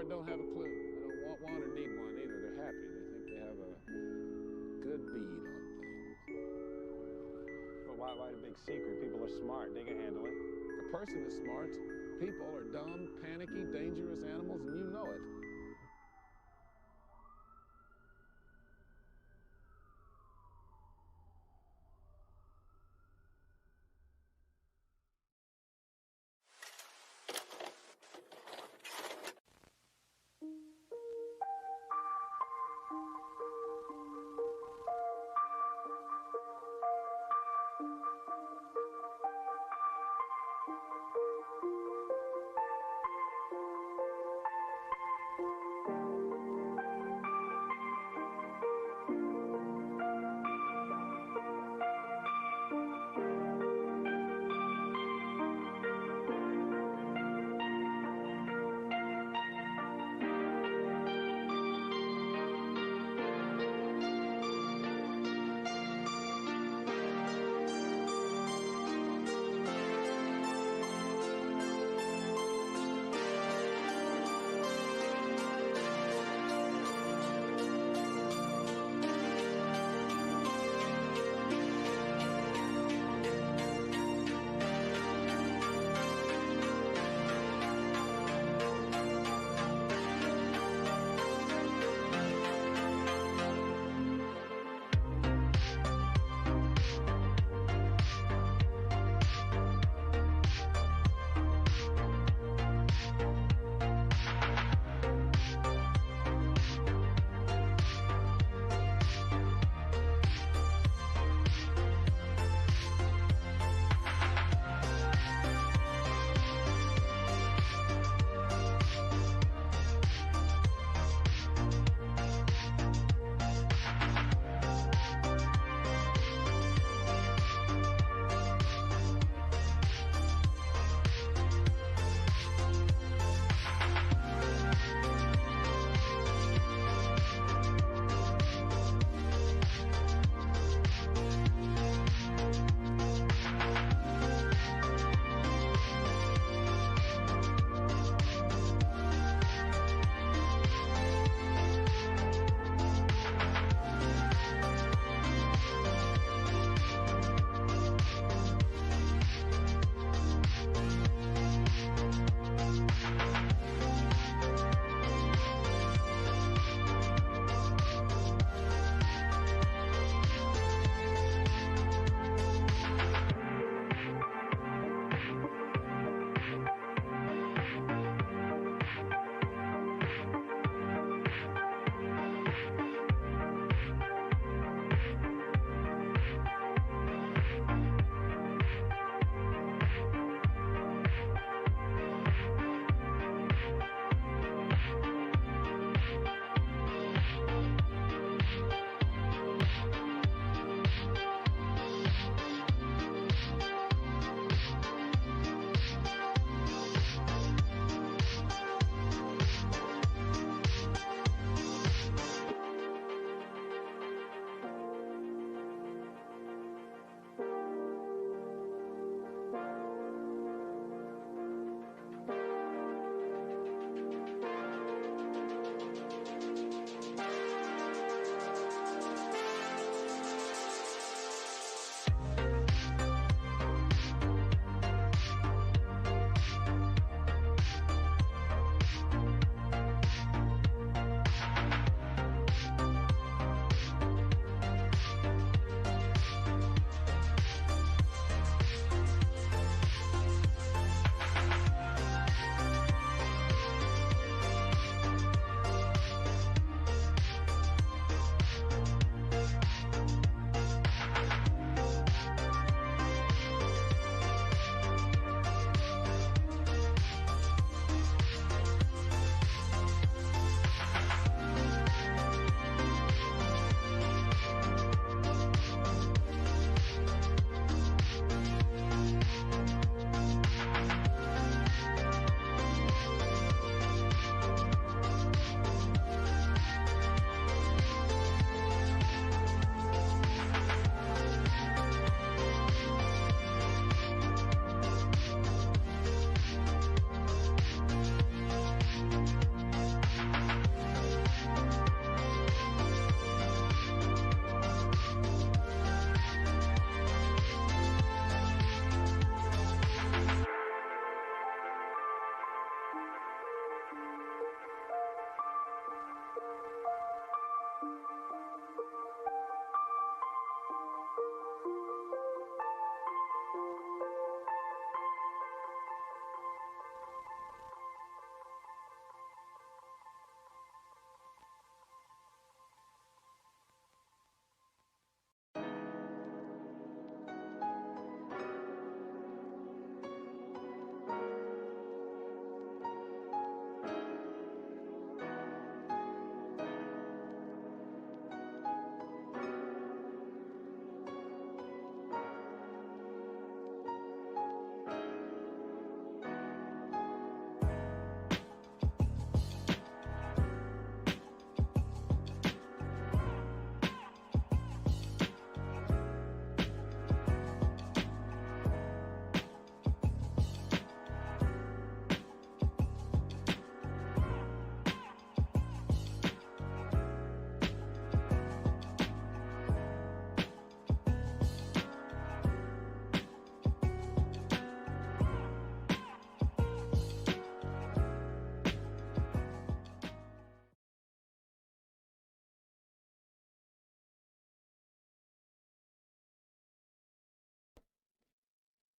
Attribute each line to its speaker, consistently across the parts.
Speaker 1: smart don't have a clue. They don't want one or need one either. They're happy. They think they have a good bead on things.
Speaker 2: But why the big secret? People are smart. They can handle it.
Speaker 1: A person is smart. People are dumb, panicky, dangerous animals, and you know it.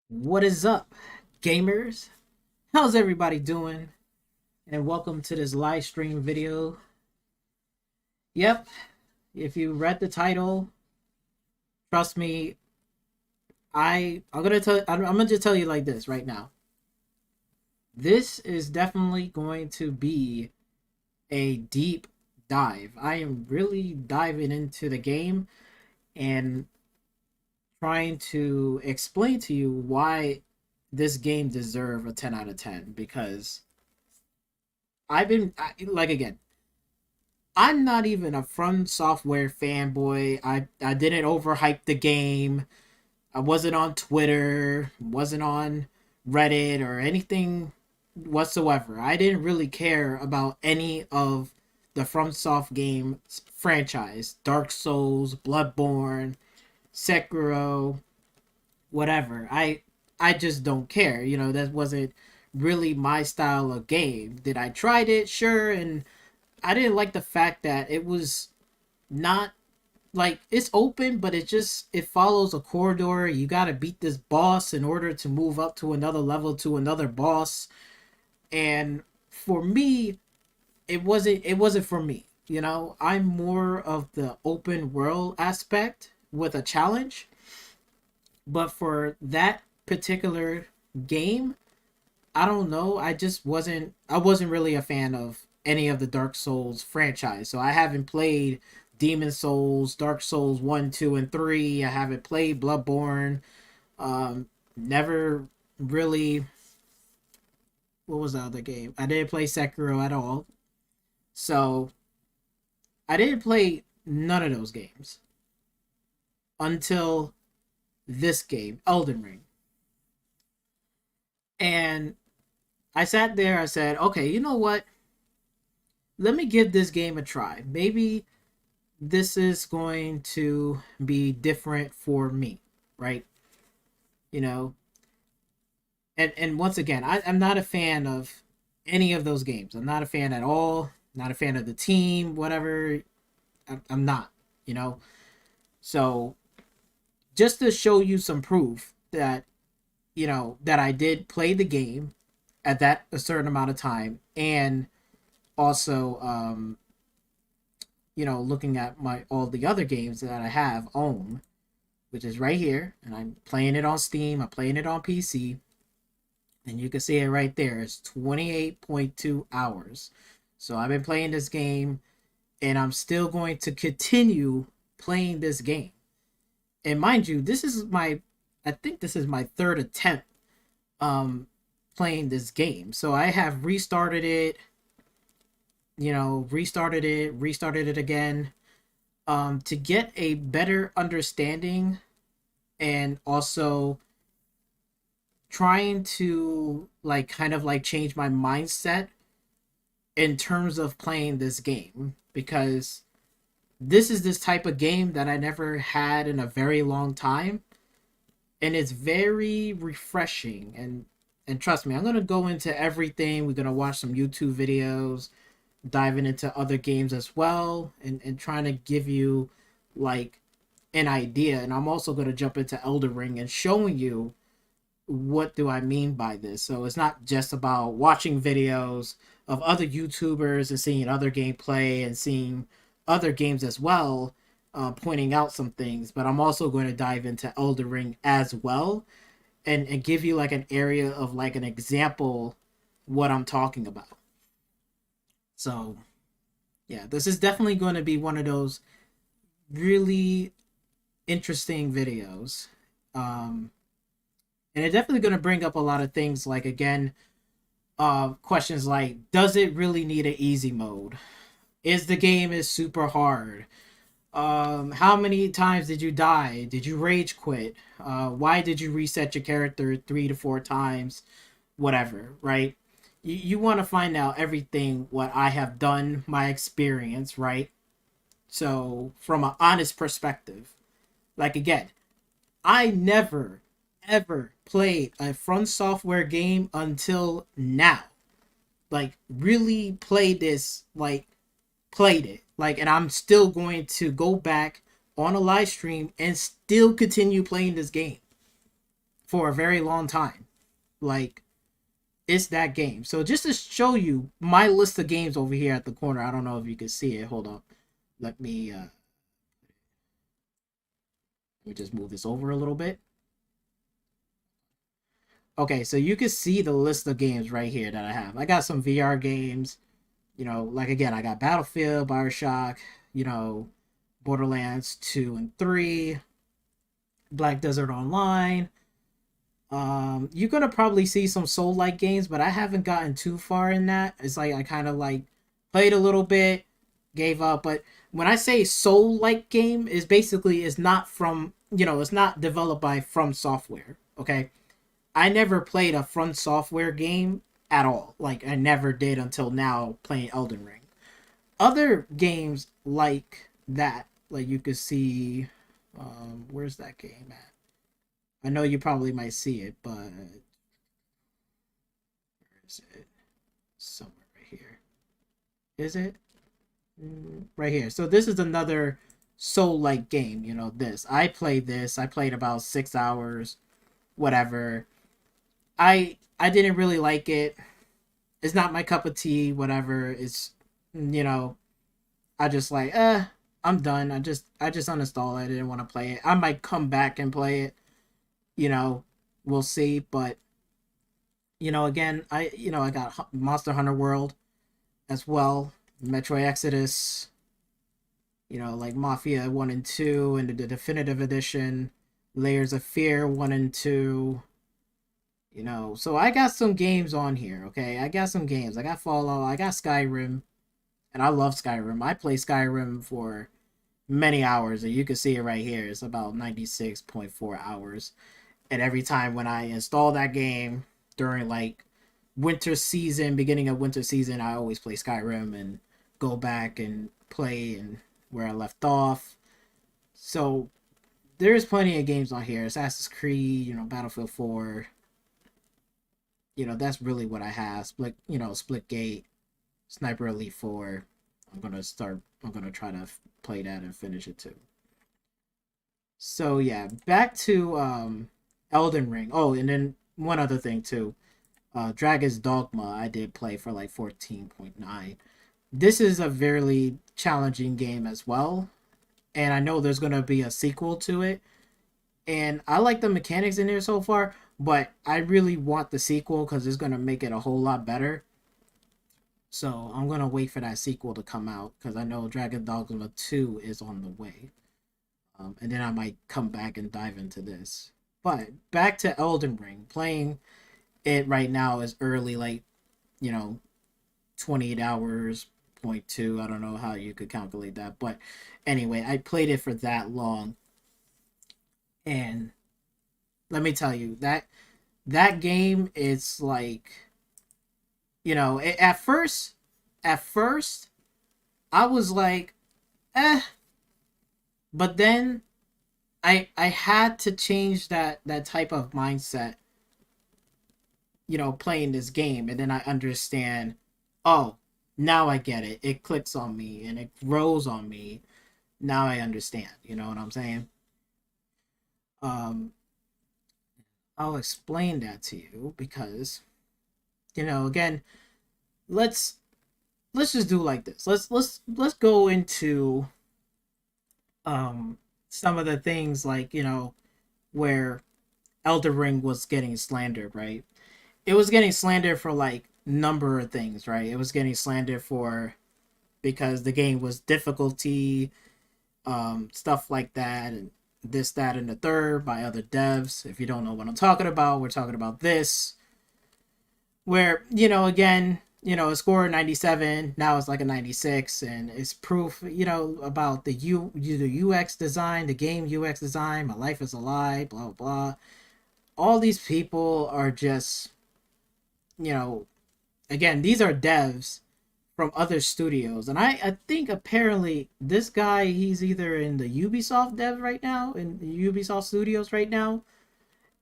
Speaker 3: What is up, gamers? How's everybody doing? And welcome to this live stream video. Yep, if you read the title, trust me, I'm gonna just tell you like this right now. This is definitely going to be a deep dive. I am really diving into the game and trying to explain to you why this game deserves a 10 out of 10 because like again, I'm not even a FromSoftware fanboy. I didn't overhype the game. I wasn't on Twitter, wasn't on Reddit or anything whatsoever. I didn't really care about any of the FromSoft game franchise. Dark Souls, Bloodborne, Sekiro, whatever. I just don't care. You know, that wasn't really my style of game. Did I tried it? Sure, and I didn't like the fact that it was not like it's open, but it follows a corridor. You got to beat this boss in order to move up to another level to another boss. And for me, it wasn't for me. You know, I'm more of the open world aspect with a challenge, but for that particular game, I don't know. I wasn't really a fan of any of the Dark Souls franchise. So I haven't played Demon Souls, Dark Souls 1, 2, and 3. I haven't played Bloodborne. Never really, what was the other game? I didn't play Sekiro at all. So I didn't play none of those games until this game, Elden Ring. And I sat there, I said, okay, you know what? Let me give this game a try. Maybe this is going to be different for me, right? You know, and once again, I'm not a fan of any of those games. I'm not a fan at all. Not a fan of the team, whatever. I'm not, you know. So just to show you some proof that that I did play the game at that a certain amount of time, and also looking at my all the other games that I have own, which is right here, and I'm playing it on Steam, I'm playing it on PC, and you can see it right there. It's 28.2 hours. So I've been playing this game, and I'm still going to continue playing this game. And mind you, I think this is my third attempt um playing this game. So I have restarted it, restarted it again, to get a better understanding, and also trying to like kind of like change my mindset in terms of playing this game, because this is this type of game that I never had in a very long time, and it's very refreshing. And trust me, I'm going to go into everything. We're going to watch some YouTube videos, diving into other games as well, and trying to give you like an idea. And I'm also going to jump into Elden Ring and showing you what do I mean by this. So it's not just about watching videos of other YouTubers and seeing other gameplay and seeing other games as well, pointing out some things, but I'm also going to dive into Elden Ring as well, and give you like an area of like an example what I'm talking about. So yeah, this is definitely going to be one of those really interesting videos. And it's definitely going to bring up a lot of things, like again, questions like, does it really need an easy mode? Is the game is super hard? How many times did you die? Did you rage quit? Why did you reset your character 3 to 4 times? Whatever, right? You want to find out everything, what I have done, my experience, right? So from an honest perspective, like again, I never ever played a Front Software game until now. Like really played it. Like, and I'm still going to go back on a live stream and still continue playing this game. for a very long time. Like, it's that game. So just to show you my list of games over here at the corner, I don't know if you can see it. Hold on. Let me just move this over a little bit. Okay, so you can see the list of games right here that I have. I got some VR games. Like again, I got Battlefield, Bioshock, Borderlands 2 and 3, Black Desert Online. You're gonna probably see some Soul-like games, but I haven't gotten too far in that. It's like I kind of like played a little bit, gave up. But when I say Soul-like game, is basically it's not from it's not developed by FromSoftware. Okay, I never played a FromSoftware game at all. Like I never did until now playing Elden Ring. Other games like that, like you could see, where's that game at? I know you probably might see it, but where is it? Somewhere right here. Is it? Right here. So this is another Soul-like game. This. I played this. I played about 6 hours, whatever. I didn't really like it. It's not my cup of tea, whatever. It's I just like, I'm done. I just uninstall it. I didn't want to play it. I might come back and play it. We'll see. But again, I got Monster Hunter World as well, Metro Exodus, like Mafia 1 and 2 and the Definitive Edition, Layers of Fear 1 and 2. So I got some games on here, okay? I got some games. I got Fallout, I got Skyrim, and I love Skyrim. I play Skyrim for many hours, and you can see it right here. It's about 96.4 hours. And every time when I install that game during like winter season, beginning of winter season, I always play Skyrim and go back and play and where I left off. So there's plenty of games on here. Assassin's Creed, Battlefield 4. That's really what I have. Splitgate, Sniper Elite 4. I'm gonna try to play that and finish it too. So yeah, back to Elden Ring. Oh, and then one other thing too. Dragon's Dogma I did play for like 14.9. This is a very challenging game as well. And I know there's gonna be a sequel to it. And I like the mechanics in there so far, but I really want the sequel because it's gonna make it a whole lot better. So I'm gonna wait for that sequel to come out because I know Dragon Dogma 2 is on the way. And then I might come back and dive into this. But back to Elden Ring. Playing it right now is early, like, 28 hours, 0.2. I don't know how you could calculate that. But anyway, I played it for that long. And let me tell you, that game is like, at first, I was like, eh. But then I had to change that type of mindset, playing this game, and then I understand, oh, now I get it. It clicks on me and it grows on me. Now I understand, you know what I'm saying? Um I'll explain that to you because again, let's just do like this. Let's go into some of the things like where Elden Ring was getting slandered, right? It was getting slandered for like number of things, right? It was getting slandered for because the game was difficulty, stuff like that, and this, that, and the third by other devs. If you don't know what I'm talking about, we're talking about this, where again, a score of 97, now it's like a 96, and it's proof, about the UX design, the game UX design, my life is a lie, blah, blah, blah. All these people are just, again, these are devs from other studios. And I think apparently this guy, he's either in the Ubisoft dev right now, in the Ubisoft studios right now.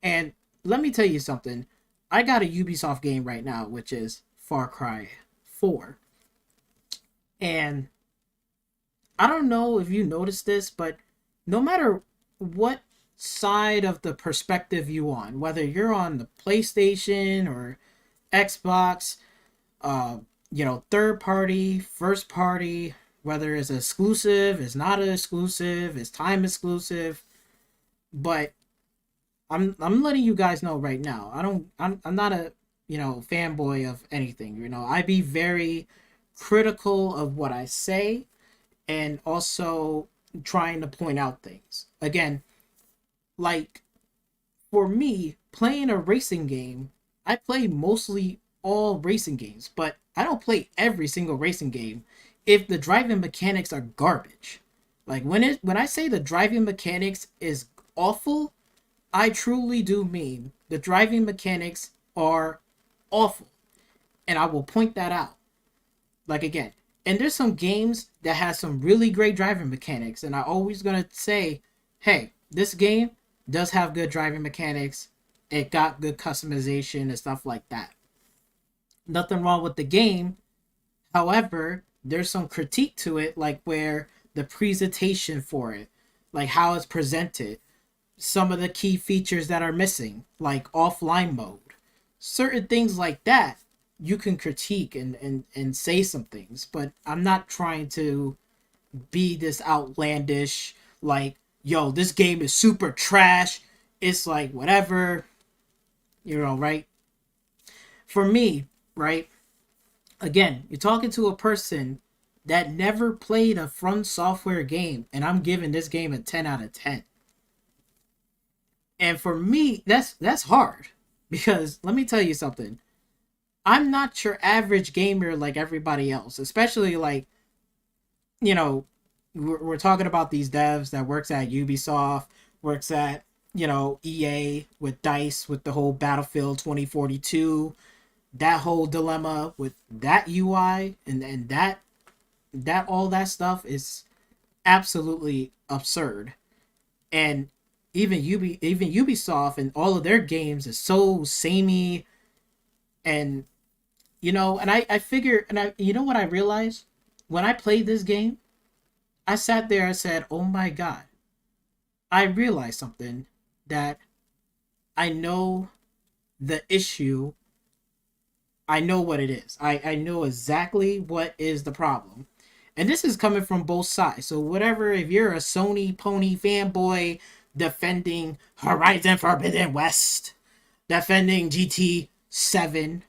Speaker 3: And let me tell you something. I got a Ubisoft game right now, which is Far Cry 4. And I don't know if you noticed this, but no matter what side of the perspective you on, whether you're on the PlayStation or Xbox, uh, third party, first party, whether it's exclusive, it's not an exclusive, it's time exclusive. But I'm letting you guys know right now. I'm not a fanboy of anything. I be very critical of what I say, and also trying to point out things. Again, like for me, playing a racing game, I play mostly all racing games, but I don't play every single racing game if the driving mechanics are garbage. Like when I say the driving mechanics is awful, I truly do mean the driving mechanics are awful. And I will point that out. Like again, and there's some games that has some really great driving mechanics, and I always gonna say, hey, this game does have good driving mechanics. It got good customization and stuff like that. Nothing wrong with the game. However, there's some critique to it, like where the presentation for it, like how it's presented, some of the key features that are missing, like offline mode, certain things like that, you can critique and say some things. But I'm not trying to be this outlandish, like, yo, this game is super trash. It's like whatever, right? For me, right? Again, you're talking to a person that never played a FromSoftware game, and I'm giving this game a 10 out of 10. And for me, that's hard, because let me tell you something. I'm not your average gamer like everybody else, especially like, we're talking about these devs that works at Ubisoft, works at, EA with DICE, with the whole Battlefield 2042, that whole dilemma with that UI and that all that stuff is absolutely absurd. And even Ubisoft and all of their games is so samey. And and I figure, and what I realized when I played this game, I sat there and said, oh my god, I realized something, that I know the issue. I know what it is. I know exactly what is the problem. And this is coming from both sides. So whatever, if you're a Sony pony fanboy defending Horizon Forbidden West, defending GT7,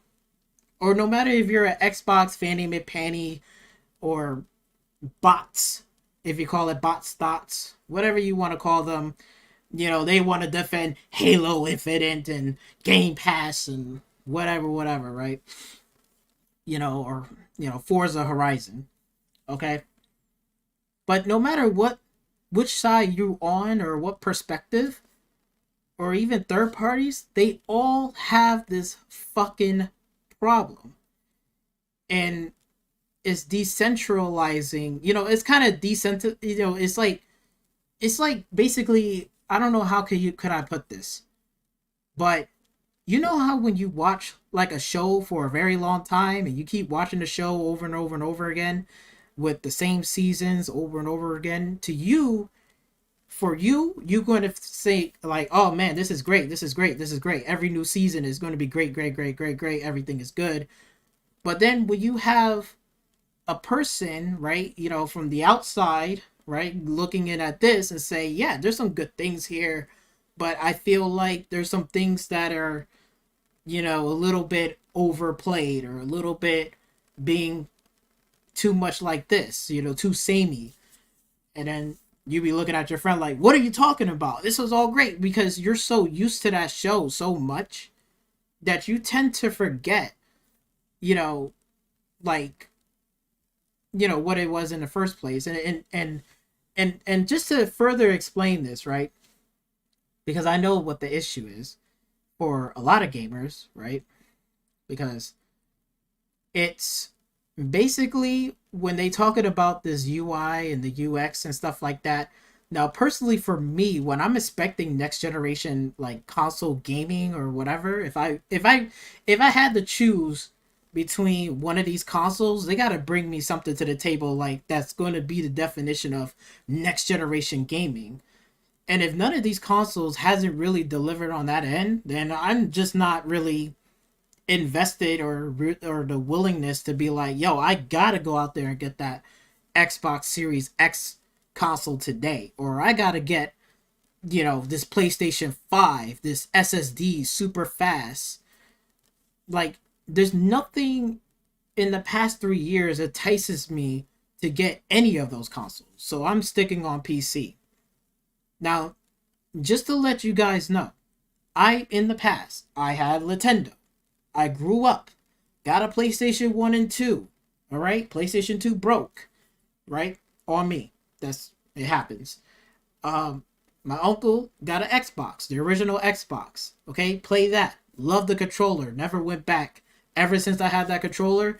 Speaker 3: or no matter if you're an Xbox fanny McPanny, or bots, if you call it bots, thoughts, whatever you want to call them, they want to defend Halo Infinite and Game Pass and whatever, right? Or Forza Horizon. Okay? But no matter which side you're on, or what perspective, or even third parties, they all have this fucking problem. And it's decentralizing, it's kind of decent, it's like basically, I don't know how could I put this, but how when you watch like a show for a very long time, and you keep watching the show over and over and over again with the same seasons over and over again, for you're going to say like, oh man, this is great, every new season is going to be great, everything is good. But then when you have a person, right, from the outside, right, looking in at this and say, yeah, there's some good things here, but I feel like there's some things that are, a little bit overplayed, or a little bit being too much like this, too samey. And then you be looking at your friend like, what are you talking about? This was all great, because you're so used to that show so much that you tend to forget, like, what it was in the first place. And just to further explain this, right? Because I know what the issue is for a lot of gamers, right? Because it's basically, when they talking about this UI and the UX and stuff like that. Now, personally, for me, when I'm expecting next generation like console gaming or whatever, if I had to choose between one of these consoles, they gotta bring me something to the table like that's going to be the definition of next generation gaming. And if none of these consoles hasn't really delivered on that end, then I'm just not really invested or the willingness to be like, yo, I gotta go out there and get that Xbox Series X console today, or I gotta get, you know, this PlayStation 5, this SSD super fast. Like, there's nothing in the past 3 years entices me to get any of those consoles. So I'm sticking on PC. Now, just to let you guys know, in the past, I had Nintendo. I grew up, got a PlayStation 1 and 2. All right? PlayStation 2 broke, right? On me. It happens. My uncle got an Xbox, the original Xbox. Okay? Play that. Love the controller. Never went back. Ever since I had that controller,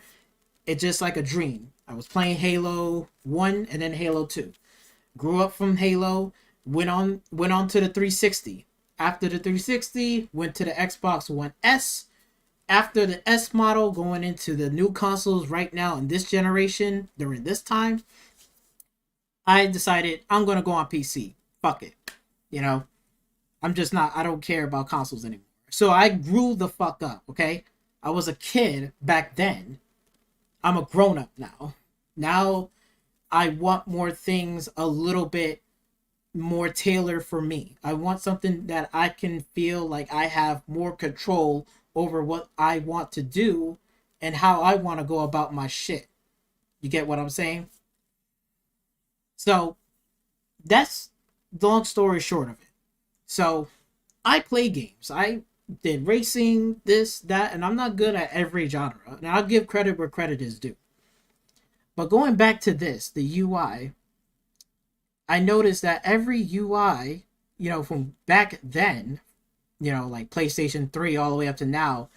Speaker 3: it's just like a dream. I was playing Halo 1 and then Halo 2. Grew up from Halo, went on to the 360. After the 360, went to the Xbox One S. After the S model, going into the new consoles right now in this generation, during this time, I decided I'm going to go on PC. Fuck it. You know, I don't care about consoles anymore. So I grew the fuck up, okay? I was a kid back then. I'm a grown up now. Now I want more things a little bit more tailored for me. I want something that I can feel like I have more control over what I want to do and how I want to go about my shit. You get what I'm saying? So that's the long story short of it. So I play games. I did racing, this, that, and I'm not good at every genre. And I'll give credit where credit is due. But going back to this, the UI, I noticed that every UI, you know, from back then, you know, like PlayStation 3 all the way up to now,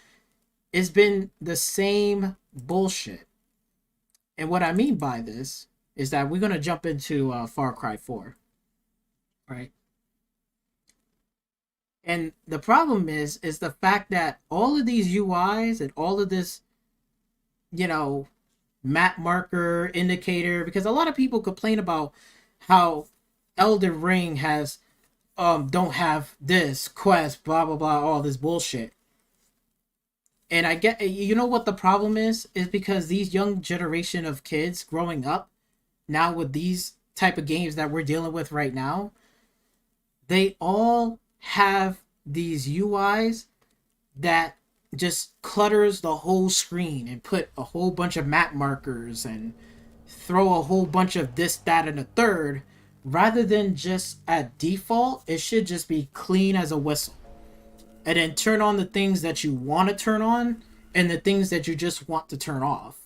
Speaker 3: it's been the same bullshit. And what I mean by this is that we're going to jump into Far Cry 4. Right? And the problem is the fact that all of these UIs and all of this, you know, map marker indicator, because a lot of people complain about how Elden Ring has don't have this quest, blah blah blah, all this bullshit. And I get, you know what the problem is because these young generation of kids growing up now with these type of games that we're dealing with right now, they all have these UIs that just clutters the whole screen and put a whole bunch of map markers and throw a whole bunch of this, that, and a third, rather than just at default, it should just be clean as a whistle. And then turn on the things that you want to turn on and the things that you just want to turn off.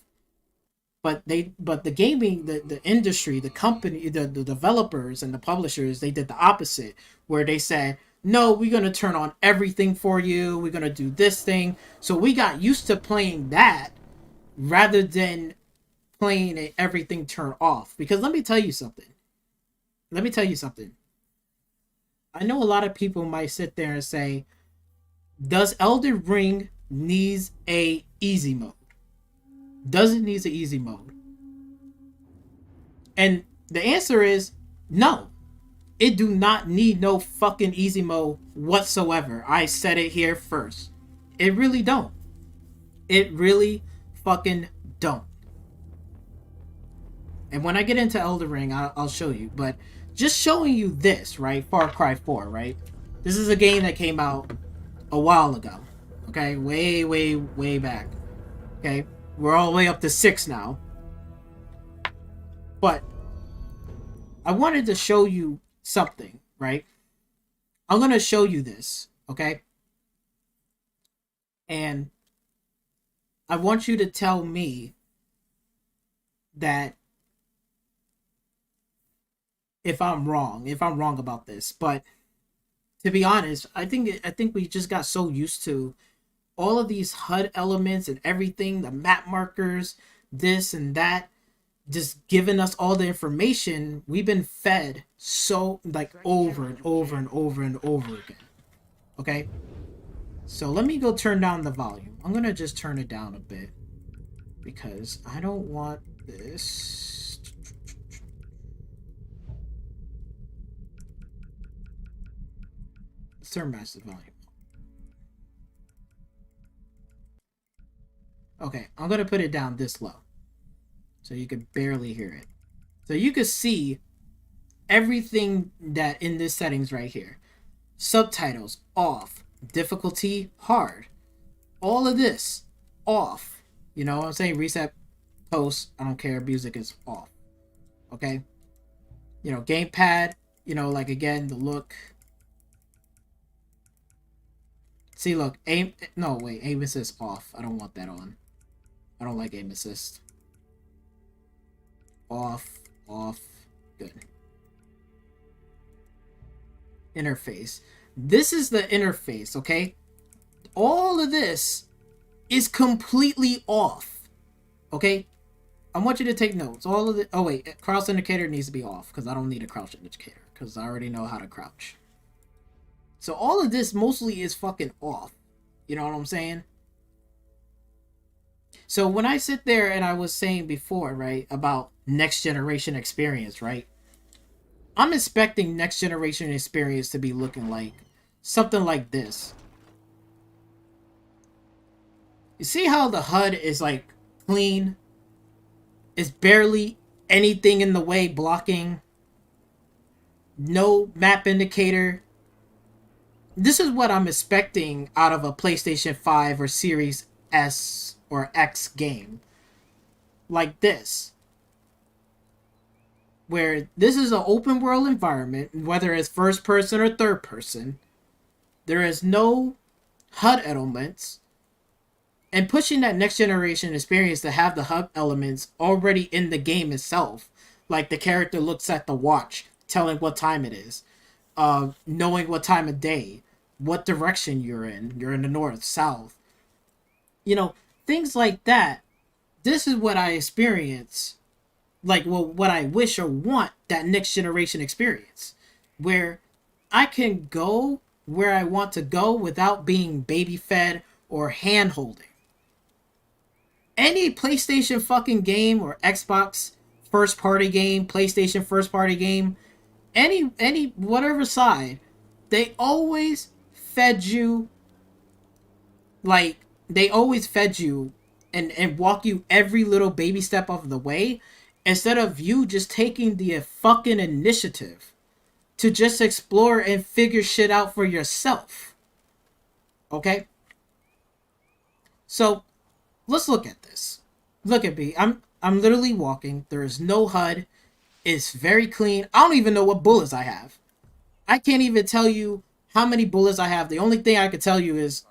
Speaker 3: But the gaming, the industry, the company, the developers and the publishers, they did the opposite, where they said, no, we're going to turn on everything for you. We're going to do this thing. So we got used to playing that rather than playing it, everything turned off. Because let me tell you something. I know a lot of people might sit there and say, does Elden Ring needs a easy mode? Does it need an easy mode? And the answer is no. It do not need no fucking easy mode whatsoever. I said it here first. It really don't. It really fucking don't. And when I get into Elden Ring, I'll show you. But just showing you this, right? Far Cry 4, right? This is a game that came out a while ago. Okay? Way, way, way back. Okay? We're all the way up to 6 now. But I wanted to show you something, right? I'm going to show you this, okay? And I want you to tell me that if I'm wrong about this. But to be honest, I think we just got so used to all of these HUD elements and everything, the map markers, this and that, just giving us all the information. We've been fed so like over and over and over and over again. Okay? So let me go turn down the volume. I'm going to just turn it down a bit because I don't want this. turn master volume. Okay, I'm gonna put it down this low, so you can barely hear it. So you can see everything that in this settings right here. Subtitles off, difficulty hard, all of this off. You know what I'm saying? Reset post, I don't care, music is off. Okay, you know, gamepad, you know, like again the look. See, look, aim assist off. I don't want that on. I don't like aim assist. Off, good. Interface. This is the interface, okay? All of this is completely off, okay? I want you to take notes. All of the... Oh, wait. Crouch indicator needs to be off because I don't need a crouch indicator because I already know how to crouch. So all of this mostly is fucking off. You know what I'm saying? So when I sit there and I was saying before, right, about next generation experience, right? I'm expecting next generation experience to be looking like something like this. You see how the HUD is like clean? It's barely anything in the way blocking. No map indicator. This is what I'm expecting out of a PlayStation 5 or Series S or X game. Like this. Where this is an open world environment, whether it's first person or third person. There is no HUD elements. And pushing that next generation experience to have the HUD elements already in the game itself. Like the character looks at the watch, telling what time it is. Knowing what time of day. What direction you're in. You're in the north, south. You know, things like that. This is what I experience. Like, well, what I wish or want that next generation experience. Where I can go where I want to go without being baby fed or hand holding. Any PlayStation fucking game or Xbox first party game, PlayStation first party game, any whatever side, they always fed you, like, they always fed you and walk you every little baby step of the way, instead of you just taking the fucking initiative to just explore and figure shit out for yourself. Okay? So, let's look at this. Look at me. I'm literally walking. There is no HUD. It's very clean. I don't even know what bullets I have. I can't even tell you how many bullets I have. The only thing I could tell you is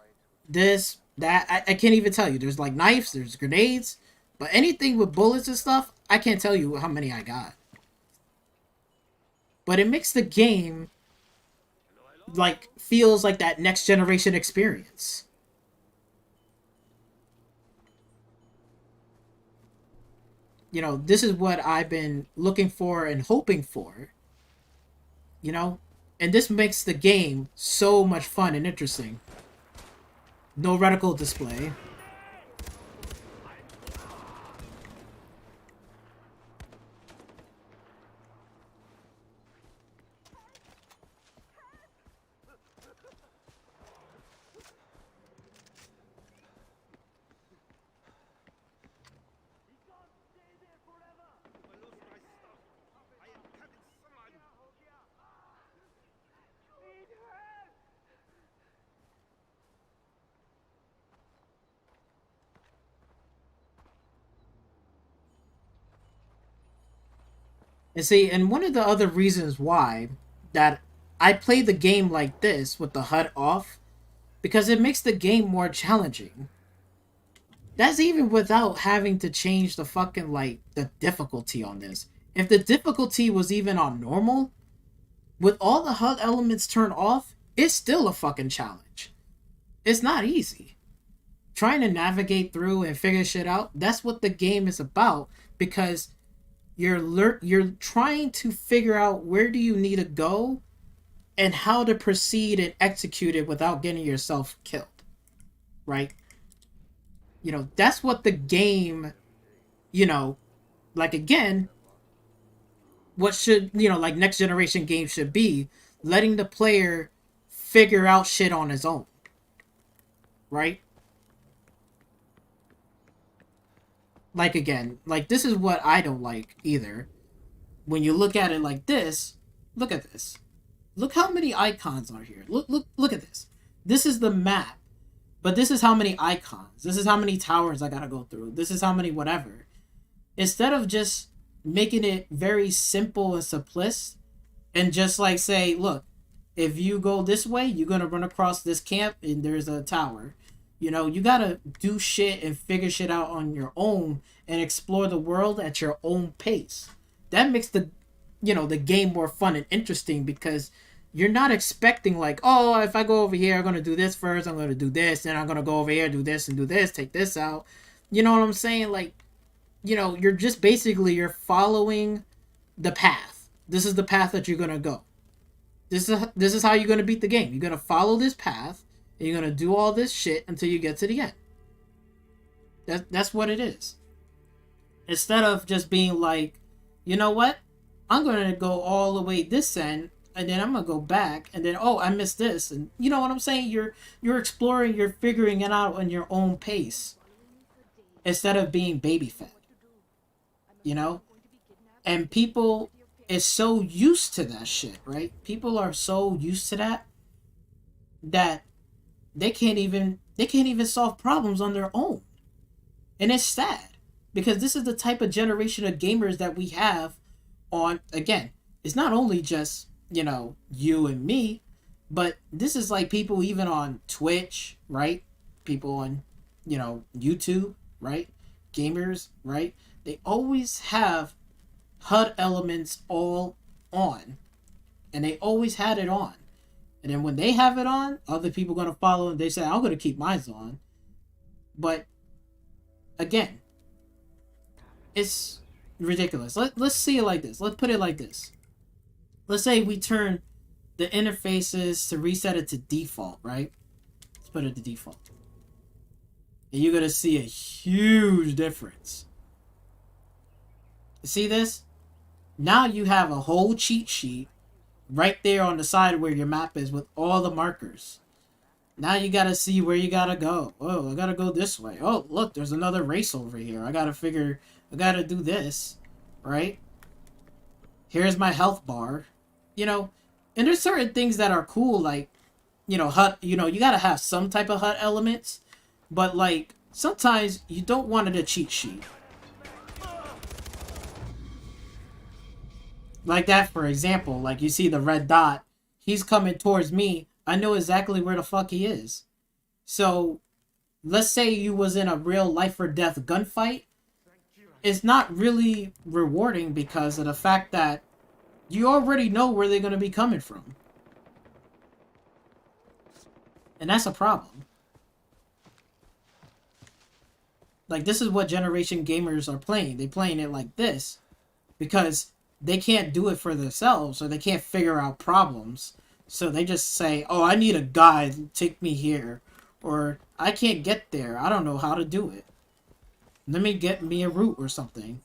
Speaker 3: this, that. I can't even tell you. There's like knives, there's grenades. But anything with bullets and stuff, I can't tell you how many I got. But it makes the game like feels like that next generation experience. You know, this is what I've been looking for and hoping for. You know? And this makes the game so much fun and interesting. No reticle display. And see, and one of the other reasons why that I play the game like this with the HUD off, because it makes the game more challenging. That's even without having to change the fucking, like, the difficulty on this. If the difficulty was even on normal, with all the HUD elements turned off, it's still a fucking challenge. It's not easy. Trying to navigate through and figure shit out, that's what the game is about, because you're trying to figure out where do you need to go and how to proceed and execute it without getting yourself killed. Right? You know, that's what the game, you know, like, again, what should, you know, like, next generation games should be, letting the player figure out shit on his own. Right? Like, again, like, this is what I don't like either. When you look at it like this, look at this. Look how many icons are here. Look at this. This is the map. But this is how many icons. This is how many towers I gotta go through. This is how many whatever. Instead of just making it very simple and simplest, and just like say, look, if you go this way, you're gonna run across this camp and there's a tower. You know, you gotta do shit and figure shit out on your own and explore the world at your own pace. That makes the game more fun and interesting, because you're not expecting like, oh, if I go over here, I'm going to do this first, I'm going to do this, then I'm going to go over here, do this and do this, take this out. You know what I'm saying? Like, you're just basically, you're following the path. This is the path that you're going to go. This is how you're going to beat the game. You're going to follow this path, and you're going to do all this shit until you get to the end. That's what it is. Instead of just being like, you know what? I'm going to go all the way this end, and then I'm going to go back, and then, oh, I missed this. And you know what I'm saying? You're exploring, you're figuring it out on your own pace, instead of being baby fed. And people is so used to that shit, right? People are so used to that they can't even solve problems on their own. And it's sad, because this is the type of generation of gamers that we have on, again, it's not only just, you and me, but this is like people even on Twitch, right? People on, YouTube, right? Gamers, right? They always have HUD elements all on. And they always had it on. And then when they have it on, other people are going to follow and they say, I'm going to keep mine on. But, again, it's ridiculous. Let's see it like this. Let's put it like this. Let's say we turn the interfaces to reset it to default, right? Let's put it to default. And you're going to see a huge difference. See this? Now you have a whole cheat sheet right there on the side where your map is with all the markers. Now you got to see where you got to go. Oh, I got to go this way. Oh, look, there's another race over here. I got to do this, right? Here's my health bar. And there's certain things that are cool, like, HUD, you got to have some type of HUD elements, but, like, sometimes you don't want it a cheat sheet. Like that, for example, like you see the red dot, he's coming towards me, I know exactly where the fuck he is. So, let's say you was in a real life or death gunfight, it's not really rewarding because of the fact that you already know where they're going to be coming from. And that's a problem. Like, this is what generation gamers are playing. They're playing it like this because they can't do it for themselves, or they can't figure out problems. So they just say, oh, I need a guide, take me here. Or, I can't get there, I don't know how to do it. Let me get me a route or something.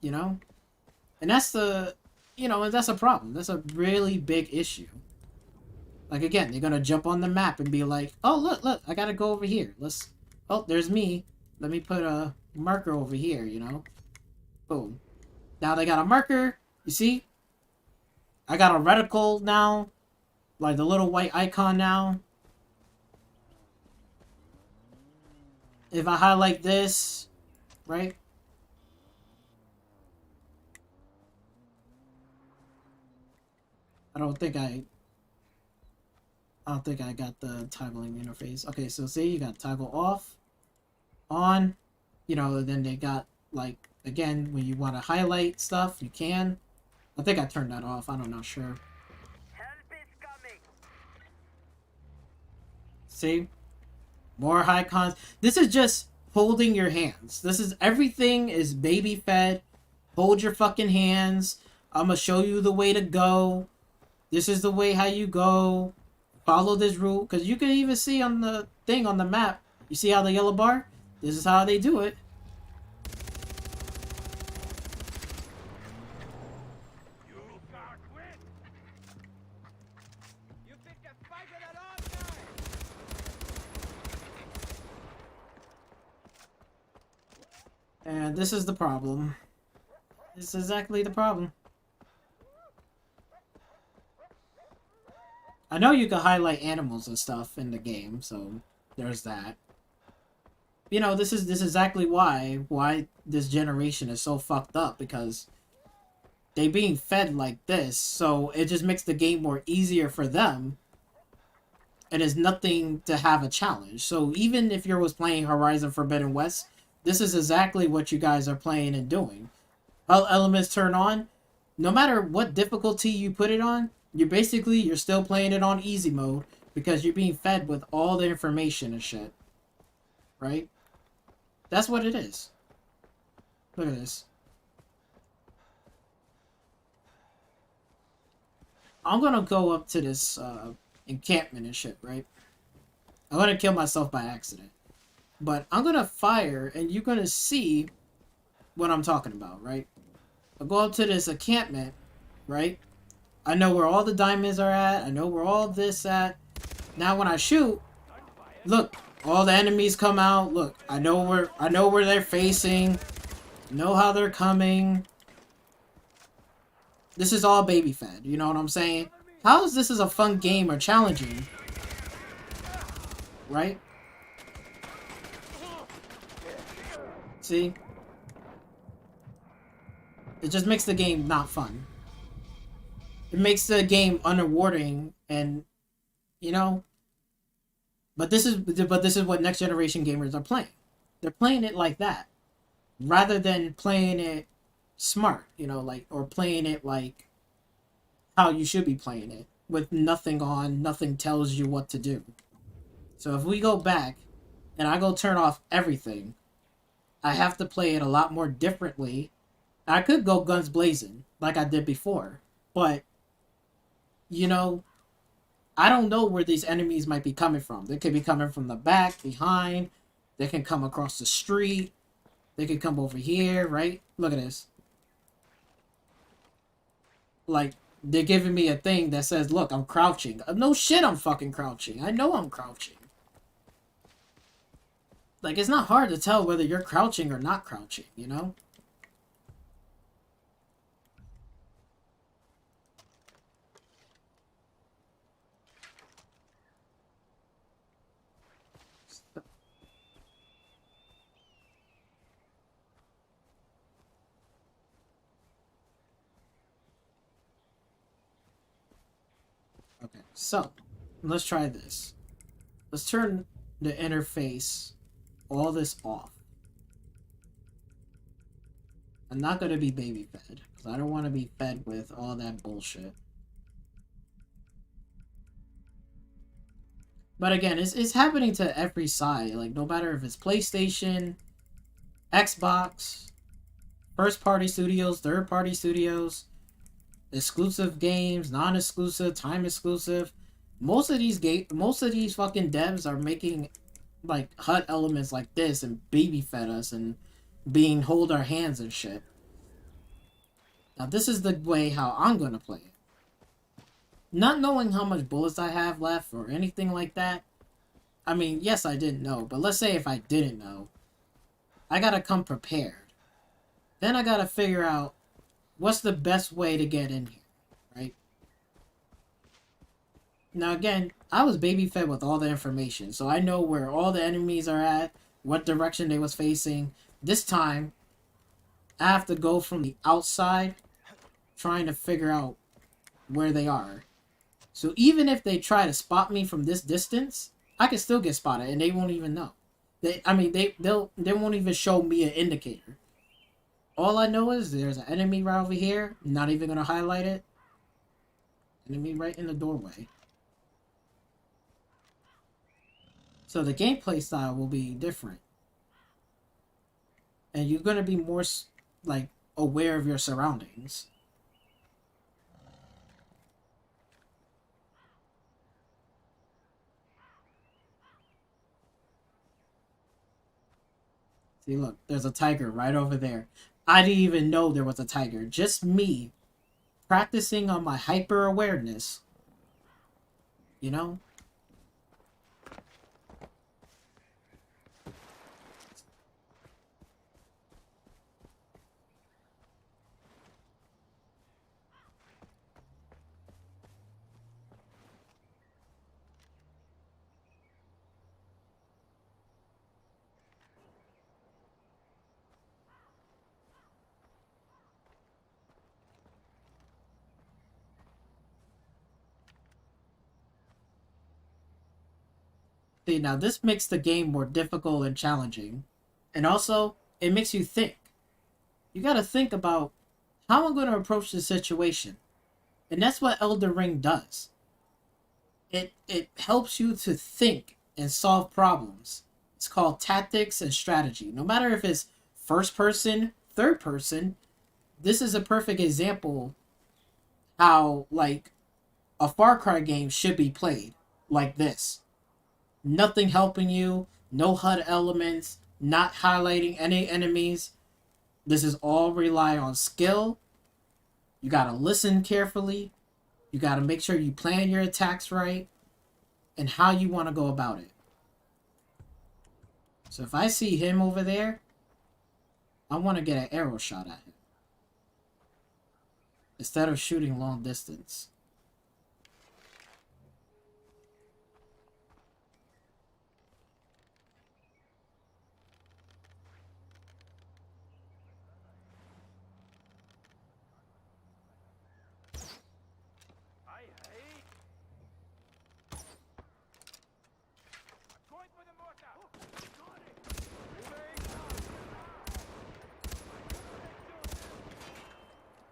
Speaker 3: And that's that's a problem. That's a really big issue. Like, again, they're gonna jump on the map and be like, oh, look, I gotta go over here. Oh, there's me. Let me put a marker over here, Boom. Now they got a marker. You see? I got a reticle now. Like the little white icon now. If I highlight this, right? I don't think I got the toggling interface. Okay, so see, you got toggle off, on, then they got, like, again, when you want to highlight stuff, you can. I think I turned that off, I'm not sure.
Speaker 4: Help is coming.
Speaker 3: See? More icons. This is just holding your hands. Everything is baby fed. Hold your fucking hands. I'm gonna show you the way to go. This is the way how you go. Follow this route. Because you can even see on the thing on the map. You see how the yellow bar? This is how they do it. And this is the problem. This is exactly the problem. I know you can highlight animals and stuff in the game, so there's that. You know, this is exactly why this generation is so fucked up, because they being fed like this, so it just makes the game more easier for them. And it's nothing to have a challenge. So even if you was playing Horizon Forbidden West, this is exactly what you guys are playing and doing. All elements turn on. No matter what difficulty you put it on, you're still playing it on easy mode because you're being fed with all the information and shit. Right? That's what it is. Look at this. I'm gonna go up to this encampment and shit, right? I'm gonna kill myself by accident. But I'm gonna fire and you're gonna see what I'm talking about, right? I'll go up to this encampment, right? I know where all the diamonds are at. I know where all this at. Now when I shoot, look, all the enemies come out. Look, I know where they're facing. Know how they're coming. This is all baby fed, you know what I'm saying? How is this a fun game or challenging? Right? See? It just makes the game not fun. It makes the game unrewarding, and you know. But this is what next generation gamers are playing. They're playing it like that, rather than playing it smart, you know, like, or playing it like how you should be playing it, with nothing on, nothing tells you what to do. So if we go back and I go turn off everything, I have to play it a lot more differently. I could go guns blazing like I did before, but you know, I don't know where these enemies might be coming from. They could be coming from the back, behind. They can come across the street. They could come over here, right? Look at this. Like, they're giving me a thing that says, look, I'm crouching. No shit, I'm fucking crouching. I know I'm crouching. Like, it's not hard to tell whether you're crouching or not crouching, you know? Okay, so let's try this. Let's turn the interface, all this off. I'm not going to be baby fed, because I don't want to be fed with all that bullshit. But again, it's happening to every side. Like, no matter if it's PlayStation, Xbox, first-party studios, third-party studios, exclusive games, non-exclusive, time exclusive. Most of these fucking devs are making like HUD elements like this and baby fed us and being hold our hands and shit. Now this is the way how I'm gonna play it. Not knowing how much bullets I have left or anything like that. I mean, yes, I didn't know, but let's say if I didn't know, I gotta come prepared. Then I gotta figure out what's the best way to get in here, right? Now again, I was baby fed with all the information, so I know where all the enemies are at, what direction they was facing. This time, I have to go from the outside, trying to figure out where they are. So even if they try to spot me from this distance, I can still get spotted, and they won't even know. They won't even show me an indicator. All I know is there's an enemy right over here. Not even gonna highlight it. Enemy right in the doorway. So the gameplay style will be different. And you're gonna be more, like, aware of your surroundings. See, look, there's a tiger right over there. I didn't even know there was a tiger. Just me practicing on my hyper awareness. You know? See, now this makes the game more difficult and challenging. And also, it makes you think. You gotta think about how I'm going to approach the situation. And that's what Elden Ring does. It helps you to think and solve problems. It's called tactics and strategy. No matter if it's first person, third person, this is a perfect example how, like, a Far Cry game should be played like this. Nothing helping you, no HUD elements, not highlighting any enemies. This is all rely on skill. You gotta listen carefully. You gotta make sure you plan your attacks right and how you want to go about it. So if I see him over there, I want to get an arrow shot at him instead of shooting long distance.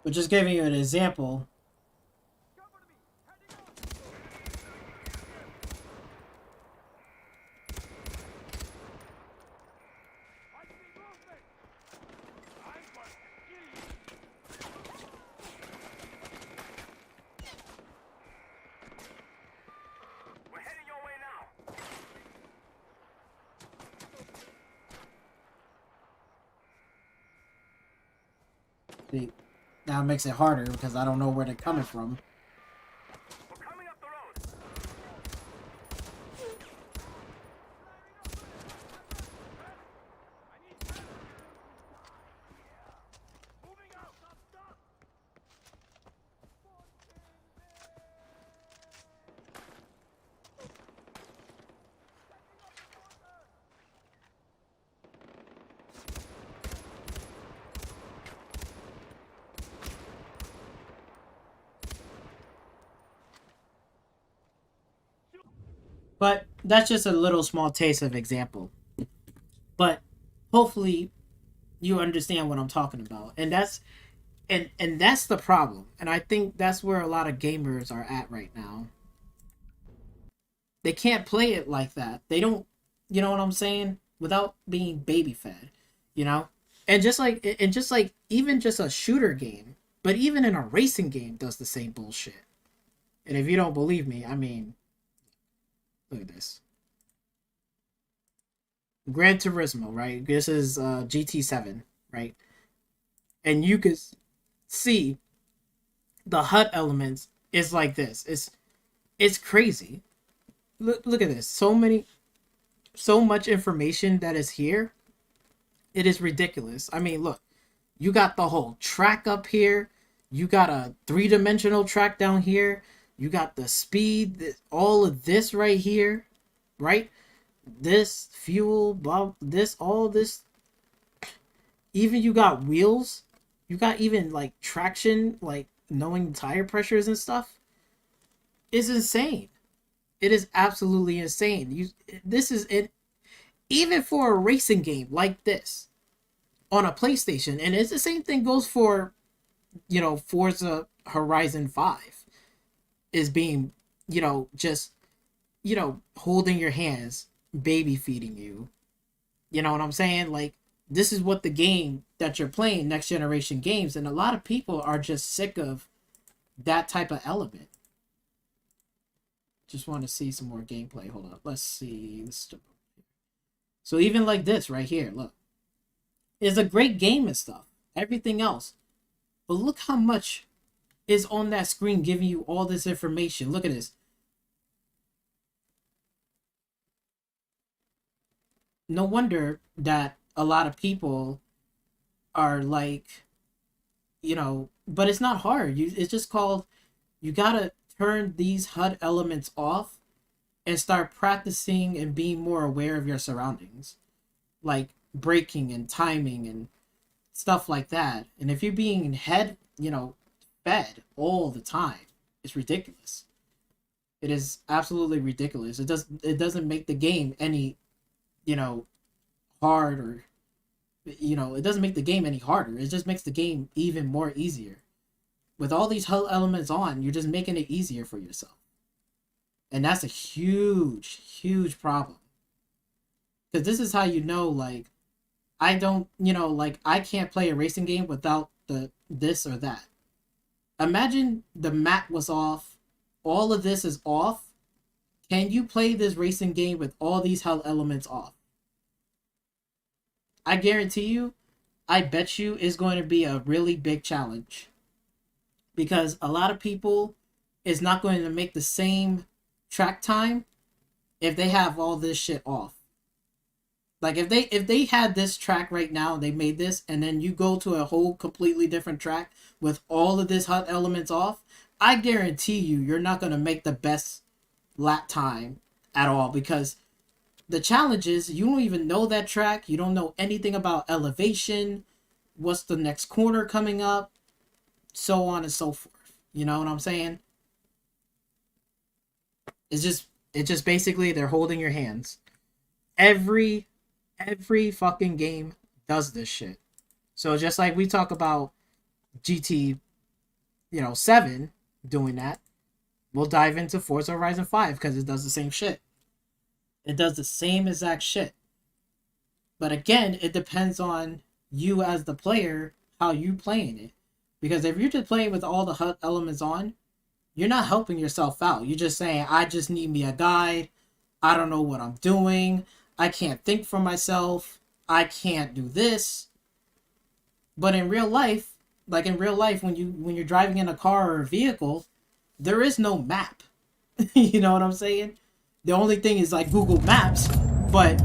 Speaker 3: But just giving you an example.
Speaker 4: We're heading your way now.
Speaker 3: See, now it makes it harder because I don't know where they're coming from.
Speaker 4: We're coming up the road. Moving out. Stop.
Speaker 3: But that's just a little small taste of example. But hopefully you understand what I'm talking about. And that's the problem. And I think that's where a lot of gamers are at right now. They can't play it like that. They don't, you know what I'm saying? Without being baby fed, you know? And just like even just a shooter game, but even in a racing game does the same bullshit. And if you don't believe me, I mean, look at this. Gran Turismo, right? This is GT7, right? And you could see the HUD elements is like this. It's crazy. Look at this. So much information that is here. It is ridiculous. I mean, look. You got the whole track up here. You got a 3-dimensional track down here. You got the speed, all of this right here, right? This fuel, this, all this. Even you got wheels. You got even like traction, like knowing tire pressures and stuff. It's insane. It is absolutely insane. This is it. Even for a racing game like this on a PlayStation, and it's the same thing goes for, you know, Forza Horizon 5 is being, you know, just, you know, holding your hands, baby feeding you. You know what I'm saying? Like, this is what the game that you're playing, next generation games, and a lot of people are just sick of that type of element. Just want to see some more gameplay. Hold up. Let's see. So even like this right here, look. It's a great game and stuff. Everything else. But look how much is on that screen giving you all this information. Look at this. No wonder that a lot of people are like, you know, but it's not hard. It's just called, you gotta turn these HUD elements off and start practicing and being more aware of your surroundings. Like braking and timing and stuff like that. And if you're being fed all the time, it's ridiculous. It is absolutely ridiculous. It doesn't make the game any, you know, hard or it doesn't make the game any harder. It just makes the game even more easier. With all these HUD elements on, you're just making it easier for yourself. And that's a huge, huge problem. Because this is how you know, like, I don't, like, I can't play a racing game without the this or that. Imagine the map was off, all of this is off. Can you play this racing game with all these HUD elements off? I guarantee you, I bet you it's going to be a really big challenge. Because a lot of people is not going to make the same track time if they have all this shit off. Like if they had this track right now, they made this, and then you go to a whole completely different track with all of this HUD elements off, I guarantee you're not going to make the best lap time at all, because the challenge is you don't even know that track, you don't know anything about elevation, what's the next corner coming up, so on and so forth. You know what I'm saying? It's just basically they're holding your hands. Every fucking game does this shit. So just like we talk about GT, 7 doing that, we'll dive into Forza Horizon 5 because it does the same shit. It does the same exact shit. But again, it depends on you as the player, how you playing it. Because if you're just playing with all the HUD elements on, you're not helping yourself out. You're just saying, I just need me a guide. I don't know what I'm doing. I can't think for myself. I can't do this. But in real life, when you're driving in a car or a vehicle, there is no map. You know what I'm saying? The only thing is like Google Maps, but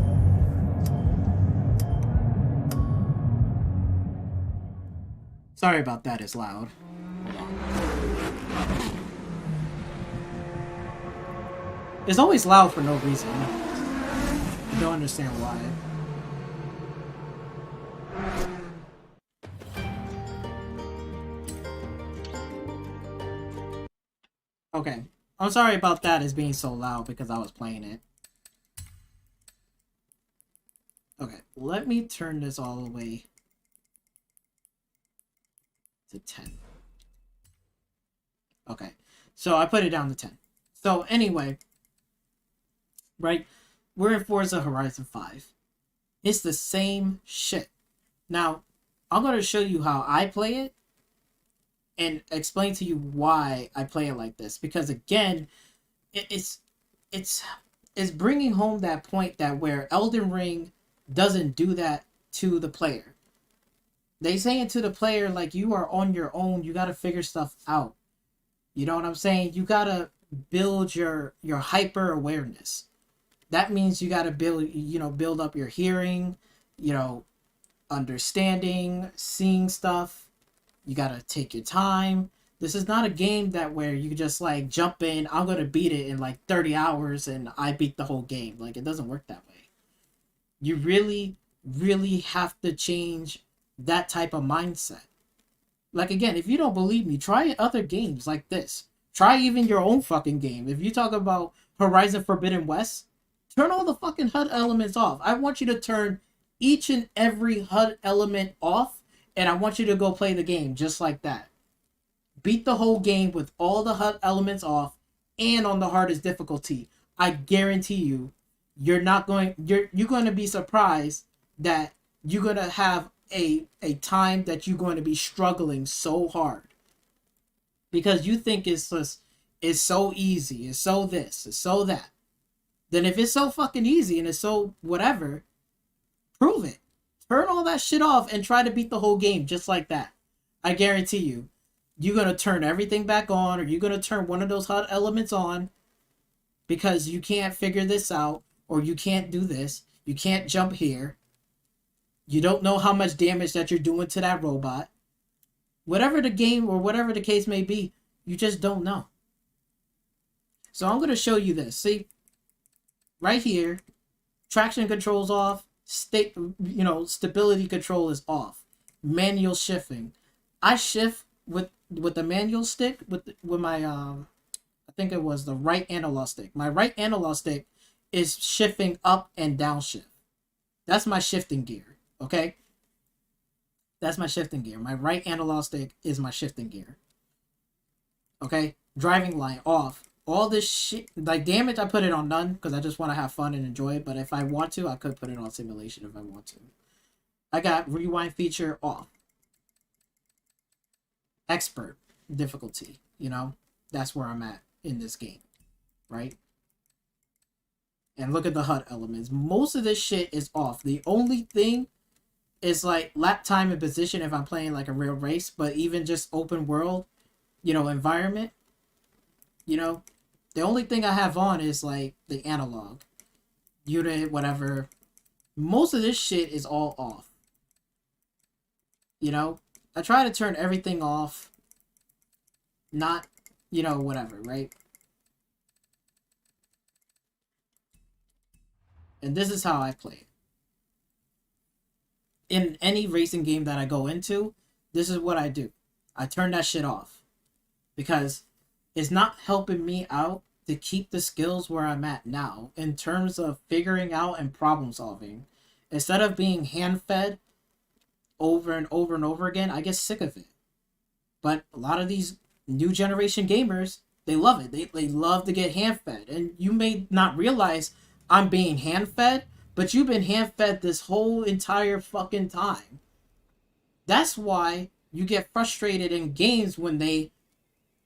Speaker 3: sorry about that, it's loud. It's always loud for no reason. I don't understand why. Okay. I'm sorry about that as being so loud because I was playing it. Okay, let me turn this all the way to 10. Okay, so I put it down to 10. So anyway, right, we're in Forza Horizon 5. It's the same shit. Now, I'm going to show you how I play it and explain to you why I play it like this. Because again, it's bringing home that point that where Elden Ring doesn't do that to the player. They say it to the player like you are on your own. You got to figure stuff out. You know what I'm saying? You got to build your hyper awareness. That means you got to build up your hearing, understanding, seeing stuff. You got to take your time. This is not a game that where you just like jump in, I'm going to beat it in like 30 hours and I beat the whole game. Like it doesn't work that way. You really, really have to change that type of mindset. Like again, if you don't believe me, try other games like this. Try even your own fucking game. If you talk about Horizon Forbidden West, turn all the fucking HUD elements off. I want you to turn each and every HUD element off, and I want you to go play the game just like that. Beat the whole game with all the HUD elements off and on the hardest difficulty. I guarantee you, you're going to be surprised that you're going to have a time that you're going to be struggling so hard. Because you think it's so easy, it's so this, it's so that. Then if it's so fucking easy and it's so whatever, prove it. Turn all that shit off and try to beat the whole game just like that. I guarantee you, you're going to turn everything back on, or you're going to turn one of those HUD elements on because you can't figure this out, or you can't do this, you can't jump here, you don't know how much damage that you're doing to that robot. Whatever the game or whatever the case may be, you just don't know. So I'm going to show you this. See? Right here, traction control's off, stability control is off. Manual shifting. I shift with the manual stick with my I think it was the right analog stick. My right analog stick is shifting up and downshift. That's my shifting gear, okay? That's my shifting gear. My right analog stick is my shifting gear. Okay? Driving light off. All this shit, like damage, I put it on none because I just want to have fun and enjoy it. But if I want to, I could put it on simulation if I want to. I got rewind feature off. Expert difficulty, you know? That's where I'm at in this game, right? And look at the HUD elements. Most of this shit is off. The only thing is like lap time and position if I'm playing like a real race, but even just open world, you know, environment, you know, the only thing I have on is like the analog unit, whatever. Most of this shit is all off. You know, I try to turn everything off, not, you know, whatever, right? And this is how I play it. In any racing game that I go into, this is what I do. I turn that shit off. Because it's not helping me out to keep the skills where I'm at now in terms of figuring out and problem solving. Instead of being hand-fed over and over and over again, I get sick of it. But a lot of these new generation gamers, they love it. They love to get hand-fed. And you may not realize I'm being hand-fed, but you've been hand-fed this whole entire fucking time. That's why you get frustrated in games when they,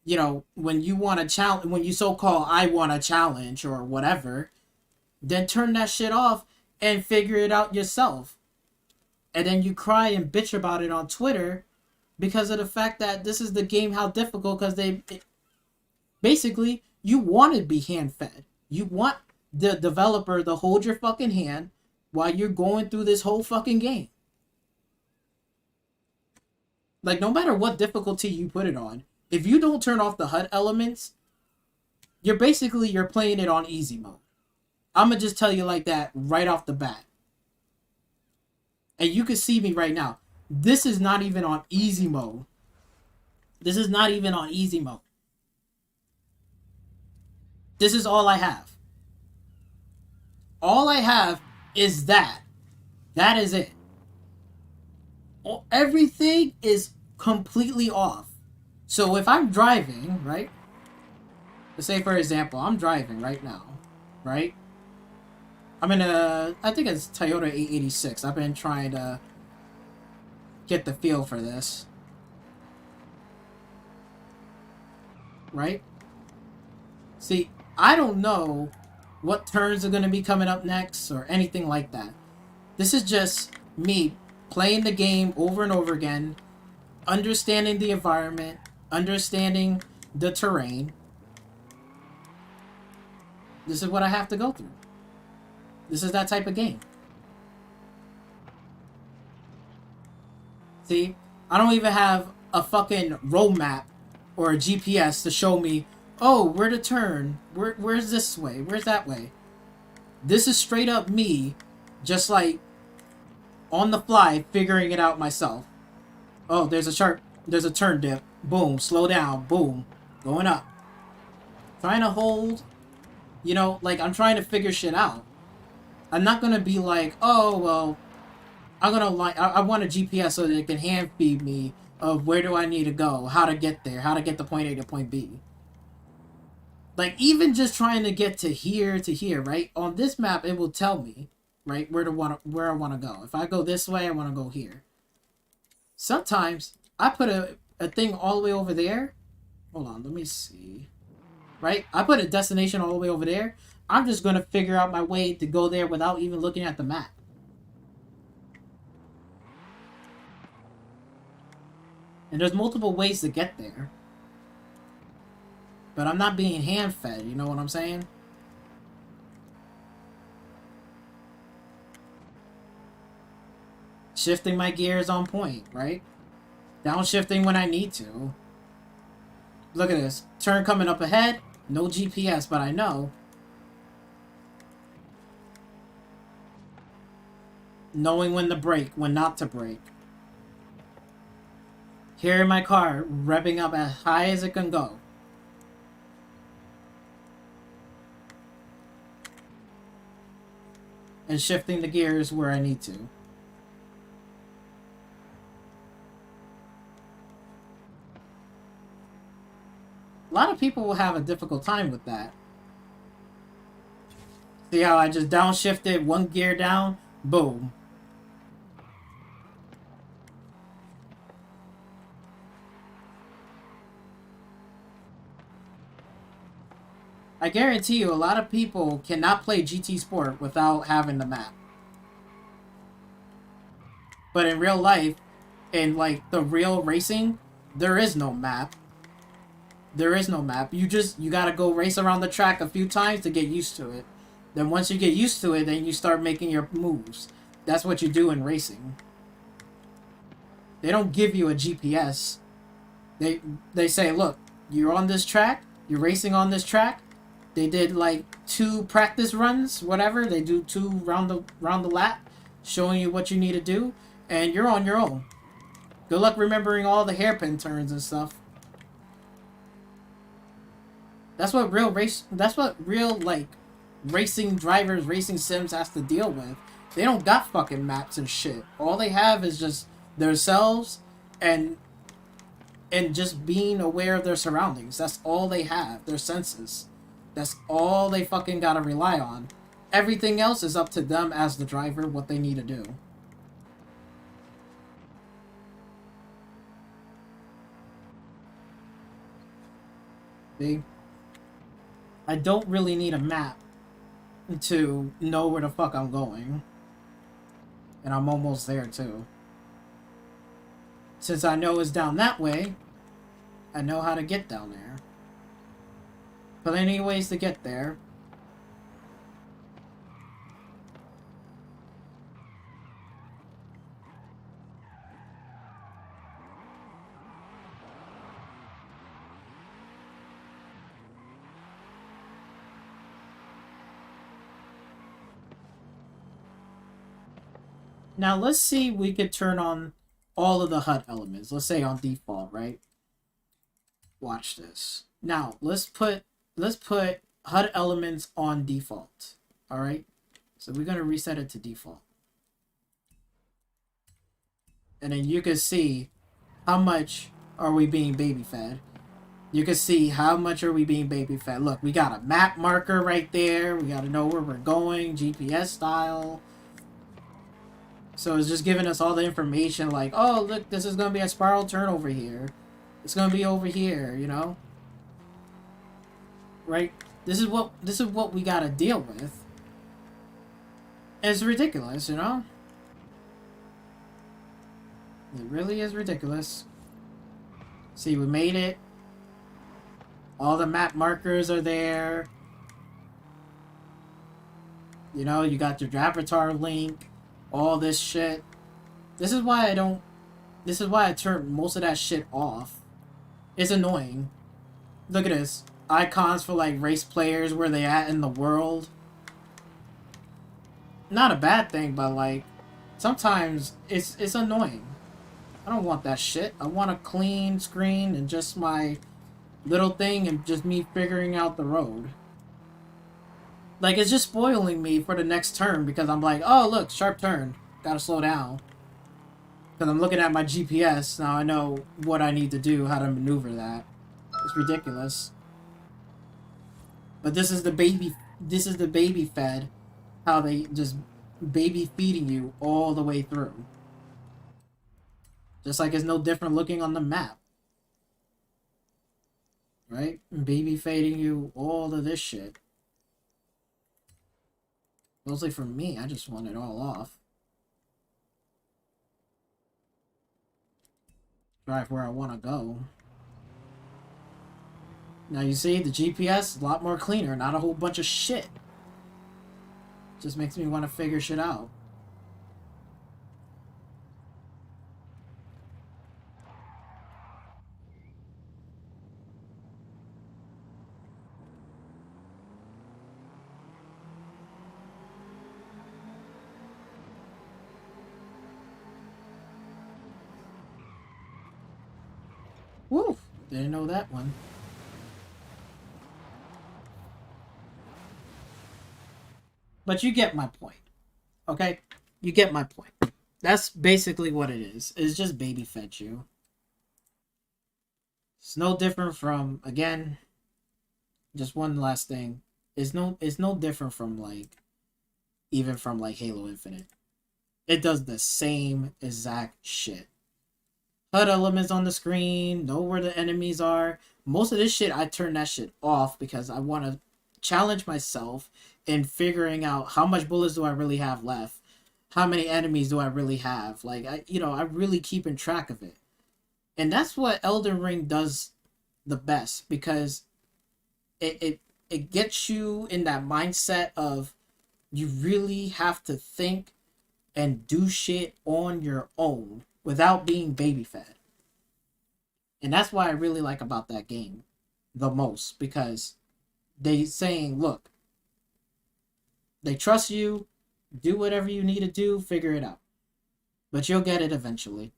Speaker 3: you know, when you want to challenge, when you so-called I want a challenge or whatever, then turn that shit off and figure it out yourself. And then you cry and bitch about it on Twitter because of the fact that this is the game, how difficult, because basically, you want to be hand-fed. You want the developer to hold your fucking hand while you're going through this whole fucking game. Like, no matter what difficulty you put it on, if you don't turn off the HUD elements, you're playing it on easy mode. I'm gonna just tell you like that right off the bat. And you can see me right now. This is not even on easy mode. This is not even on easy mode. This is all I have. All I have is that. That is it. Everything is completely off. So if I'm driving, right? Let's say, for example, I'm driving right now, right? I'm in I think it's Toyota 886. I've been trying to get the feel for this. Right? See, I don't know what turns are going to be coming up next or anything like that. This is just me playing the game over and over again, understanding the environment, understanding the terrain. This is what I have to go through. This is that type of game. See, I don't even have a fucking road map or a GPS to show me, oh, where to turn, where's this way, where's that way. This is straight up me, just like on the fly, figuring it out myself. Oh, there's a turn dip, boom, slow down, boom, going up. Trying to hold, you know, like I'm trying to figure shit out. I'm not gonna be like, oh, well, I'm gonna like, I want a GPS so that it can hand feed me of where do I need to go, how to get there, how to get to point A to point B. Like, even just trying to get to here, right? On this map, it will tell me, right, where I want to go. If I go this way, I want to go here. Sometimes, I put a thing all the way over there. Hold on, let me see. Right? I put a destination all the way over there. I'm just going to figure out my way to go there without even looking at the map. And there's multiple ways to get there. But I'm not being hand-fed, you know what I'm saying? Shifting my gears on point, right? Downshifting when I need to. Look at this. Turn coming up ahead. No GPS, but I know. Knowing when to brake, when not to brake. Here in my car, revving up as high as it can go. and shifting the gears where I need to. A lot of people will have a difficult time with that. See how I just downshifted one gear down? Boom. I guarantee you a lot of people cannot play GT Sport without having the map. But in real life, in like the real racing, there is no map. There is no map. You gotta go race around the track a few times to get used to it. Then once you get used to it, then you start making your moves. That's what you do in racing. They don't give you a GPS. They say, look, you're on this track, you're racing on this track. They did like 2 practice runs, whatever. They do 2 round the lap, showing you what you need to do, and you're on your own. Good luck remembering all the hairpin turns and stuff. That's what real like racing drivers, racing sims has to deal with. They don't got fucking maps and shit. All they have is just themselves and just being aware of their surroundings. That's all they have. Their senses. That's all they fucking gotta rely on. Everything else is up to them as the driver, what they need to do. See? I don't really need a map to know where the fuck I'm going. And I'm almost there too. Since I know it's down that way, I know how to get down there. Plenty of ways to get there. Now let's see if we could turn on all of the HUD elements. Let's say on default, right? Watch this. Now let's put HUD elements on default. Alright? So we're gonna reset it to default. And then you can see how much are we being baby fed. You can see how much are we being baby fed. Look, we got a map marker right there. We gotta know where we're going, GPS style. So it's just giving us all the information like, oh, look, this is going to be a spiral turn over here. It's going to be over here, you know? Right? This is what we got to deal with. And it's ridiculous, you know? It really is ridiculous. See, we made it. All the map markers are there. You know, you got your avatar link. All this shit. This is why I turn most of that shit off. It's annoying. Look at this. Icons for like race players, where they at in the world. Not a bad thing, but like sometimes it's annoying. I don't want that shit. I want a clean screen and just my little thing and just me figuring out the road. Like, it's just spoiling me for the next turn because I'm like, oh, look, sharp turn. Gotta slow down. Because I'm looking at my GPS. Now I know what I need to do, how to maneuver that. It's ridiculous. But this is the baby fed. How they just baby feeding you all the way through. Just like it's no different looking on the map. Right? Baby feeding you all of this shit. Mostly for me, I just want it all off. Drive where I want to go. Now you see, the GPS is a lot more cleaner, not a whole bunch of shit. Just makes me want to figure shit out. Woo! Didn't know that one. But you get my point. Okay? You get my point. That's basically what it is. It's just baby fed you. It's no different from, again, just one last thing. It's no different from like, even from like Halo Infinite. It does the same exact shit. HUD elements on the screen, know where the enemies are. Most of this shit, I turn that shit off because I want to challenge myself in figuring out how much bullets do I really have left. How many enemies do I really have? Like, I'm really keeping track of it. And that's what Elden Ring does the best, because it gets you in that mindset of you really have to think and do shit on your own without being baby fed. And that's what I really like about that game the most, because they saying, look, they trust you, do whatever you need to do, figure it out. But you'll get it eventually.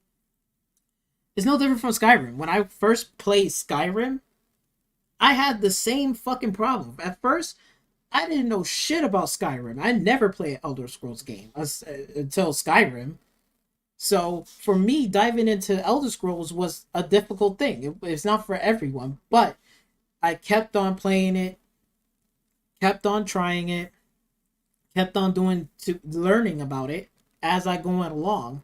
Speaker 3: It's no different from Skyrim. When I first played Skyrim, I had the same fucking problem. At first, I didn't know shit about Skyrim. I never played an Elder Scrolls game until Skyrim. So for me, diving into Elder Scrolls was a difficult thing. It's not for everyone, but I kept on playing it, kept on trying it, kept on learning about it as I going along,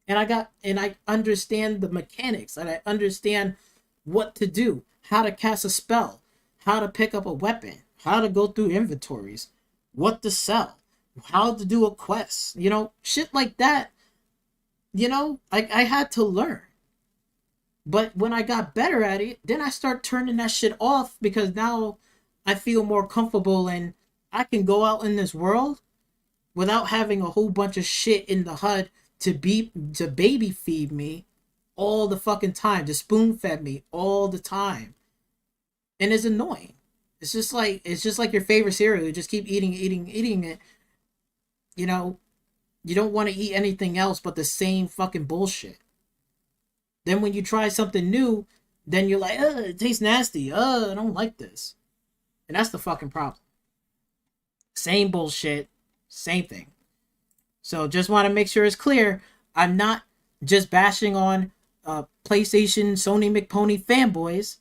Speaker 3: and I understand the mechanics, and I understand what to do, how to cast a spell, how to pick up a weapon, how to go through inventories, what to sell, how to do a quest, shit like that. I had to learn. But when I got better at it, then I start turning that shit off, because now I feel more comfortable and I can go out in this world without having a whole bunch of shit in the HUD to baby feed me all the fucking time, to spoon fed me all the time. And it's annoying. It's just like your favorite cereal. You just keep eating it. You don't want to eat anything else but the same fucking bullshit. Then when you try something new, then you're like, it tastes nasty. I don't like this. And that's the fucking problem. Same bullshit, same thing. So just want to make sure it's clear. I'm not just bashing on PlayStation, Sony McPony fanboys.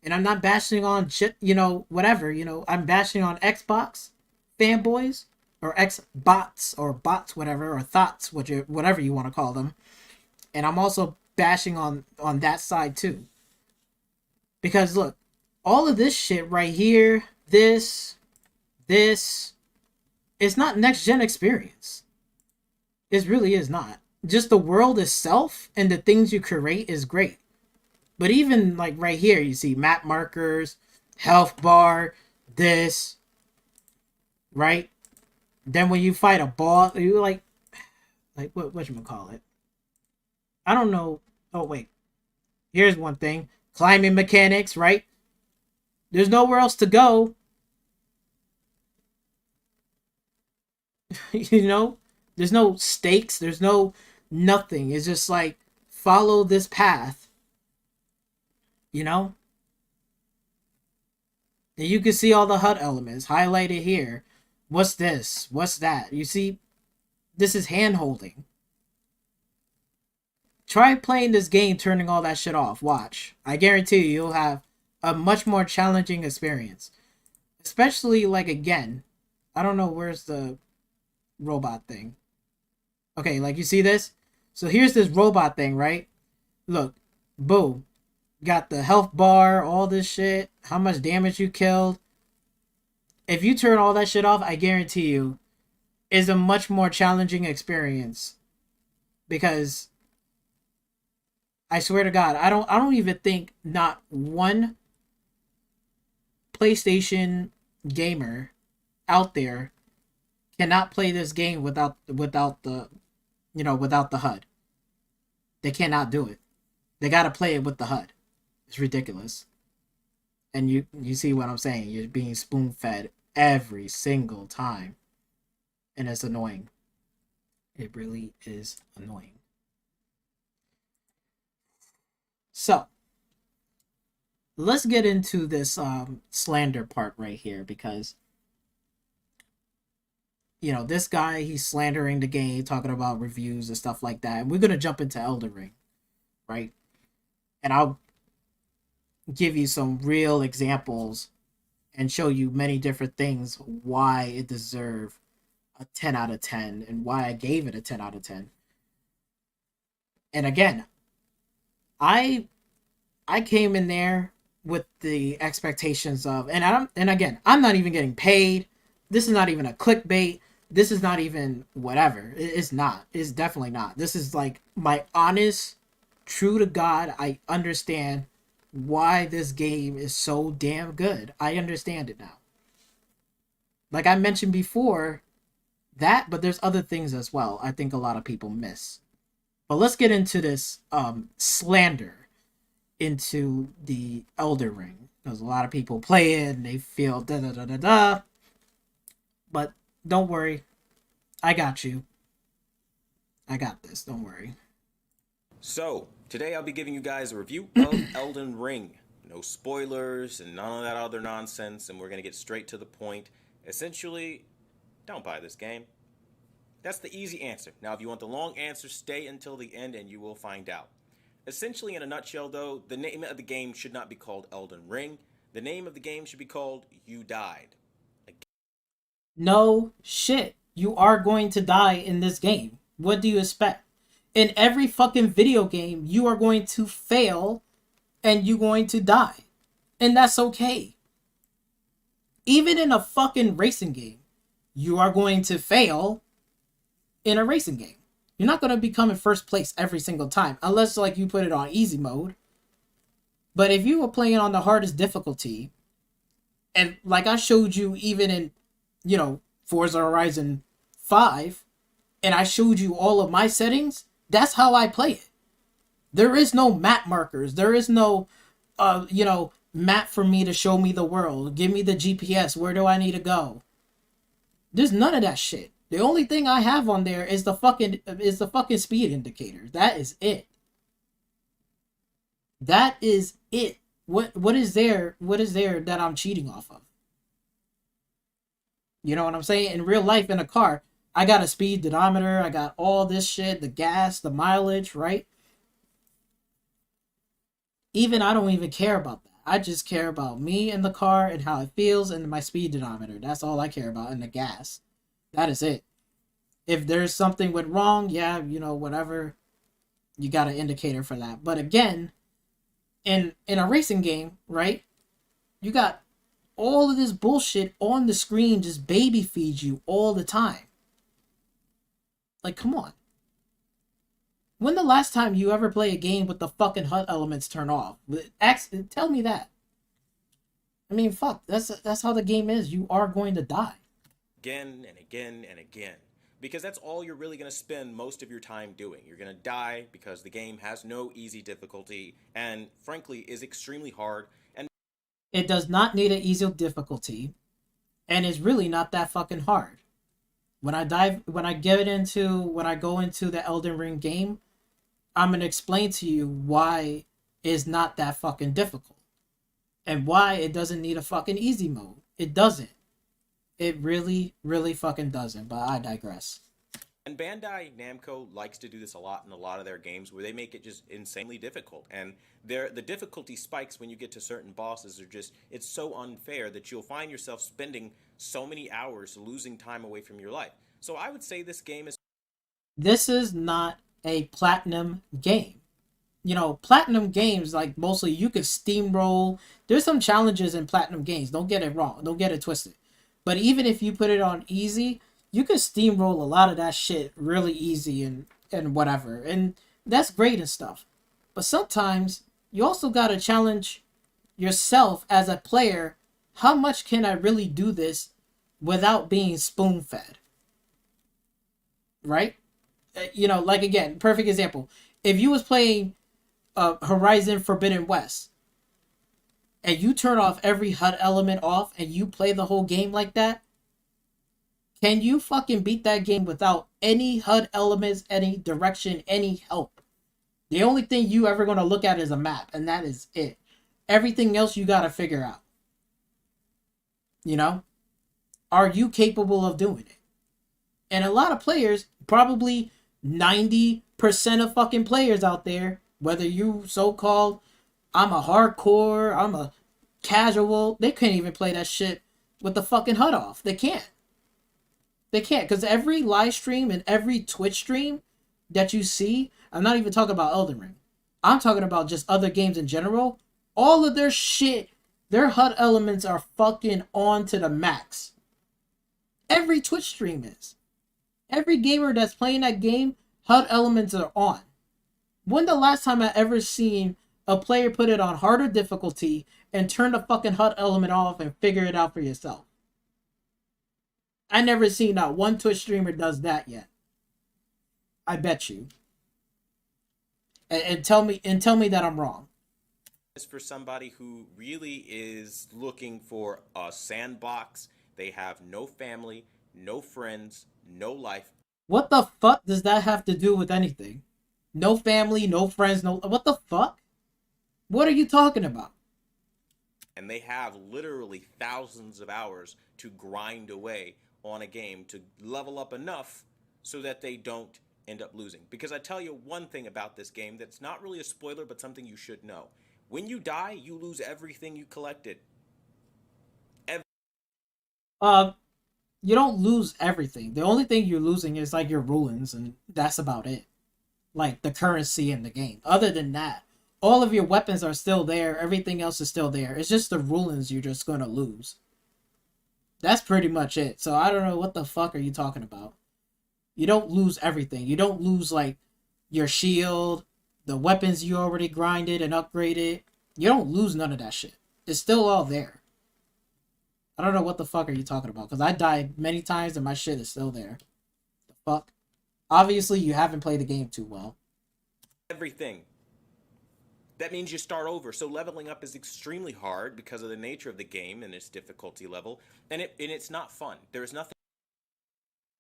Speaker 3: And I'm not bashing on shit, whatever. I'm bashing on Xbox fanboys, or Xbots, or bots, whatever, or thoughts, whatever you want to call them. And I'm also bashing on that side too. Because look, all of this shit right here, this, it's not next gen experience. It really is not. Just the world itself and the things you create is great. But even like right here, you see map markers, health bar, this, right? Then when you fight a boss, you like whatchamacallit? I don't know. Oh, wait. Here's one thing. Climbing mechanics, right? There's nowhere else to go. There's no stakes. There's no nothing. It's just like, follow this path. And you can see all the HUD elements highlighted here. What's this? What's that? You see, this is hand-holding. Try playing this game turning all that shit off. Watch. I guarantee you'll have a much more challenging experience. Especially, like, again, I don't know where's the robot thing. Okay, like, you see this? So here's this robot thing, right? Look. Boom. Got the health bar, all this shit. How much damage you killed. If you turn all that shit off, I guarantee you, it's a much more challenging experience. Because I swear to God, I don't even think not one PlayStation gamer out there cannot play this game without the HUD. They cannot do it. They gotta play it with the HUD. It's ridiculous. And you see what I'm saying. You're being spoon fed every single time. And it's annoying. It really is annoying. So, let's get into this slander part right here, because you know, this guy, he's slandering the game, talking about reviews and stuff like that. And we're going to jump into Elden Ring, right? And I'll give you some real examples and show you many different things why it deserved a 10 out of 10 and why I gave it a 10 out of 10. And again, I came in there with the expectations of, and again, I'm not even getting paid. This is not even a clickbait. This is not even whatever. It's not. It's definitely not. This is like my honest, true to God, I understand why this game is so damn good. I understand it now. Like I mentioned before, but there's other things as well I think a lot of people miss. But let's get into this slander into the Elden Ring, because a lot of people play it and they feel da da da da da. But don't worry, I got you. I got this, don't worry.
Speaker 5: So, today I'll be giving you guys a review of Elden Ring. No spoilers and none of that other nonsense, and we're going to get straight to the point. Essentially, don't buy this game. That's the easy answer. Now, if you want the long answer, stay until the end and you will find out. Essentially, in a nutshell, though, the name of the game should not be called Elden Ring. The name of the game should be called You Died.
Speaker 3: No shit. You are going to die in this game. What do you expect? In every fucking video game, you are going to fail and you're going to die. And that's okay. Even in a fucking racing game, you are going to fail in a racing game. You're not going to become in first place every single time, unless like you put it on easy mode. But if you were playing on the hardest difficulty, and like I showed you even in, you know, Forza Horizon 5, and I showed you all of my settings, that's how I play it. There is no map markers. There is no, map for me to show me the world. Give me the GPS. Where do I need to go? There's none of that shit. The only thing I have on there is the fucking speed indicator. That is it. That is it. What is there that I'm cheating off of? You know what I'm saying? In real life, in a car, I got a speed odometer. I got all this shit, the gas, the mileage, right? Even I don't even care about that. I just care about me and the car and how it feels and my speed odometer. That's all I care about, and the gas. That is it. If there's something went wrong, yeah, whatever, you got an indicator for that. But again, in a racing game, right, you got all of this bullshit on the screen just baby feeds you all the time. Like, come on. When the last time you ever play a game with the fucking HUD elements turn off? Tell me that. I mean, fuck, that's how the game is. You are going to die.
Speaker 5: Again and again and again. Because that's all you're really going to spend most of your time doing. You're going to die because the game has no easy difficulty and, frankly, is extremely hard. And
Speaker 3: it does not need an easy difficulty, and it's really not that fucking hard. When I go into the Elden Ring game, I'm going to explain to you why it's not that fucking difficult. And why it doesn't need a fucking easy mode. It doesn't. It really, really fucking doesn't, but I digress.
Speaker 5: And Bandai Namco likes to do this a lot in a lot of their games where they make it just insanely difficult. And the difficulty spikes when you get to certain bosses it's so unfair that you'll find yourself spending so many hours losing time away from your life. So I would say this game is...
Speaker 3: This is not a platinum game. Platinum games, like mostly you could steamroll. There's some challenges in platinum games. Don't get it wrong. Don't get it twisted. But even if you put it on easy, you could steamroll a lot of that shit really easy and whatever. And that's great and stuff. But sometimes you also got to challenge yourself as a player. How much can I really do this without being spoon-fed? Right? Like again, perfect example. If you was playing Horizon Forbidden West, and you turn off every HUD element off and you play the whole game like that, can you fucking beat that game without any HUD elements, any direction, any help? The only thing you ever going to look at is a map, and that is it. Everything else you got to figure out. Are you capable of doing it? And a lot of players, probably 90% of fucking players out there, whether you so-called, I'm a hardcore, I'm a casual, they can't even play that shit with the fucking HUD off. They can't. They can't, because every live stream and every Twitch stream that you see, I'm not even talking about Elden Ring. I'm talking about just other games in general. All of their shit, their HUD elements are fucking on to the max. Every Twitch stream is. Every gamer that's playing that game, HUD elements are on. When the last time I ever seen a player put it on harder difficulty and turn the fucking HUD element off and figure it out for yourself? I never seen not one Twitch streamer does that yet. I bet you. And tell me that I'm wrong.
Speaker 5: It's for somebody who really is looking for a sandbox. They have no family, no friends, no life.
Speaker 3: What the fuck does that have to do with anything? No family, no friends, no... What the fuck? What are you talking about?
Speaker 5: And they have literally thousands of hours to grind away on a game to level up enough so that they don't end up losing. Because I tell you one thing about this game that's not really a spoiler, but something you should know. When you die, you lose everything you collected.
Speaker 3: You don't lose everything. The only thing you're losing is like your ruins, and that's about it. Like the currency in the game. Other than that, all of your weapons are still there. Everything else is still there. It's just the ruins you're just gonna lose. That's pretty much it. So I don't know what the fuck are you talking about. You don't lose everything. You don't lose like your shield, the weapons you already grinded and upgraded. You don't lose none of that shit. It's still all there. I don't know what the fuck are you talking about, because I died many times and my shit is still there. The fuck? Obviously, you haven't played the game too well.
Speaker 5: Everything. That means you start over. So leveling up is extremely hard because of the nature of the game and its difficulty level. And it's not fun. There's nothing.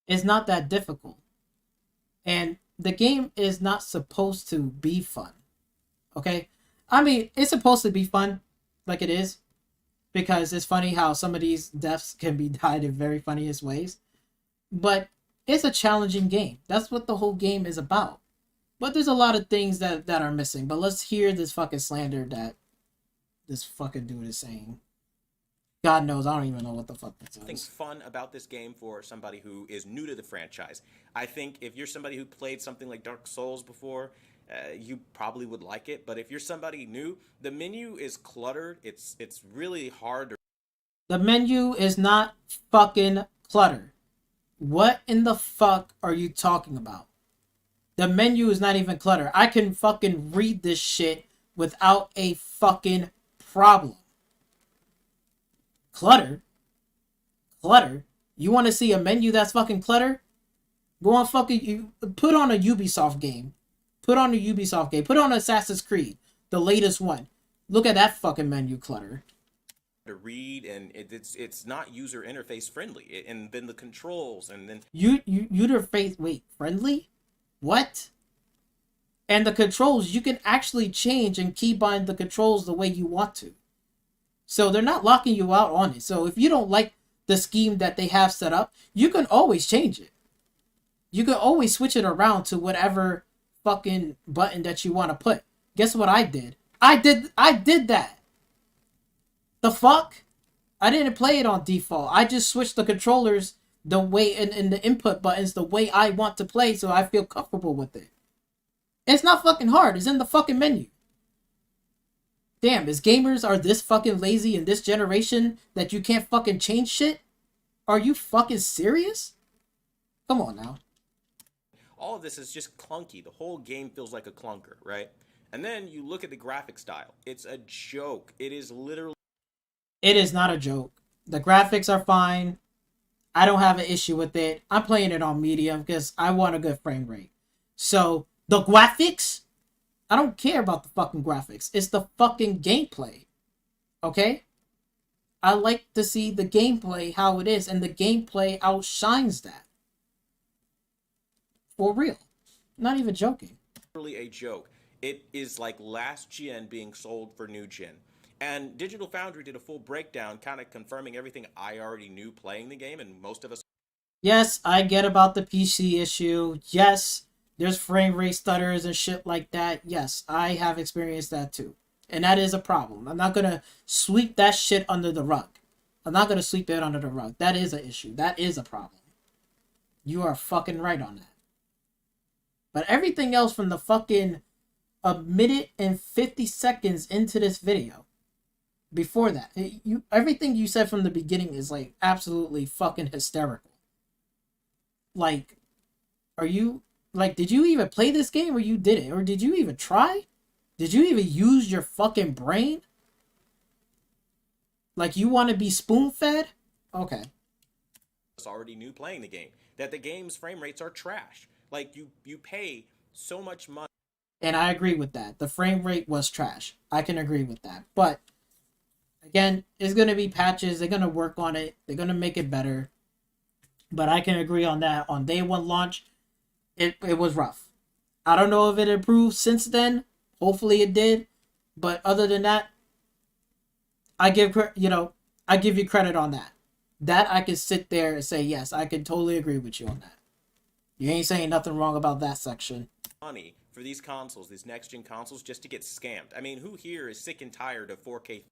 Speaker 3: It's not that difficult. And the game is not supposed to be fun. Okay? I mean, it's supposed to be fun, like it is. Because it's funny how some of these deaths can be died in very funniest ways. But it's a challenging game. That's what the whole game is about. But there's a lot of things that are missing. But let's hear this fucking slander that this fucking dude is saying. God knows, I don't even know what the fuck this
Speaker 5: Something
Speaker 3: is.
Speaker 5: fun about this game for somebody who is new to the franchise. I think if you're somebody who played something like Dark Souls before, you probably would like it. But if you're somebody new, the menu is cluttered. It's really hard to...
Speaker 3: The menu is not fucking cluttered. What in the fuck are you talking about? The menu is not even cluttered. I can fucking read this shit without a fucking problem. Clutter? Clutter? You want to see a menu that's fucking clutter? Go on fucking... You put on a Ubisoft game. Put on a Ubisoft game. Put on Assassin's Creed. The latest one. Look at that fucking menu clutter.
Speaker 5: To read, and it's not user interface friendly. And then the controls, and then...
Speaker 3: Interface... Wait, friendly? What? And the controls, you can actually change and keybind the controls the way you want to. So they're not locking you out on it. So if you don't like the scheme that they have set up, you can always change it. You can always switch it around to whatever fucking button that you want to put. Guess what I did? I did that. The fuck? I didn't play it on default. I just switched the controllers the way in the input buttons the way I want to play, so I feel comfortable with it. It's not fucking hard. It's in the fucking menu. Damn, is gamers are this fucking lazy in this generation that you can't fucking change shit? Are you fucking serious? Come on now.
Speaker 5: All of this is just clunky. The whole game feels like a clunker, right? And then you look at the graphic style. It's a joke. It is literally...
Speaker 3: It is not a joke. The graphics are fine. I don't have an issue with it. I'm playing it on medium because I want a good frame rate. So, the graphics? I don't care about the fucking graphics. It's the fucking gameplay. Okay? I like to see the gameplay how it is, and the gameplay outshines that. For real. Not even joking.
Speaker 5: Literally a joke. It is like last gen being sold for new gen. And Digital Foundry did a full breakdown kind of confirming everything I already knew playing the game, and most of us
Speaker 3: Yes, I get about the PC issue. Yes, there's frame rate stutters and shit like that. Yes, I have experienced that too. And that is a problem. I'm not gonna sweep that shit under the rug. I'm not gonna sweep it under the rug. That is an issue. That is a problem. You are fucking right on that. But everything else from the fucking a minute and 50 seconds into this video, before that, everything you said from the beginning is like absolutely fucking hysterical. Like, are you like, did you even play this game, or you didn't, or did you even try? Did you even use your fucking brain? Like, you want to be spoon fed? Okay.
Speaker 5: Already knew playing the game that the game's frame rates are trash. Like you pay so much money.
Speaker 3: And I agree with that. The frame rate was trash. I can agree with that. But again, it's gonna be patches. They're gonna work on it. They're gonna make it better. But I can agree on that. On day one launch, it was rough. I don't know if it improved since then. Hopefully it did. But other than that, I give you credit on that. That I can sit there and say, yes, I can totally agree with you on that. You ain't saying nothing wrong about that section.
Speaker 5: Money for these consoles, these next-gen consoles, just to get scammed. I mean, who here is sick and tired of 4K?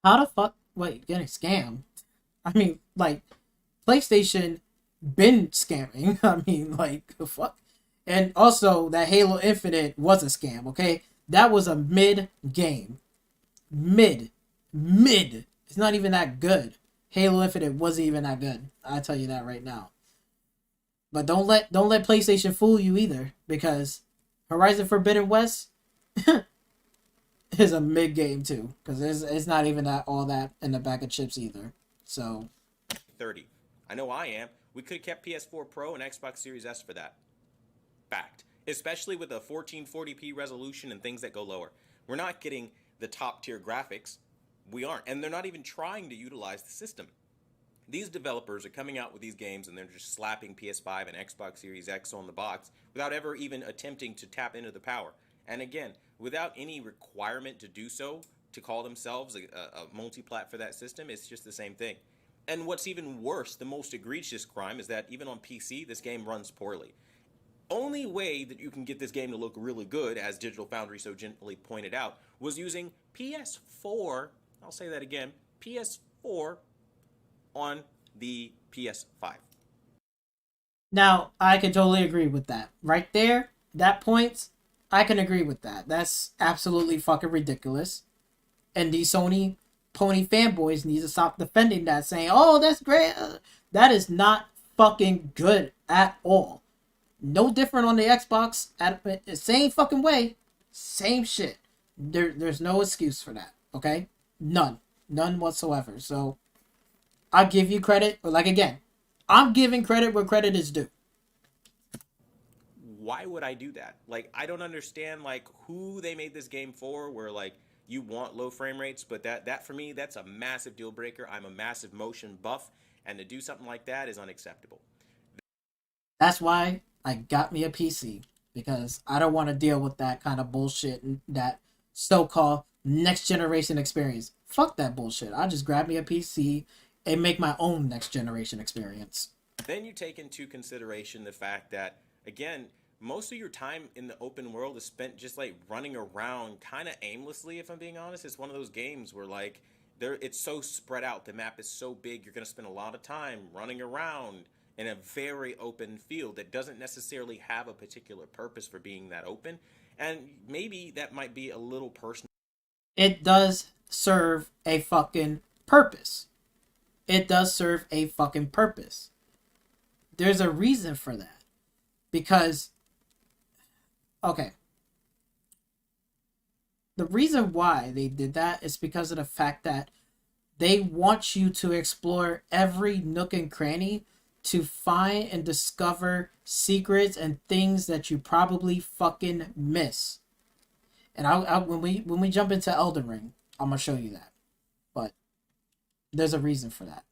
Speaker 3: How the fuck? Wait, getting scammed? I mean, like, PlayStation been scamming. I mean, like, the fuck? And also, that Halo Infinite was a scam, okay? That was a mid game. Mid. It's not even that good. Halo Infinite wasn't even that good. I tell you that right now. But don't let PlayStation fool you either, because Horizon Forbidden West is a mid game too, because it's not even all that in the bag of chips either. So
Speaker 5: 30. I know I am. We could have kept PS4 Pro and Xbox Series S for that. Fact. Especially with a 1440p resolution and things that go lower. We're not getting the top tier graphics. We aren't. And they're not even trying to utilize the system. These developers are coming out with these games and they're just slapping PS5 and Xbox Series X on the box without ever even attempting to tap into the power. And again, without any requirement to do so, to call themselves a multi-plat for that system, it's just the same thing. And what's even worse, the most egregious crime, is that even on PC, this game runs poorly. Only way that you can get this game to look really good, as Digital Foundry so gently pointed out, was using PS4, I'll say that again, PS4 on the PS5.
Speaker 3: now I can totally agree with that. Right there, that points, I can agree with that. That's absolutely fucking ridiculous. And these Sony pony fanboys need to stop defending that, saying, oh, that's great. That is not fucking good at all. No different on the Xbox. Same fucking way. Same shit. There's no excuse for that. Okay? None whatsoever. So I'll give you credit. But like, again, I'm giving credit where credit is due.
Speaker 5: Why would I do that? Like, I don't understand, like, who they made this game for, where, like, you want low frame rates, but that for me, that's a massive deal breaker. I'm a massive motion buff, and to do something like that is unacceptable.
Speaker 3: That's why I got me a PC, because I don't want to deal with that kind of bullshit and that so-called next generation experience. Fuck that bullshit. I'll just grab me a PC and make my own next generation experience.
Speaker 5: Then you take into consideration the fact that, again, most of your time in the open world is spent just like running around kind of aimlessly, if I'm being honest. It's one of those games where, like, it's so spread out. The map is so big, you're going to spend a lot of time running around in a very open field that doesn't necessarily have a particular purpose for being that open. And maybe that might be a little personal.
Speaker 3: It does serve a fucking purpose. It does serve a fucking purpose. There's a reason for that. Because, okay, the reason why they did that is because of the fact that they want you to explore every nook and cranny to find and discover secrets and things that you probably fucking miss. And when we jump into Elden Ring, I'm gonna show you that. But there's a reason for that.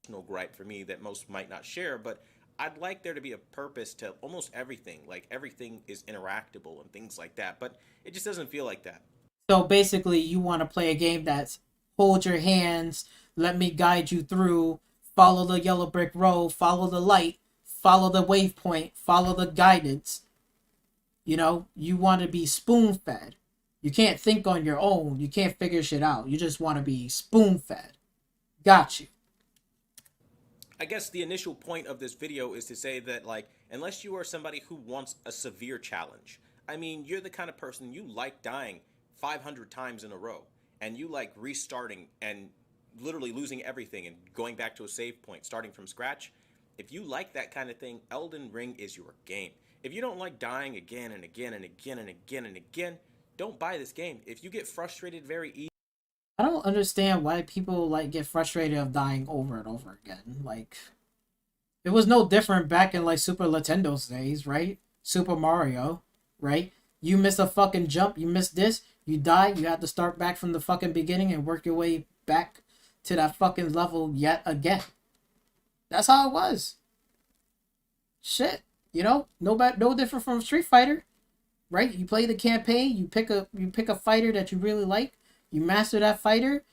Speaker 5: No gripe for me that most might not share, but I'd like there to be a purpose to almost everything. Like, everything is interactable and things like that, but it just doesn't feel like that.
Speaker 3: So basically, you want to play a game that's hold your hands, let me guide you through, follow the yellow brick road, follow the light, follow the waypoint, follow the guidance. You know, you want to be spoon-fed. You can't think on your own. You can't figure shit out. You just want to be spoon-fed. Got you.
Speaker 5: I guess the initial point of this video is to say that, like, unless you are somebody who wants a severe challenge, I mean, you're the kind of person, you like dying 500 times in a row, and you like restarting and literally losing everything and going back to a save point, starting from scratch. If you like that kind of thing, Elden Ring is your game. If you don't like dying again and again and again and again and again, don't buy this game. If you get frustrated very easily,
Speaker 3: I don't understand why people like get frustrated of dying over and over again. Like, it was no different back in like Super Nintendo's days, right? Super Mario, right? You miss a fucking jump, you miss this, you die, you have to start back from the fucking beginning and work your way back to that fucking level yet again. That's how it was. Shit, you know, no different from Street Fighter, right? You play the campaign, you pick a fighter that you really like. You master that fighter,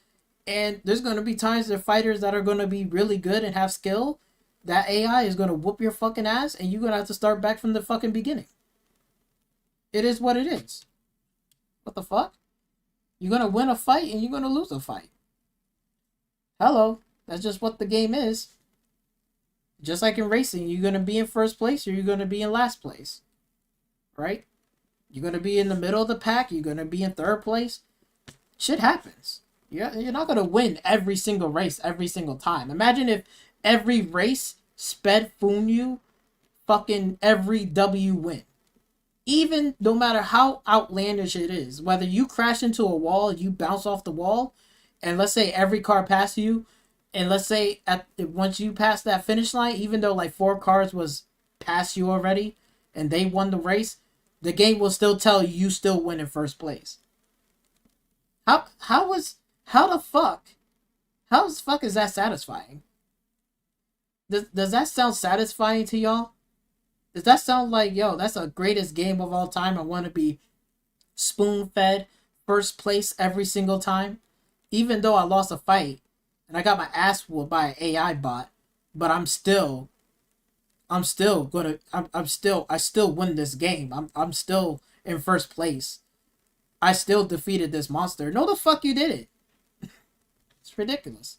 Speaker 3: and there's going to be times there are fighters that are going to be really good and have skill. That AI is going to whoop your fucking ass, and you're going to have to start back from the fucking beginning. It is what it is. What the fuck? You're going to win a fight, and you're going to lose a fight. Hello. That's just what the game is. Just like in racing, you're going to be in first place, or you're going to be in last place. Right? You're going to be in the middle of the pack, you're going to be in third place. Shit happens. You're not going to win every single race every single time. Imagine if every race sped you fucking every W win. Even no matter how outlandish it is, whether you crash into a wall, you bounce off the wall, and let's say every car passed you, and let's say once you pass that finish line, even though like 4 cars was past you already, and they won the race, the game will still tell you still win in first place. How the fuck is that satisfying? Does that sound satisfying to y'all? Does that sound like, yo, that's the greatest game of all time? I want to be spoon-fed first place every single time, even though I lost a fight and I got my ass whooped by an AI bot, but I still win this game. I'm still in first place. I still defeated this monster. No, the fuck you did it. It's ridiculous.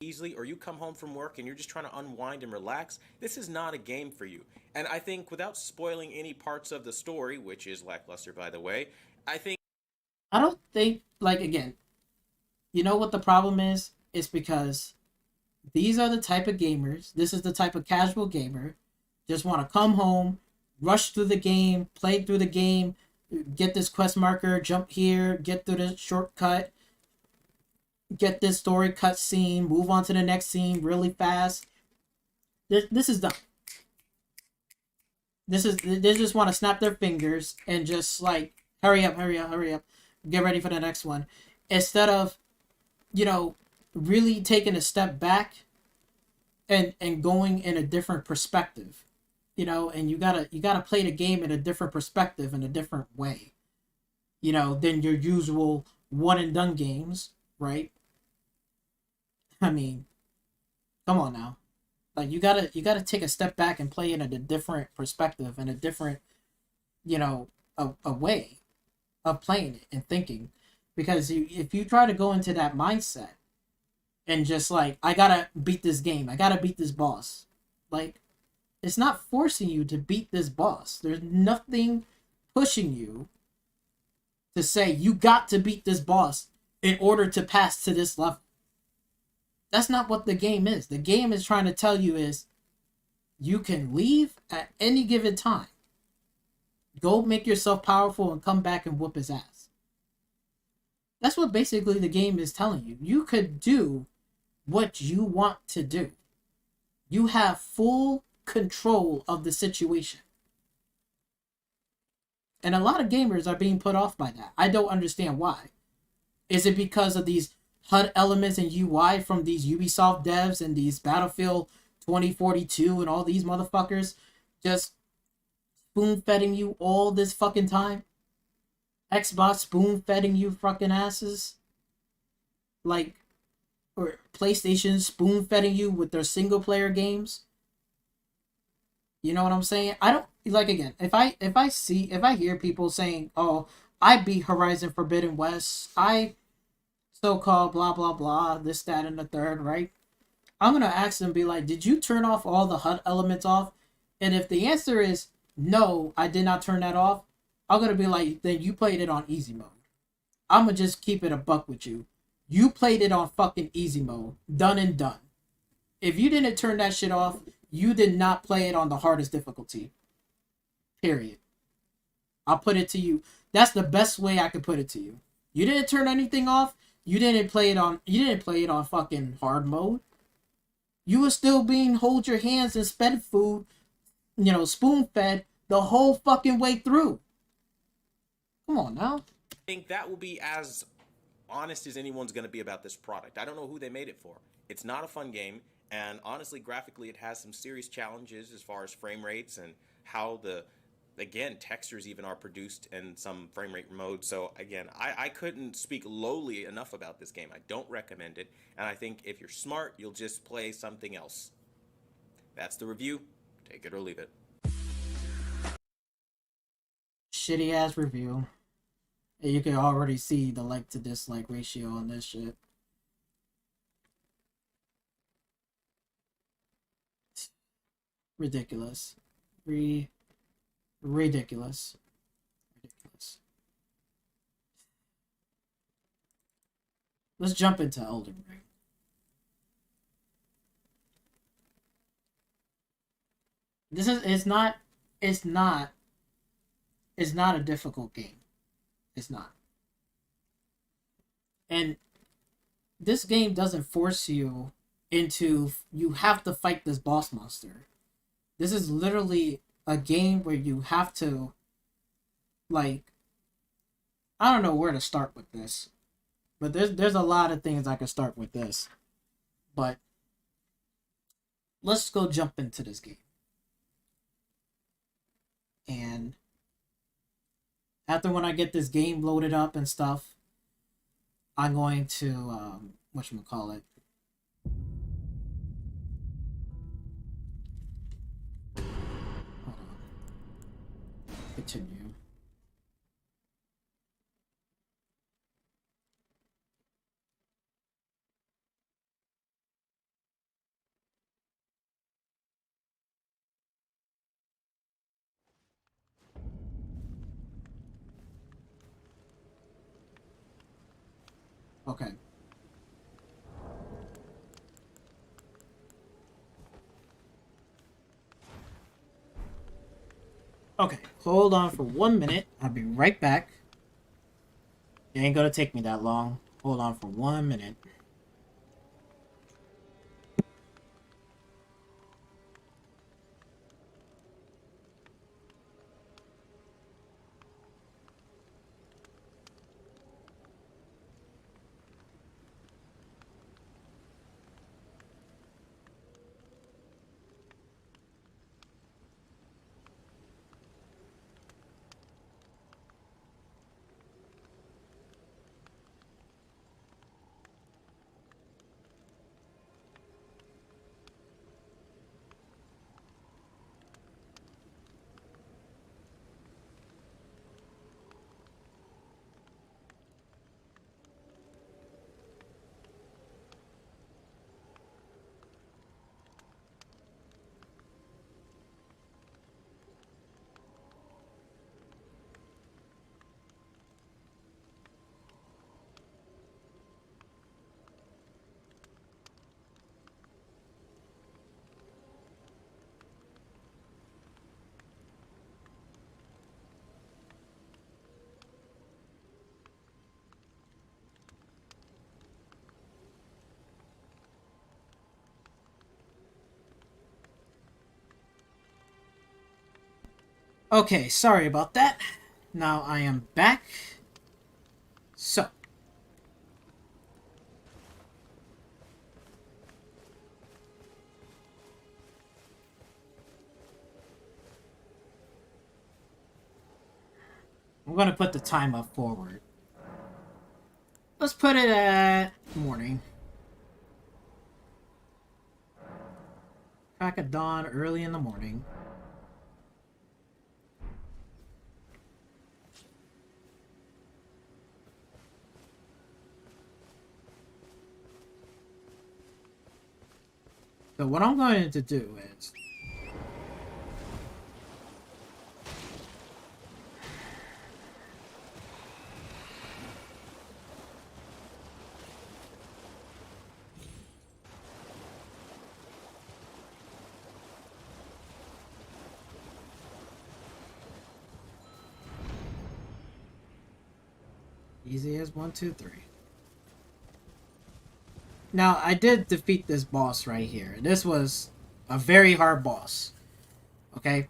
Speaker 5: Easily, or you come home from work and you're just trying to unwind and relax, this is not a game for you. And I think without spoiling any parts of the story, which is lackluster by the way, I don't think,
Speaker 3: like, again, you know what the problem is? It's because these are the type of gamers, this is the type of casual gamer, just want to come home, rush through the game, play through the game, get this quest marker, jump here, get through the shortcut, get this story cut scene, move on to the next scene really fast. This is dumb. They just want to snap their fingers and just like, hurry up, get ready for the next one. Instead of, you know, really taking a step back and going in a different perspective. You know, and you gotta play the game in a different perspective, in a different way, you know, than your usual one and done games, right? I mean, come on now, like you gotta take a step back and play it in a different perspective and a different, you know, a way of playing it and thinking, because if you try to go into that mindset and just like, I gotta beat this game, I gotta beat this boss, like, it's not forcing you to beat this boss. There's nothing pushing you to say you got to beat this boss in order to pass to this level. That's not what the game is. The game is trying to tell you is you can leave at any given time. Go make yourself powerful and come back and whoop his ass. That's what basically the game is telling you. You could do what you want to do. You have full control of the situation. And a lot of gamers are being put off by that. I don't understand why. Is it because of these HUD elements and UI from these Ubisoft devs and these Battlefield 2042 and all these motherfuckers just spoon-feeding you all this fucking time? Xbox spoon-feeding you fucking asses? Like, or PlayStation spoon-feeding you with their single-player games. You know what I'm saying? I don't like, again, if I hear people saying, "Oh, I beat Horizon Forbidden West, I so-called blah blah blah, this, that, and the third," right? I'm gonna ask them, be like, "Did you turn off all the HUD elements off?" And if the answer is no, I did not turn that off, I'm gonna be like, "Then you played it on easy mode." I'm gonna just keep it a buck with you. You played it on fucking easy mode, done and done. If you didn't turn that shit off, you did not play it on the hardest difficulty. Period. I'll put it to you. That's the best way I could put it to you. You didn't turn anything off. You didn't play it on fucking hard mode. You were still being hold your hands and sped food, spoon fed the whole fucking way through. Come on now.
Speaker 5: I think that will be as honest as anyone's going to be about this product. I don't know who they made it for. It's not a fun game, and honestly, graphically, it has some serious challenges as far as frame rates and how textures even are produced in some frame rate modes. So again, I couldn't speak lowly enough about this game. I don't recommend it, and I think if you're smart, you'll just play something else. That's the review. Take it or leave it.
Speaker 3: Shitty ass review. And you can already see the like to dislike ratio on this shit. Ridiculous. Ridiculous. Let's jump into Elden Ring. It's not a difficult game. It's not. And this game doesn't force you into, you have to fight this boss monster. This is literally a game where you have to, like, I don't know where to start with this. But there's a lot of things I could start with this. But let's go jump into this game. And after when I get this game loaded up and stuff, I'm going to, whatchamacallit. Hold on. Continue. Okay. Okay, hold on for 1 minute. I'll be right back. It ain't gonna take me that long. Hold on for 1 minute. Okay, sorry about that. Now I am back. So. I'm gonna put the time up forward. Let's put it at morning. Crack of dawn, early in the morning. So what I'm going to do is... Easy as 1, 2, 3. Now, I did defeat this boss right here. This was a very hard boss. Okay?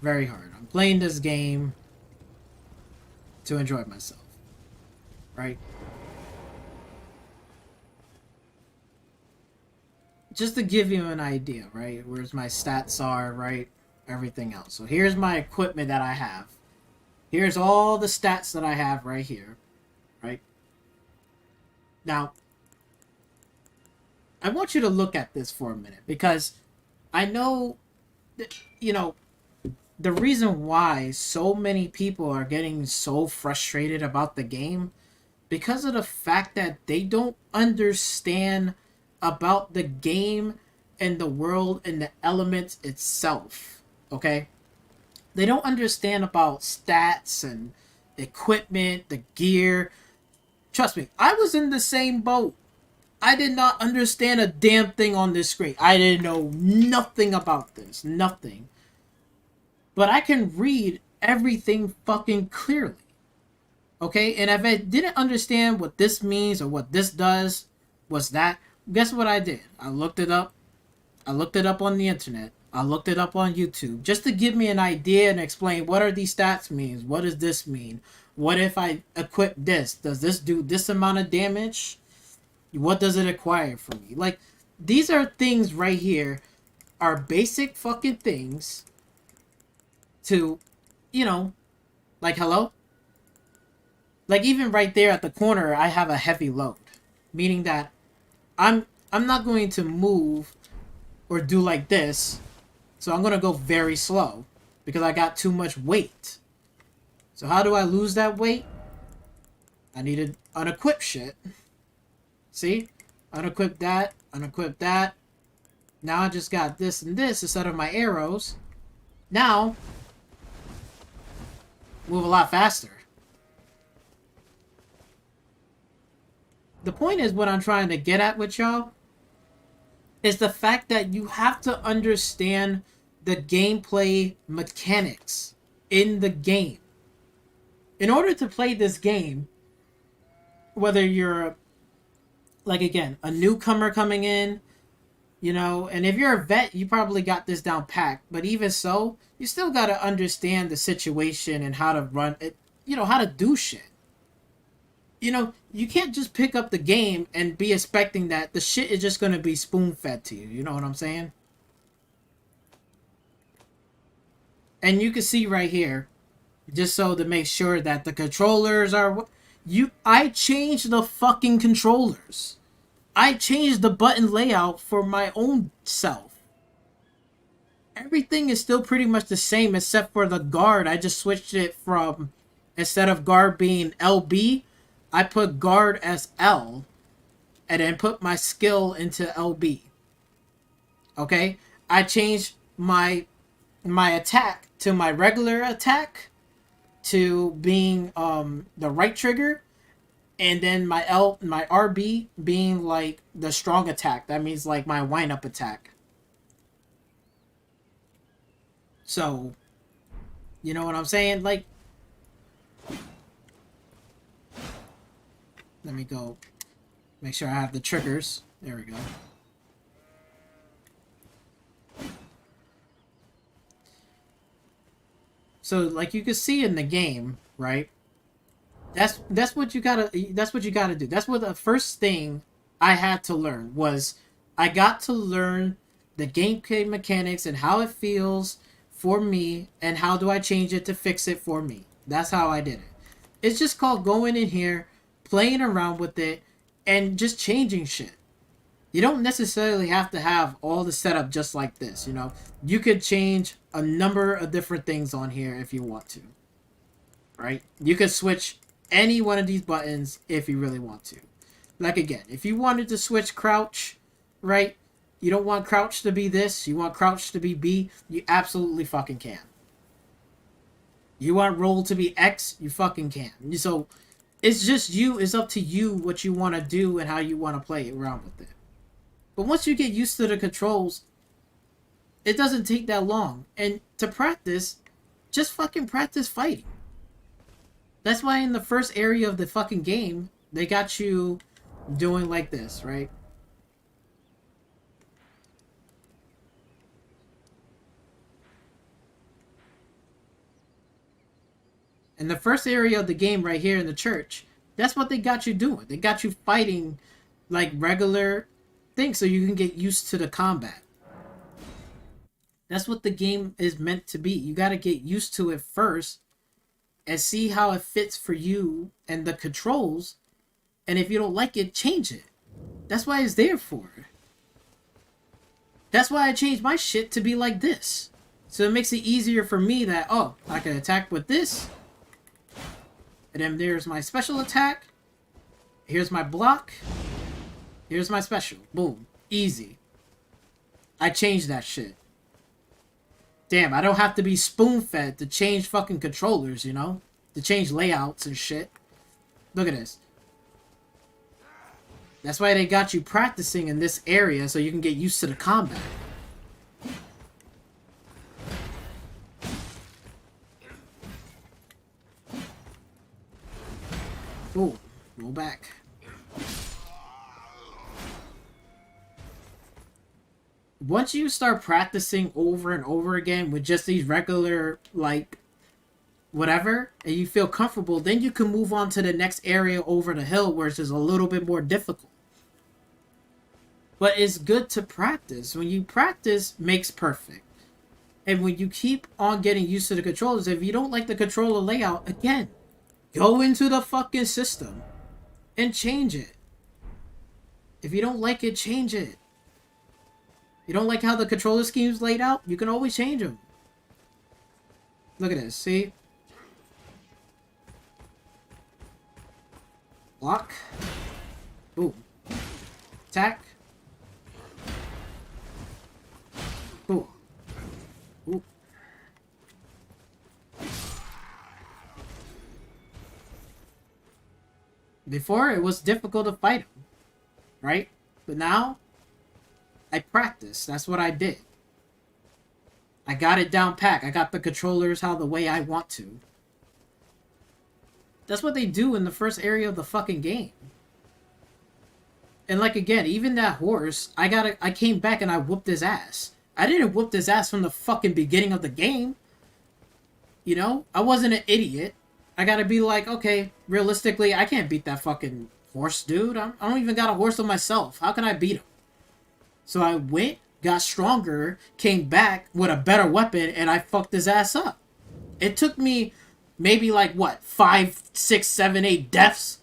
Speaker 3: Very hard. I'm playing this game to enjoy myself. Right? Just to give you an idea, right? Where's my stats are, right? Everything else. So here's my equipment that I have. Here's all the stats that I have right here. Right? Now, I want you to look at this for a minute, because I know that, you know, the reason why so many people are getting so frustrated about the game, because of the fact that they don't understand about the game and the world and the elements itself. Okay? They don't understand about stats and equipment, the gear. Trust me, I was in the same boat. I did not understand a damn thing on this screen. I didn't know nothing about this. Nothing. But I can read everything fucking clearly. Okay? And if I didn't understand what this means or what this does, was that, guess what I did? I looked it up. I looked it up on the internet. I looked it up on YouTube. Just to give me an idea and explain what are these stats means. What does this mean? What if I equip this? Does this do this amount of damage? What does it acquire for me? Like, these are things right here are basic fucking things to, you know, like, hello? Like, even right there at the corner, I have a heavy load. Meaning that I'm not going to move or do like this. So I'm going to go very slow because I got too much weight. So how do I lose that weight? I need to unequip shit. See? Unequip that. Unequip that. Now I just got this and this instead of my arrows. Now, move a lot faster. The point is, what I'm trying to get at with y'all is the fact that you have to understand the gameplay mechanics in the game. In order to play this game, whether you're, like, again, a newcomer coming in, you know, and if you're a vet, you probably got this down packed. But even so, you still got to understand the situation and how to run it, you know, how to do shit. You know, you can't just pick up the game and be expecting that the shit is just going to be spoon-fed to you. You know what I'm saying? And you can see right here, just so to make sure that the controllers are... I changed the fucking controllers. I changed the button layout for my own self. Everything is still pretty much the same except for the guard. I just switched it from, instead of guard being LB, I put guard as L and then put my skill into LB. Okay? I changed my attack to my regular attack to being the right trigger, and then my RB being like the strong attack. That means like my wind up attack. So, you know what I'm saying? Like, let me go make sure I have the triggers. There we go. So, like you can see in the game, right? That's what you gotta do. That's what the first thing I had to learn was I got to learn the gameplay mechanics and how it feels for me and how do I change it to fix it for me. That's how I did it. It's just called going in here, playing around with it, and just changing shit. You don't necessarily have to have all the setup just like this, you know. You could change a number of different things on here if you want to. Right? You could switch any one of these buttons if you really want to. Like again, if you wanted to switch crouch, right? You don't want crouch to be this, you want crouch to be B, you absolutely fucking can. You want roll to be X, you fucking can. So, it's just you, it's up to you what you want to do and how you want to play around with it. But once you get used to the controls, it doesn't take that long. And to practice, just fucking practice fighting. That's why in the first area of the fucking game, they got you doing like this, right? In the first area of the game right here in the church, that's what they got you doing. They got you fighting like regular things so you can get used to the combat. That's what the game is meant to be. You got to get used to it first and see how it fits for you and the controls. And if you don't like it, change it. That's why it's there for. That's why I changed my shit to be like this. So it makes it easier for me that, oh, I can attack with this. And then there's my special attack. Here's my block. Here's my special. Boom. Easy. I changed that shit. Damn, I don't have to be spoon-fed to change fucking controllers, you know? To change layouts and shit. Look at this. That's why they got you practicing in this area so you can get used to the combat. Ooh, roll back. Once you start practicing over and over again with just these regular, like, whatever, and you feel comfortable, then you can move on to the next area over the hill where it's just a little bit more difficult. But it's good to practice. When you practice, makes perfect. And when you keep on getting used to the controllers, if you don't like the controller layout, again, go into the fucking system and change it. If you don't like it, change it. You don't like how the controller scheme's laid out? You can always change them. Look at this, see? Block. Boom. Attack. Boom. Ooh. Before, it was difficult to fight him. Right? But now, I practiced. That's what I did. I got it down pat. I got the controllers how the way I want to. That's what they do in the first area of the fucking game. And like again, even that horse, I came back and I whooped his ass. I didn't whoop his ass from the fucking beginning of the game. You know? I wasn't an idiot. I gotta be like, okay, realistically, I can't beat that fucking horse, dude. I don't even got a horse of myself. How can I beat him? So I went, got stronger, came back with a better weapon, and I fucked his ass up. It took me maybe like, what, 5, 6, 7, 8 deaths?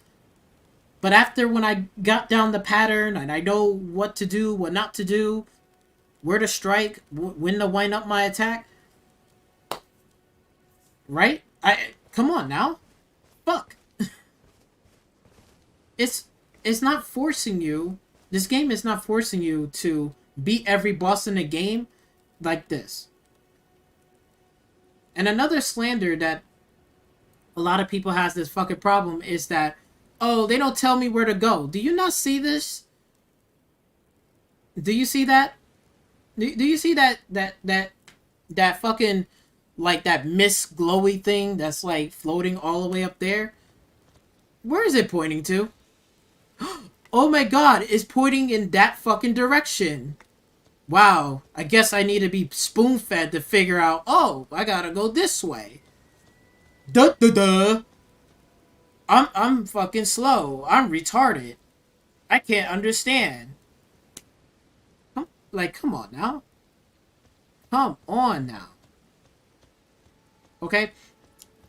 Speaker 3: But after when I got down the pattern, and I know what to do, what not to do, where to strike, when to wind up my attack. Right? Come on now. Fuck. It's not forcing you. This game is not forcing you to beat every boss in the game like this. And another slander that a lot of people has this fucking problem is that, oh, they don't tell me where to go. Do you not see this? Do you see that? Do you see that fucking, like, that mist glowy thing that's, like, floating all the way up there? Where is it pointing to? Oh my god, it's pointing in that fucking direction. Wow, I guess I need to be spoon-fed to figure out, oh, I gotta go this way. Duh. I'm fucking slow. I'm retarded. I can't understand. Come on now. Come on now. Okay?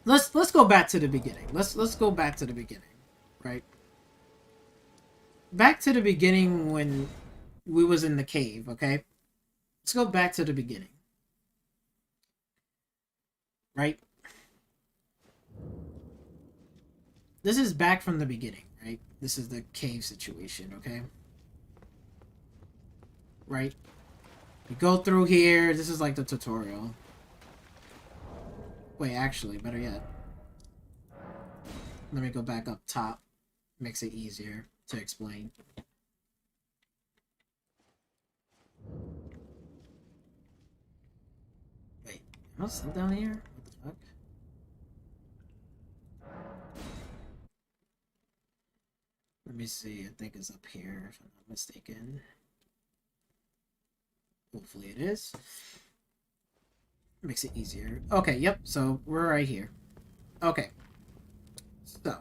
Speaker 3: Let's go back to the beginning. Let's go back to the beginning. Right? Back to the beginning when we was in the cave, okay? Let's go back to the beginning. Right? This is back from the beginning, right? This is the cave situation, okay? Right? You go through here. This is like the tutorial. Wait, actually, better yet. Let me go back up top. Makes it easier to explain. Wait, am I still down here? What the fuck? Let me see. I think it's up here, if I'm not mistaken. Hopefully it is. Makes it easier. Okay, yep. So we're right here. Okay. So.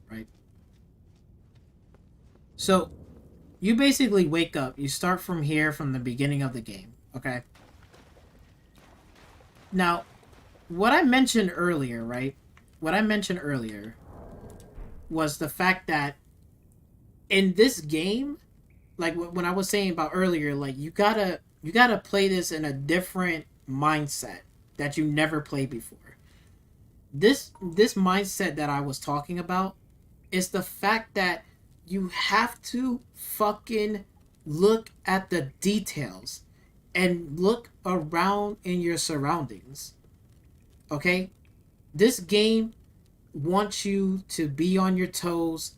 Speaker 3: Right. So, you basically wake up. You start from here, from the beginning of the game. Okay? Now, what I mentioned earlier, right? What I mentioned earlier was the fact that in this game, like when I was saying about earlier, like you gotta play this in a different mindset that you never played before. This mindset that I was talking about is the fact that you have to fucking look at the details and look around in your surroundings. Okay? This game wants you to be on your toes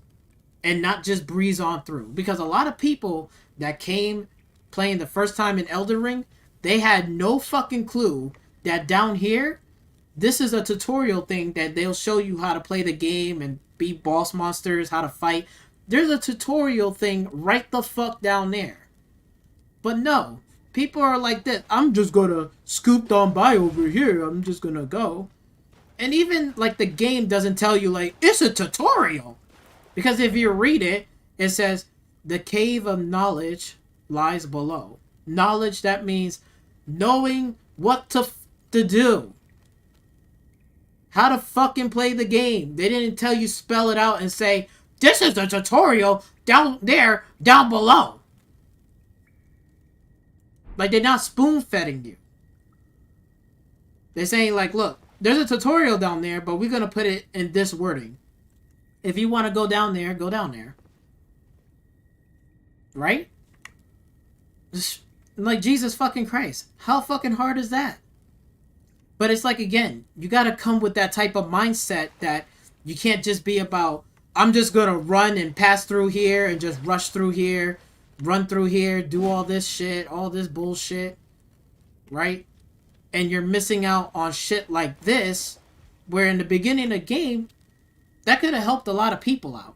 Speaker 3: and not just breeze on through. Because a lot of people that came playing the first time in Elden Ring, they had no fucking clue that down here, this is a tutorial thing that they'll show you how to play the game and beat boss monsters, how to fight. There's a tutorial thing right the fuck down there. But no, people are like this. I'm just gonna scoop on by over here. I'm just gonna go. And even like the game doesn't tell you like, it's a tutorial. Because if you read it, it says, the cave of knowledge lies below. Knowledge, that means knowing what to do. How to fucking play the game. They didn't tell you spell it out and say, this is the tutorial down there, down below. Like, they're not spoon-feeding you. They're saying, like, look, there's a tutorial down there, but we're going to put it in this wording. If you want to go down there, go down there. Right? Just, like, Jesus fucking Christ. How fucking hard is that? But it's like, again, you got to come with that type of mindset that you can't just be about, I'm just going to run and pass through here and just rush through here, run through here, do all this shit, all this bullshit. Right? And you're missing out on shit like this, where in the beginning of the game, that could have helped a lot of people out.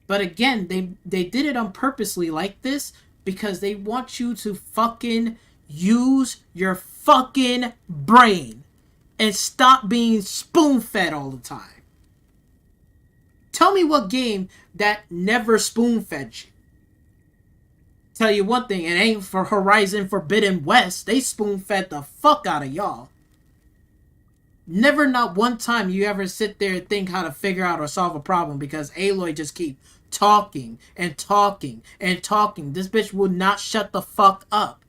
Speaker 3: But again, they did it on purposely like this because they want you to fucking use your fucking brain and stop being spoon-fed all the time. Tell me what game that never spoon-fed you. Tell you one thing, it ain't for Horizon Forbidden West. They spoon-fed the fuck out of y'all. Never not one time you ever sit there and think how to figure out or solve a problem because Aloy just keep talking and talking and talking. This bitch will not shut the fuck up.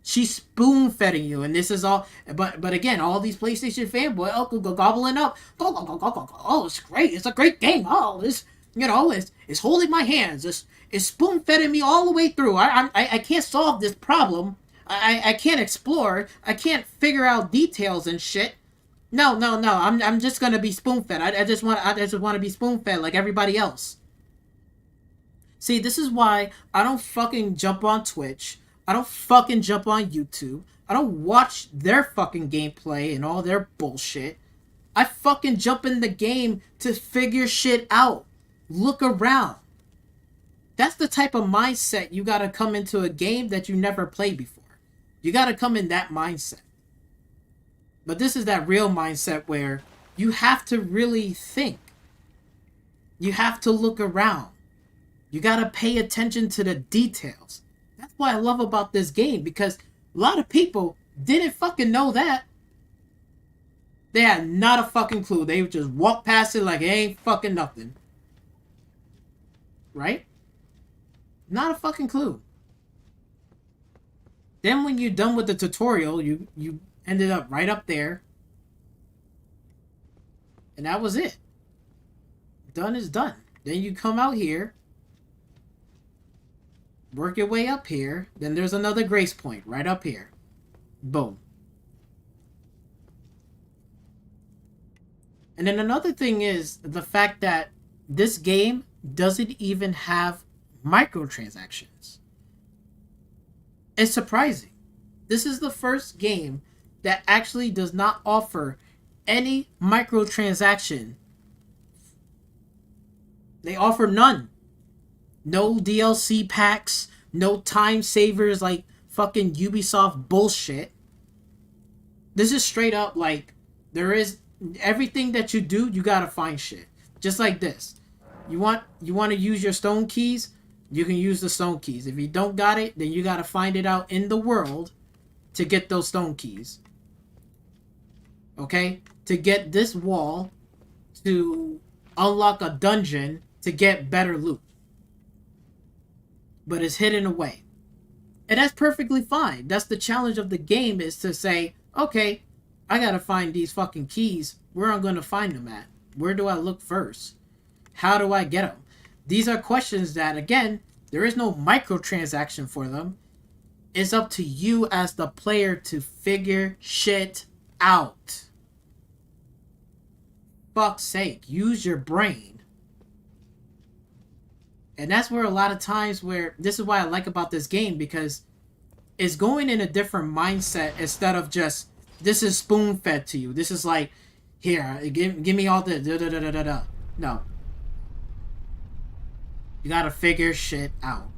Speaker 3: She's spoon-feeding you, and this is all. But again, all these PlayStation fanboy, go gobbling up. Go. Oh, it's great. It's a great game. Oh, it's it's holding my hands. It's spoon-feeding me all the way through. I can't solve this problem. I can't explore. I can't figure out details and shit. No. I'm just gonna be spoon-fed. I just want to be spoon-fed like everybody else. See, this is why I don't fucking jump on Twitch. I don't fucking jump on YouTube. I don't watch their fucking gameplay and all their bullshit. I fucking jump in the game to figure shit out. Look around. That's the type of mindset you gotta come into a game that you never played before. You gotta come in that mindset. But this is that real mindset where you have to really think. You have to look around. You gotta pay attention to the details. That's what I love about this game, because a lot of people didn't fucking know that. They had not a fucking clue. They would just walk past it like it ain't fucking nothing. Right? Not a fucking clue. Then when you're done with the tutorial, you ended up right up there. And that was it. Done is done. Then you come out here. Work your way up here. Then there's another grace point right up here. Boom. And then another thing is the fact that this game doesn't even have microtransactions. It's surprising. This is the first game that actually does not offer any microtransaction. They offer none. No DLC packs, no time savers like fucking Ubisoft bullshit. This is straight up like, there is everything that you do, you gotta find shit. Just like this. You want to use your stone keys, you can use the stone keys. If you don't got it, then you gotta find it out in the world to get those stone keys. Okay? To get this wall, to unlock a dungeon, to get better loot. But it's hidden away. And that's perfectly fine. That's the challenge of the game, is to say, okay, I gotta find these fucking keys. Where I'm gonna find them at? Where do I look first? How do I get them? These are questions that, again, there is no microtransaction for them. It's up to you as the player to figure shit out. Fuck's sake, use your brain. And that's where a lot of times where, this is why I like about this game, because it's going in a different mindset instead of just, this is spoon fed to you. This is like, here, give me all the da-da-da-da-da-da. No. You gotta figure shit out.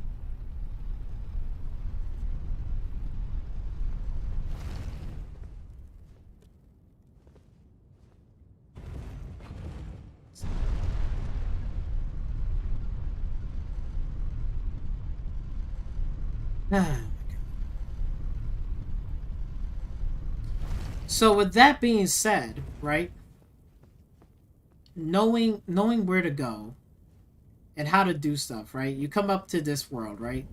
Speaker 3: So with that being said, right? Knowing where to go and how to do stuff, right? You come up to this world, right?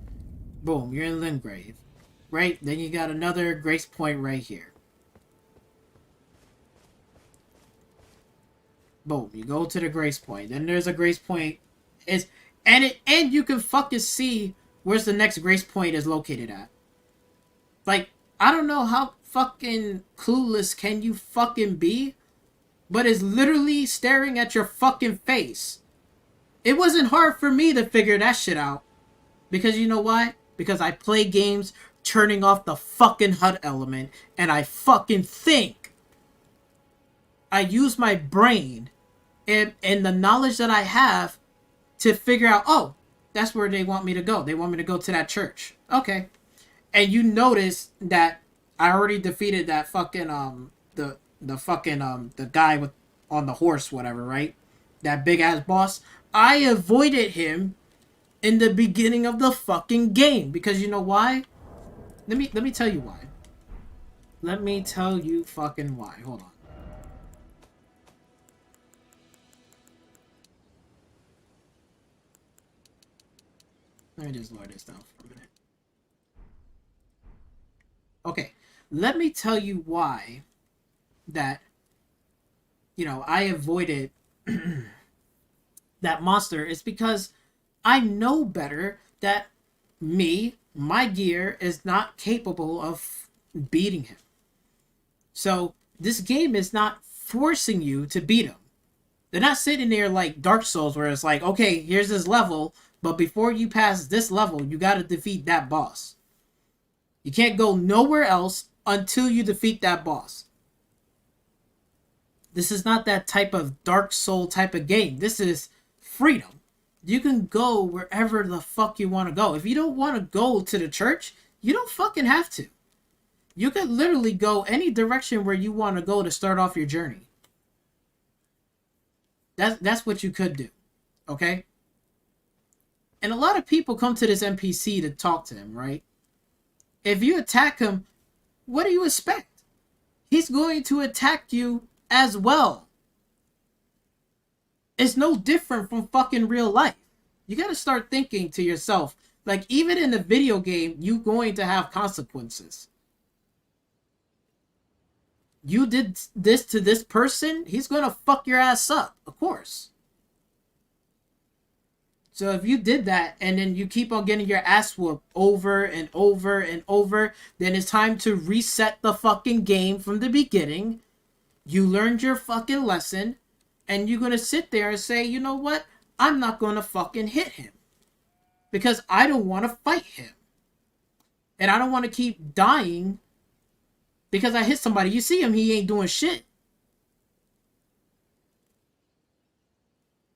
Speaker 3: Boom, you're in Limgrave, right? Then you got another grace point right here. Boom, you go to the grace point. Then there's a grace point, and you can fucking see where's the next grace point is located at. Like, I don't know how fucking clueless can you fucking be, but it's literally staring at your fucking face. It wasn't hard for me to figure that shit out. Because you know why? Because I play games turning off the fucking HUD element, and I fucking think. I use my brain and the knowledge that I have to figure out, oh, that's where they want me to go. They want me to go to that church. Okay. And you notice that I already defeated that fucking the guy with on the horse, whatever, right? That big ass boss. I avoided him in the beginning of the fucking game because you know why? Let me tell you why. Let me tell you fucking why. Hold on. Let me just lower this down for a minute. Okay, let me tell you why that, you know, I avoided that monster. It's because I know better that my gear is not capable of beating him. So this game is not forcing you to beat him. They're not sitting there like Dark Souls where it's like, okay, here's this level, but before you pass this level, you got to defeat that boss. You can't go nowhere else until you defeat that boss. This is not that type of Dark Soul type of game. This is freedom. You can go wherever the fuck you want to go. If you don't want to go to the church, you don't fucking have to. You could literally go any direction where you want to go to start off your journey. That's what you could do. Okay? And a lot of people come to this NPC to talk to him, right? If you attack him, what do you expect? He's going to attack you as well. It's no different from fucking real life. You gotta start thinking to yourself, Like, even in a video game, you going to have consequences. You did this to this person, he's gonna fuck your ass up, of course. So if you did that and then you keep on getting your ass whooped over and over and over, then it's time to reset the fucking game from the beginning. You learned your fucking lesson, and you're gonna sit there and say, you know what? I'm not gonna fucking hit him. Because I don't want to fight him. And I don't want to keep dying because I hit somebody. You see him, he ain't doing shit.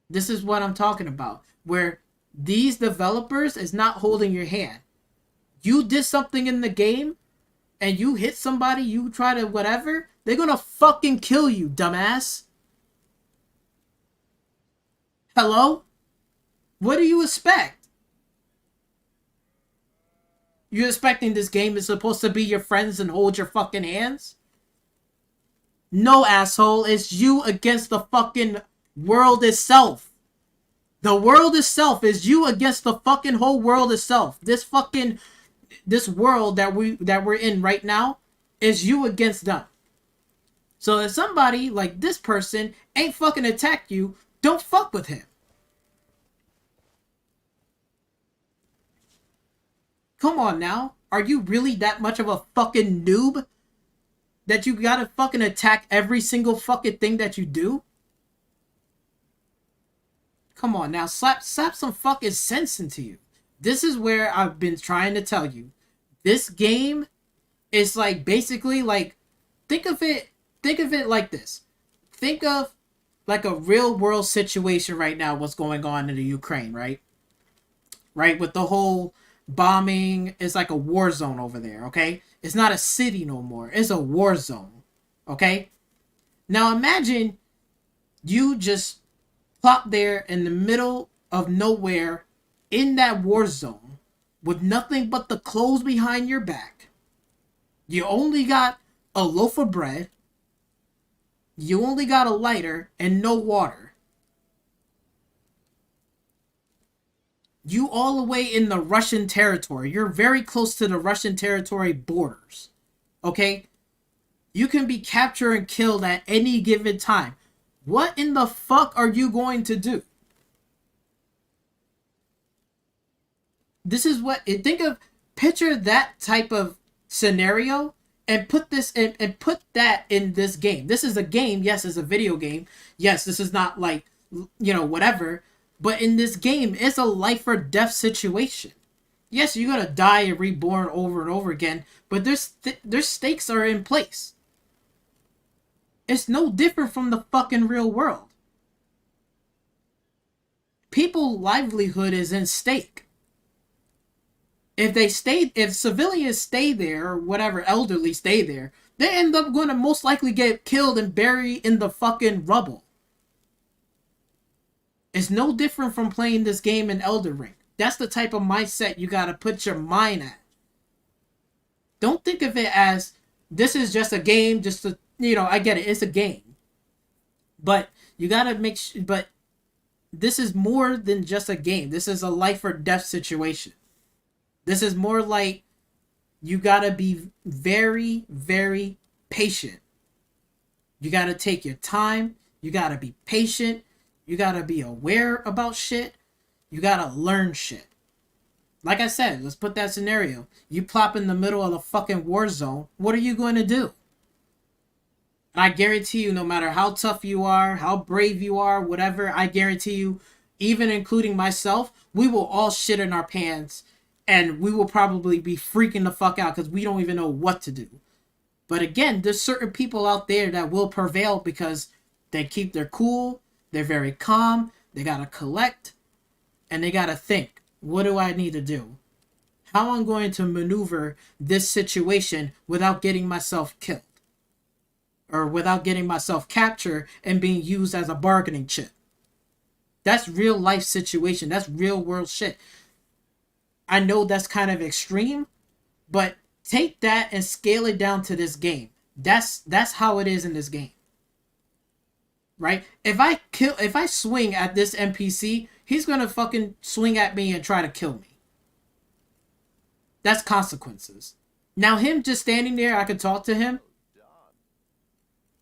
Speaker 3: This is what I'm talking about. Where these developers is not holding your hand. You did something in the game and you hit somebody, you try to whatever, they're gonna fucking kill you, dumbass. Hello? What do you expect? You expecting this game is supposed to be your friends and hold your fucking hands? No, asshole. It's you against the fucking world itself. The world itself is you against the fucking whole world itself. This world that we're in right now is you against them. So if somebody like this person ain't fucking attack you, don't fuck with him. Come on now. Are you really that much of a fucking noob that you gotta fucking attack every single fucking thing that you do? Come on now. Slap some fucking sense into you. This is where I've been trying to tell you. This game is like basically like, think of it like this. Think of like a real world situation right now, what's going on in the Ukraine, right? Right, with the whole bombing, it's like a war zone over there, okay? It's not a city no more. It's a war zone, okay? Now imagine you just plop there in the middle of nowhere in that war zone with nothing but the clothes behind your back. You only got a loaf of bread. You only got a lighter and no water. You all the way in the Russian territory. You're very close to the Russian territory borders. Okay? You can be captured and killed at any given time. What in the fuck are you going to do? This is what... Picture that type of scenario and put this in, and put that in this game. This is a game. Yes, it's a video game. Yes, this is not like, whatever. But in this game, it's a life or death situation. Yes, you're gonna die and reborn over and over again, but their stakes are in place. It's no different from the fucking real world. People's livelihood is in stake. If civilians stay there, or whatever, elderly stay there, they end up gonna most likely get killed and buried in the fucking rubble. It's no different from playing this game in Elden Ring. That's the type of mindset you gotta put your mind at. Don't think of it as, this is just a game, I get it, it's a game. But you gotta but this is more than just a game. This is a life or death situation. This is more like, you gotta be very, very patient. You gotta take your time. You gotta be patient. You gotta be aware about shit. You gotta learn shit. Like I said, let's put that scenario. You plop in the middle of the fucking war zone. What are you going to do? And I guarantee you, no matter how tough you are, how brave you are, whatever, I guarantee you, even including myself, we will all shit in our pants. And we will probably be freaking the fuck out because we don't even know what to do. But again, there's certain people out there that will prevail because they keep their cool. They're very calm. They gotta collect. And they gotta think, what do I need to do? How am I going to maneuver this situation without getting myself killed? Or without getting myself captured and being used as a bargaining chip? That's real life situation. That's real world shit. I know that's kind of extreme, but take that and scale it down to this game. That's how it is in this game. Right? If I swing at this NPC, he's gonna fucking swing at me and try to kill me. That's consequences. Now him just standing there, I could talk to him.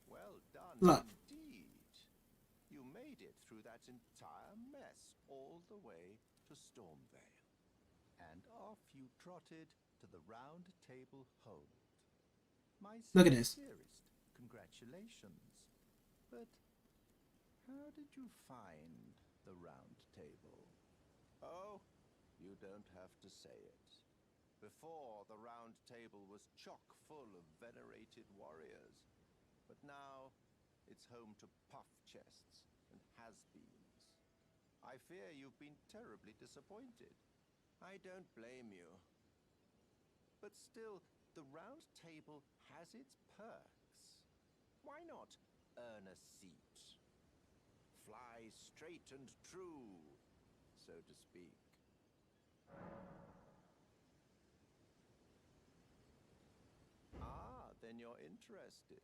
Speaker 6: Well done.
Speaker 3: Look.
Speaker 6: Indeed. You made it through that entire mess all the way to Stormvale. And off you trotted to the round table hold. My
Speaker 3: Look at this.
Speaker 6: sincerest congratulations. But how did you find the round table? Oh, you don't have to say it. Before, the round table was chock full of venerated warriors. But now, it's home to puff chests and has-beens. I fear you've been terribly disappointed. I don't blame you. But still, the round table has its perks. Why not earn a seat? Fly straight and true, so to speak. Then you're interested.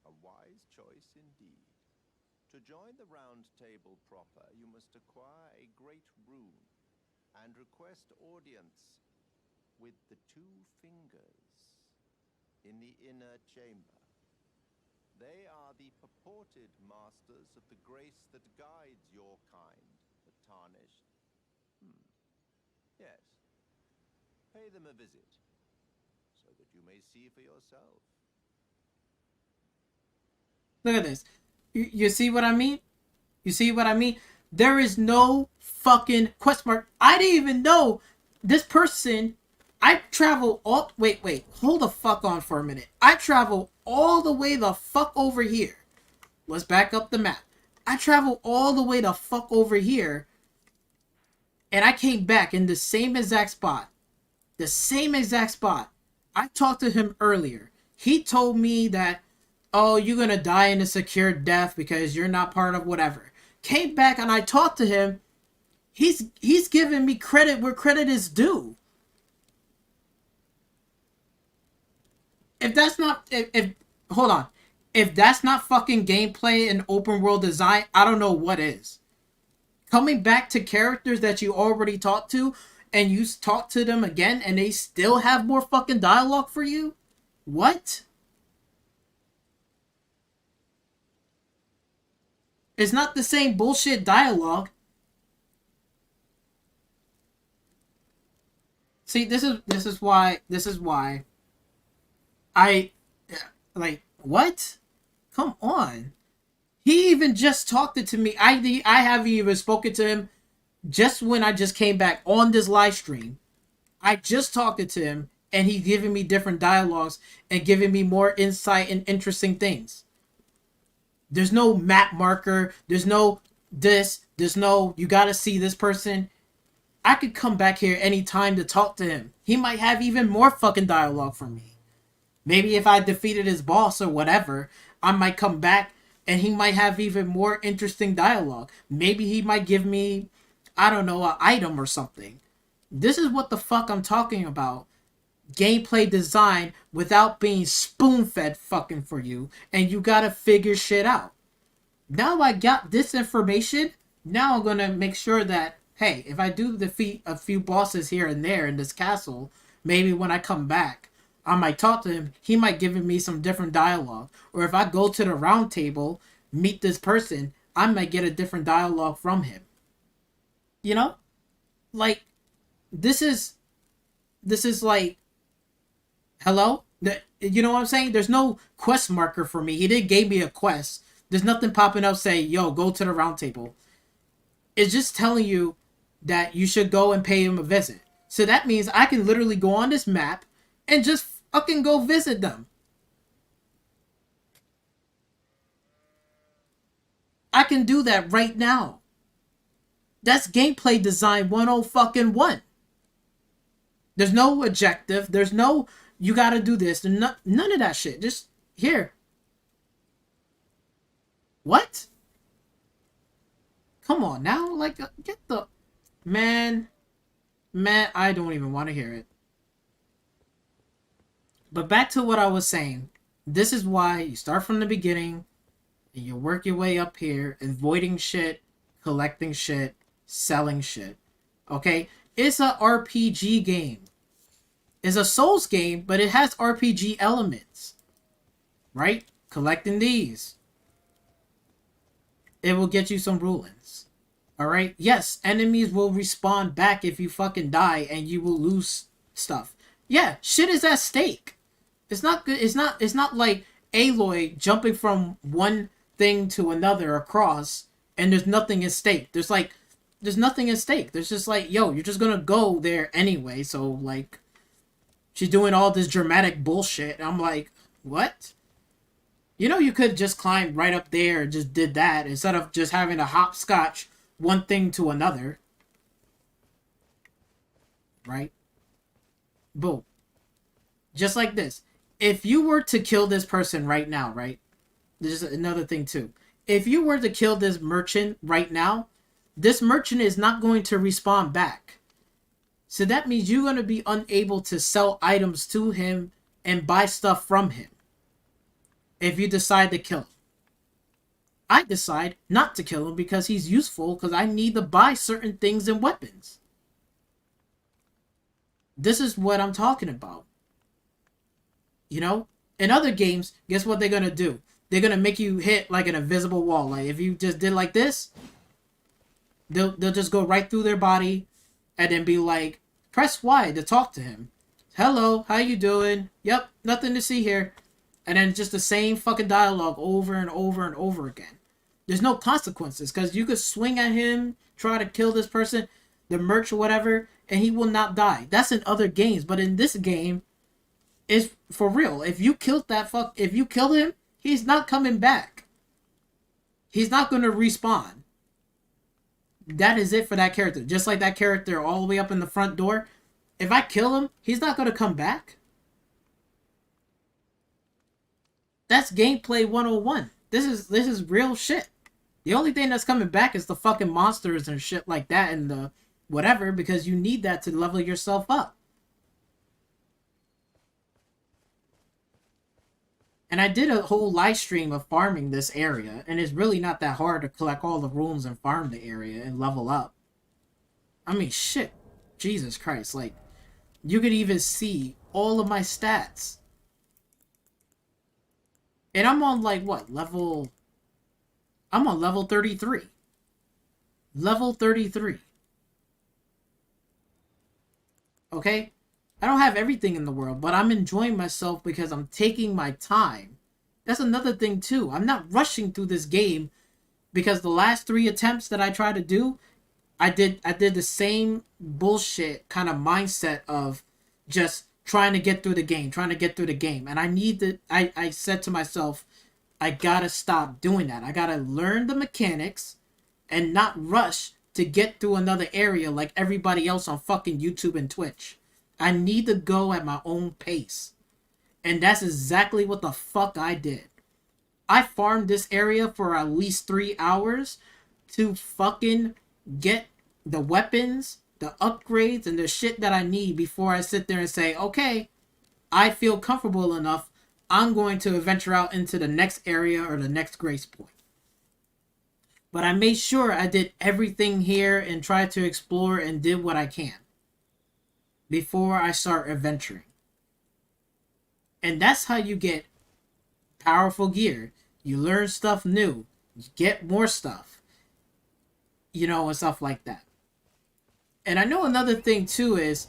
Speaker 6: A wise choice indeed. To join the round table proper, you must acquire a great rune and request audience with the 2 fingers in the inner chamber. They are the purported masters of the grace that guides your kind, the tarnished. Yes. Pay them a visit, so that you may see for yourself.
Speaker 3: Look at this. You see what I mean? You see what I mean? There is no fucking question mark. I didn't even know this person. I travel all... Wait. Hold the fuck on for a minute. I travel all the way the fuck over here. Let's back up the map. I travel all the way the fuck over here. And I came back in the same exact spot. The same exact spot. I talked to him earlier. He told me that, oh, you're going to die in a secure death because you're not part of whatever. Came back and I talked to him. He's giving me credit where credit is due. If that's not... If hold on. If that's not fucking gameplay and open world design, I don't know what is. Coming back to characters that you already talked to, and you talk to them again, and they still have more fucking dialogue for you? What? It's not the same bullshit dialogue. See, this is why I like, what? Come on. He even just talked it to me. I haven't even spoken to him just when I just came back on this live stream. I just talked it to him, and he's giving me different dialogues and giving me more insight and interesting things. There's no map marker. There's no this. There's no, you gotta see this person. I could come back here anytime to talk to him. He might have even more fucking dialogue for me. Maybe if I defeated his boss or whatever, I might come back and he might have even more interesting dialogue. Maybe he might give me, I don't know, an item or something. This is what the fuck I'm talking about. Gameplay design without being spoon-fed fucking for you, and you gotta figure shit out. Now I got this information, now I'm gonna make sure that, hey, if I do defeat a few bosses here and there in this castle, maybe when I come back, I might talk to him, he might give me some different dialogue. Or if I go to the round table, meet this person, I might get a different dialogue from him. You know? Like, this is like, hello? You know what I'm saying? There's no quest marker for me. He didn't give me a quest. There's nothing popping up saying, yo, go to the round table. It's just telling you that you should go and pay him a visit. So that means I can literally go on this map and just fucking go visit them. I can do that right now. That's gameplay design 101. There's no objective. There's no, you gotta do this. None of that shit. Just here. What? Come on now. Like, get the... Man, I don't even want to hear it. But back to what I was saying. This is why you start from the beginning and you work your way up here, avoiding shit, collecting shit, selling shit. Okay? It's a RPG game. is a Souls game, but it has RPG elements, right? Collecting these, it will get you some rulings. Alright? Yes, enemies will respawn back if you fucking die and you will lose stuff. Yeah, shit is at stake. It's not good. It's not like Aloy jumping from one thing to another across and there's nothing at stake. There's nothing at stake. There's just like, yo, you're just gonna go there anyway. So like, she's doing all this dramatic bullshit. I'm like, what? You know, you could just climb right up there and just did that instead of just having to hopscotch one thing to another. Right? Boom. Just like this. If you were to kill this person right now, right? There's another thing too. If you were to kill this merchant right now, this merchant is not going to respawn back. So that means you're going to be unable to sell items to him and buy stuff from him. If you decide to kill him. I decide not to kill him because he's useful because I need to buy certain things and weapons. This is what I'm talking about. You know? In other games, guess what they're going to do? They're going to make you hit like an invisible wall. Like if you just did like this, they'll just go right through their body and then be like, press Y to talk to him. Hello, how you doing? Yep, nothing to see here. And then just the same fucking dialogue over and over and over again. There's no consequences because you could swing at him, try to kill this person, the merch or whatever, and he will not die. That's in other games, but in this game, it's for real. If you killed him, he's not coming back. He's not going to respawn. That is it for that character. Just like that character all the way up in the front door. If I kill him, he's not going to come back. That's gameplay 101. This is real shit. The only thing that's coming back is the fucking monsters and shit like that and the whatever because you need that to level yourself up. And I did a whole live stream of farming this area, and it's really not that hard to collect all the runes and farm the area and level up. I mean, shit. Jesus Christ. Like, you could even see all of my stats. And I'm on, like, what? I'm on level 33. Level 33. Okay? I don't have everything in the world, but I'm enjoying myself because I'm taking my time. That's another thing, too. I'm not rushing through this game because the last 3 attempts that I tried to do, I did the same bullshit kind of mindset of just trying to get through the game, And I said to myself, I gotta stop doing that. I gotta learn the mechanics and not rush to get through another area like everybody else on fucking YouTube and Twitch. I need to go at my own pace. And that's exactly what the fuck I did. I farmed this area for at least 3 hours to fucking get the weapons, the upgrades, and the shit that I need before I sit there and say, okay, I feel comfortable enough. I'm going to venture out into the next area or the next grace point. But I made sure I did everything here and tried to explore and did what I can before I start adventuring. And that's how you get powerful gear. You learn stuff new. You get more stuff. You know, and stuff like that. And I know another thing too is,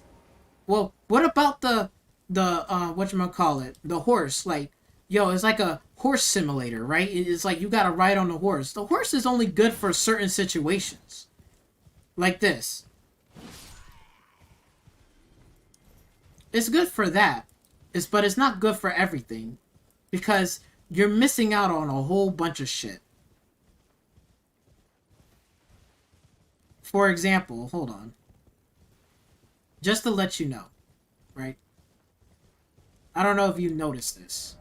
Speaker 3: well, what about the whatchamacallit, the horse? Like, yo, it's like a horse simulator, right? It's like you gotta ride on the horse. The horse is only good for certain situations. Like this. It's good for that. But it's not good for everything. Because you're missing out on a whole bunch of shit. For example, hold on. Just to let you know, right? I don't know if you noticed this.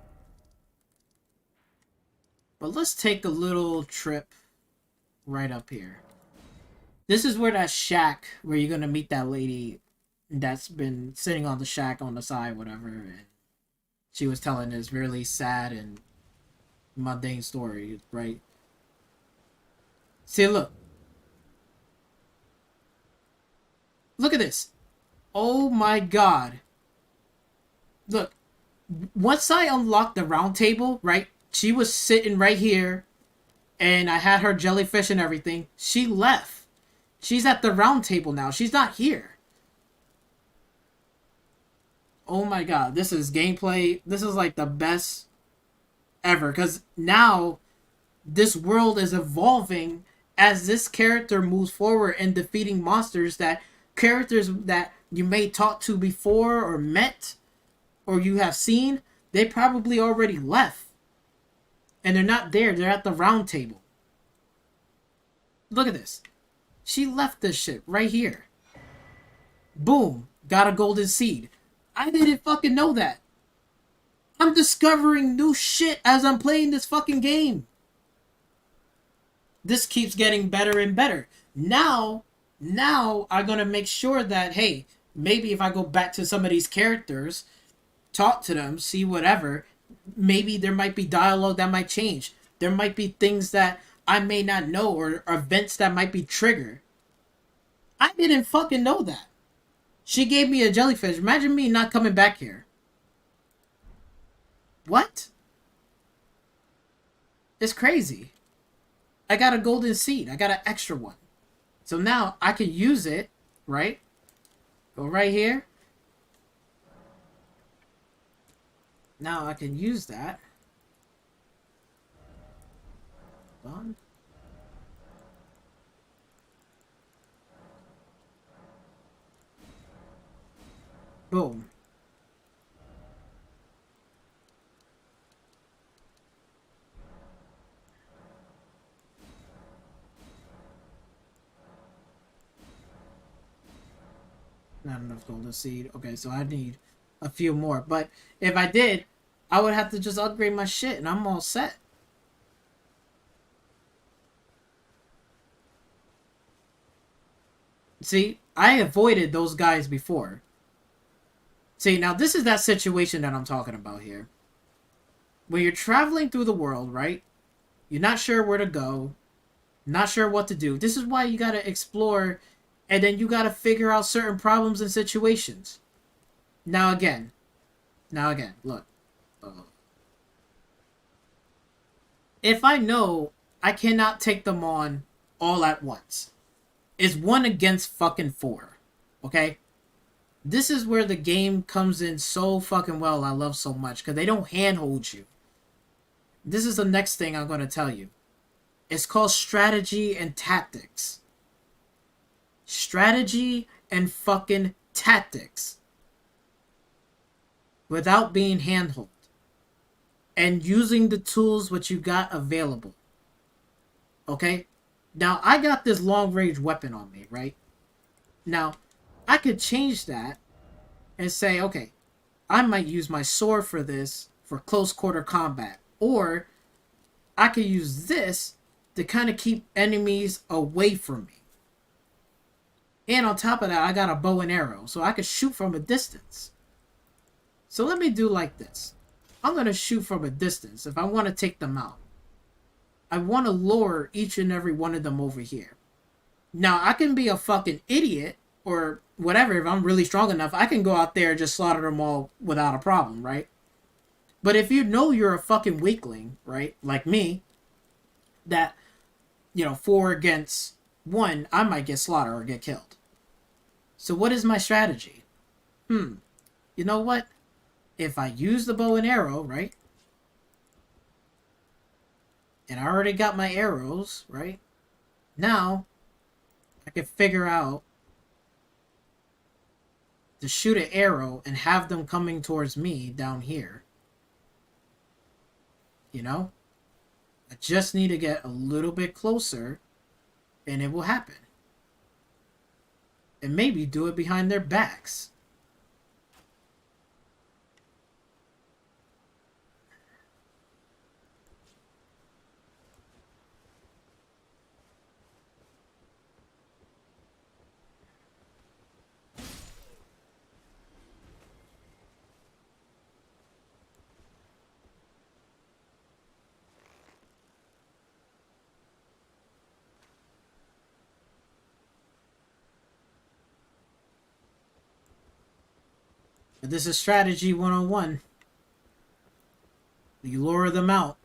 Speaker 3: But let's take a little trip right up here. This is where that shack, where you're going to meet that lady that's been sitting on the shack on the side, whatever. And she was telling this really sad and mundane story, right? See, look. Look at this. Oh my god. Look, once I unlocked the round table, right? She was sitting right here, and I had her jellyfish and everything. She left. She's at the round table now. She's not here. Oh my god, this is gameplay. This is like the best ever. Because now, this world is evolving as this character moves forward and defeating monsters that characters that you may talk to before or met or you have seen, they probably already left. And they're not there. They're at the round table. Look at this. She left this shit right here. Boom. Got a golden seed. I didn't fucking know that. I'm discovering new shit as I'm playing this fucking game. This keeps getting better and better. Now I'm gonna make sure that, hey, maybe if I go back to some of these characters, talk to them, see whatever, maybe there might be dialogue that might change. There might be things that I may not know or events that might be triggered. I didn't fucking know that. She gave me a jellyfish. Imagine me not coming back here. What? It's crazy. I got a golden seed. I got an extra one. So now I can use it, right? Go right here. Now I can use that. Done. Boom. Not enough golden seed. Okay, so I need a few more. But if I did, I would have to just upgrade my shit and I'm all set. See, I avoided those guys before. See, now this is that situation that I'm talking about here. When you're traveling through the world, right? You're not sure where to go. Not sure what to do. This is why you gotta explore, and then you gotta figure out certain problems and situations. Now again, look. If I know I cannot take them on all at once, it's 1 against fucking 4. Okay? This is where the game comes in so fucking well. I love so much because they don't handhold you. This is the next thing I'm going to tell you. It's called strategy and tactics. Strategy and fucking tactics. Without being handheld. And using the tools which you got available. Okay? Now, I got this long-range weapon on me, right? Now, I could change that and say, okay, I might use my sword for this for close-quarter combat. Or I could use this to kind of keep enemies away from me. And on top of that, I got a bow and arrow, so I could shoot from a distance. So let me do like this. I'm going to shoot from a distance if I want to take them out. I want to lure each and every one of them over here. Now, I can be a fucking idiot or whatever. If I'm really strong enough, I can go out there and just slaughter them all without a problem, right? But if you know you're a fucking weakling, right, like me, that, 4 against 1, I might get slaughtered or get killed. So what is my strategy? You know what? If I use the bow and arrow, right? And I already got my arrows, right? Now, I can figure out to shoot an arrow and have them coming towards me down here. I just need to get a little bit closer and it will happen. And maybe do it behind their backs. But this is strategy 101. You lure them out.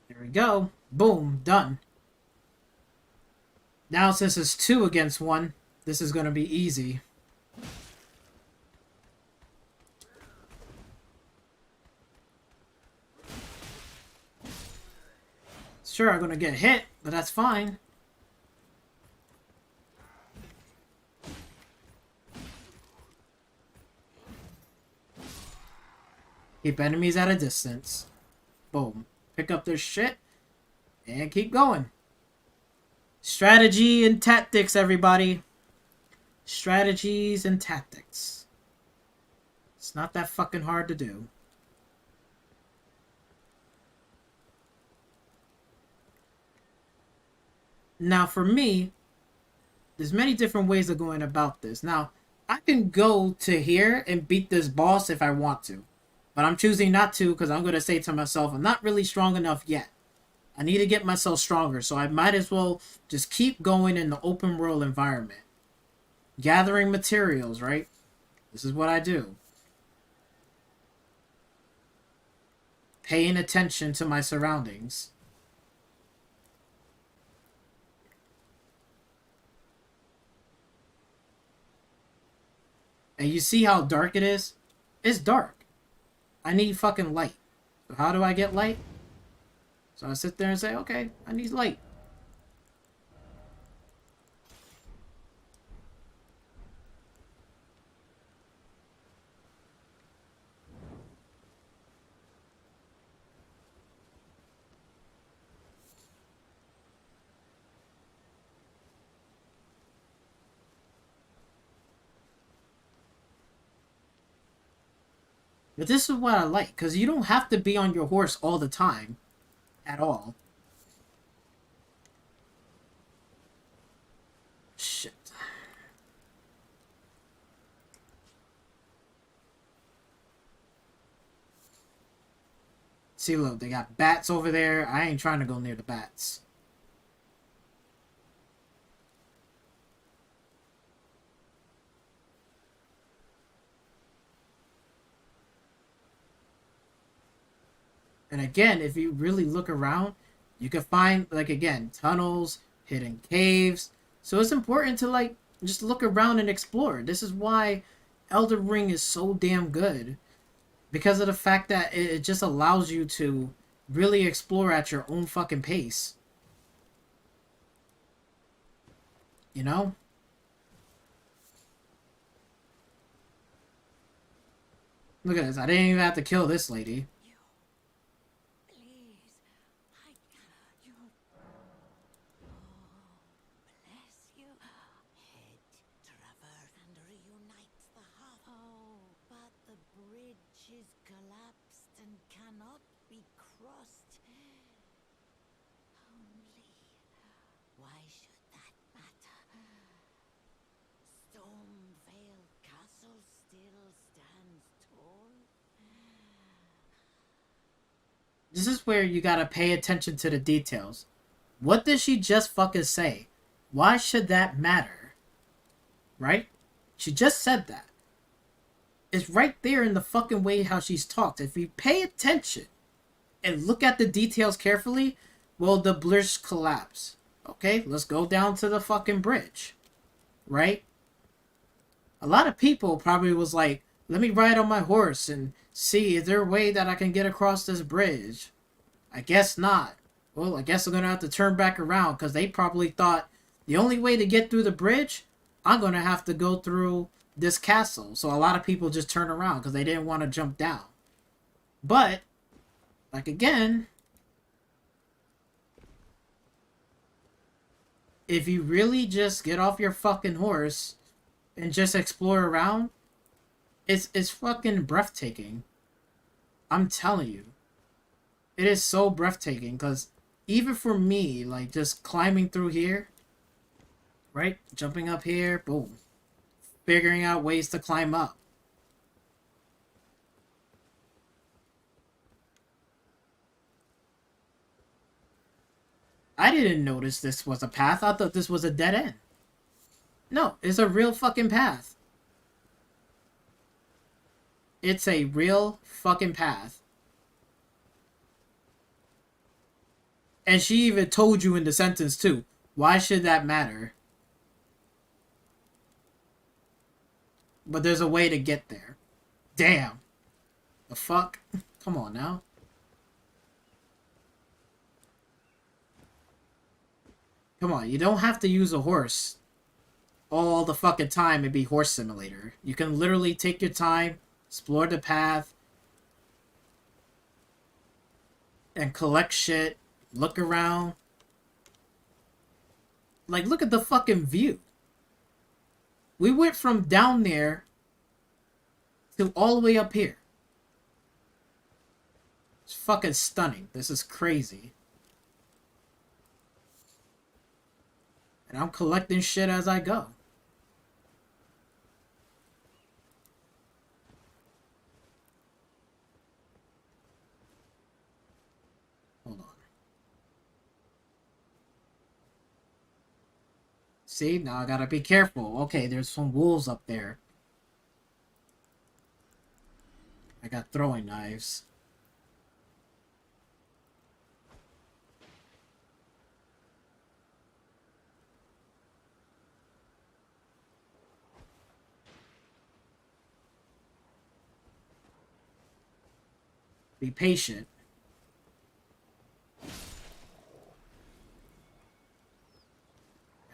Speaker 3: There we go. Boom. Done. Now since it's 2 against 1, this is going to be easy. Sure, I'm going to get hit, but that's fine. Keep enemies at a distance. Boom. Pick up their shit and keep going. Strategy and tactics, everybody. Strategies and tactics. It's not that fucking hard to do. Now, for me, there's many different ways of going about this. Now, I can go to here and beat this boss if I want to. But I'm choosing not to because I'm going to say to myself, I'm not really strong enough yet. I need to get myself stronger. So I might as well just keep going in the open world environment. Gathering materials, right? This is what I do. Paying attention to my surroundings. And you see how dark it is? It's dark. I need fucking light. So how do I get light? So I sit there and say, okay, I need light. But this is what I like, because you don't have to be on your horse all the time. At all. Shit. See, look, they got bats over there. I ain't trying to go near the bats. And again, if you really look around, you can find, like, again, tunnels, hidden caves. So it's important to, like, just look around and explore. This is why Elden Ring is so damn good. Because of the fact that it just allows you to really explore at your own fucking pace. You know? Look at this. I didn't even have to kill this lady. This is where you gotta pay attention to the details. What did she just fucking say? Why should that matter? Right? She just said that. It's right there in the fucking way how she's talked. If you pay attention and look at the details carefully, well, the bridge collapse. Okay, let's go down to the fucking bridge. Right? A lot of people probably was like, let me ride on my horse and see, is there a way that I can get across this bridge? I guess not. Well, I guess I'm going to have to turn back around because they probably thought the only way to get through the bridge, I'm going to have to go through this castle. So a lot of people just turn around because they didn't want to jump down. But, like again, if you really just get off your fucking horse and just explore around, it's fucking breathtaking. I'm telling you. It is so breathtaking because even for me, like just climbing through here, right? Jumping up here, boom. Figuring out ways to climb up. I didn't notice this was a path. I thought this was a dead end. No, it's a real fucking path. It's a real fucking path. And she even told you in the sentence too. Why should that matter? But there's a way to get there. Damn. The fuck? Come on now. Come on, you don't have to use a horse all the fucking time and be Horse Simulator. You can literally take your time, explore the path, and collect shit, look around. Like, look at the fucking view. We went from down there to all the way up here. It's fucking stunning. This is crazy. And I'm collecting shit as I go. Hold on. See, now I gotta be careful. Okay, there's some wolves up there. I got throwing knives. Be patient.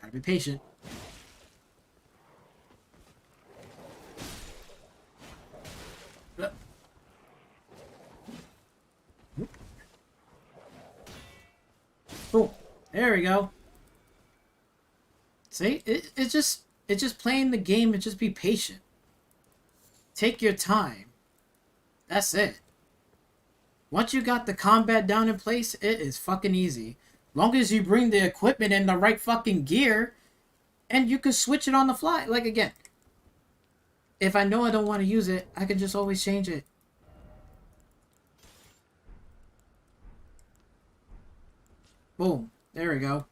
Speaker 3: Gotta be patient. Boom. There we go. See, it's just playing the game and just be patient. Take your time. That's it. Once you got the combat down in place, it is fucking easy. Long as you bring the equipment in the right fucking gear, and you can switch it on the fly. Like, again, if I know I don't want to use it, I can just always change it. Boom. There we go.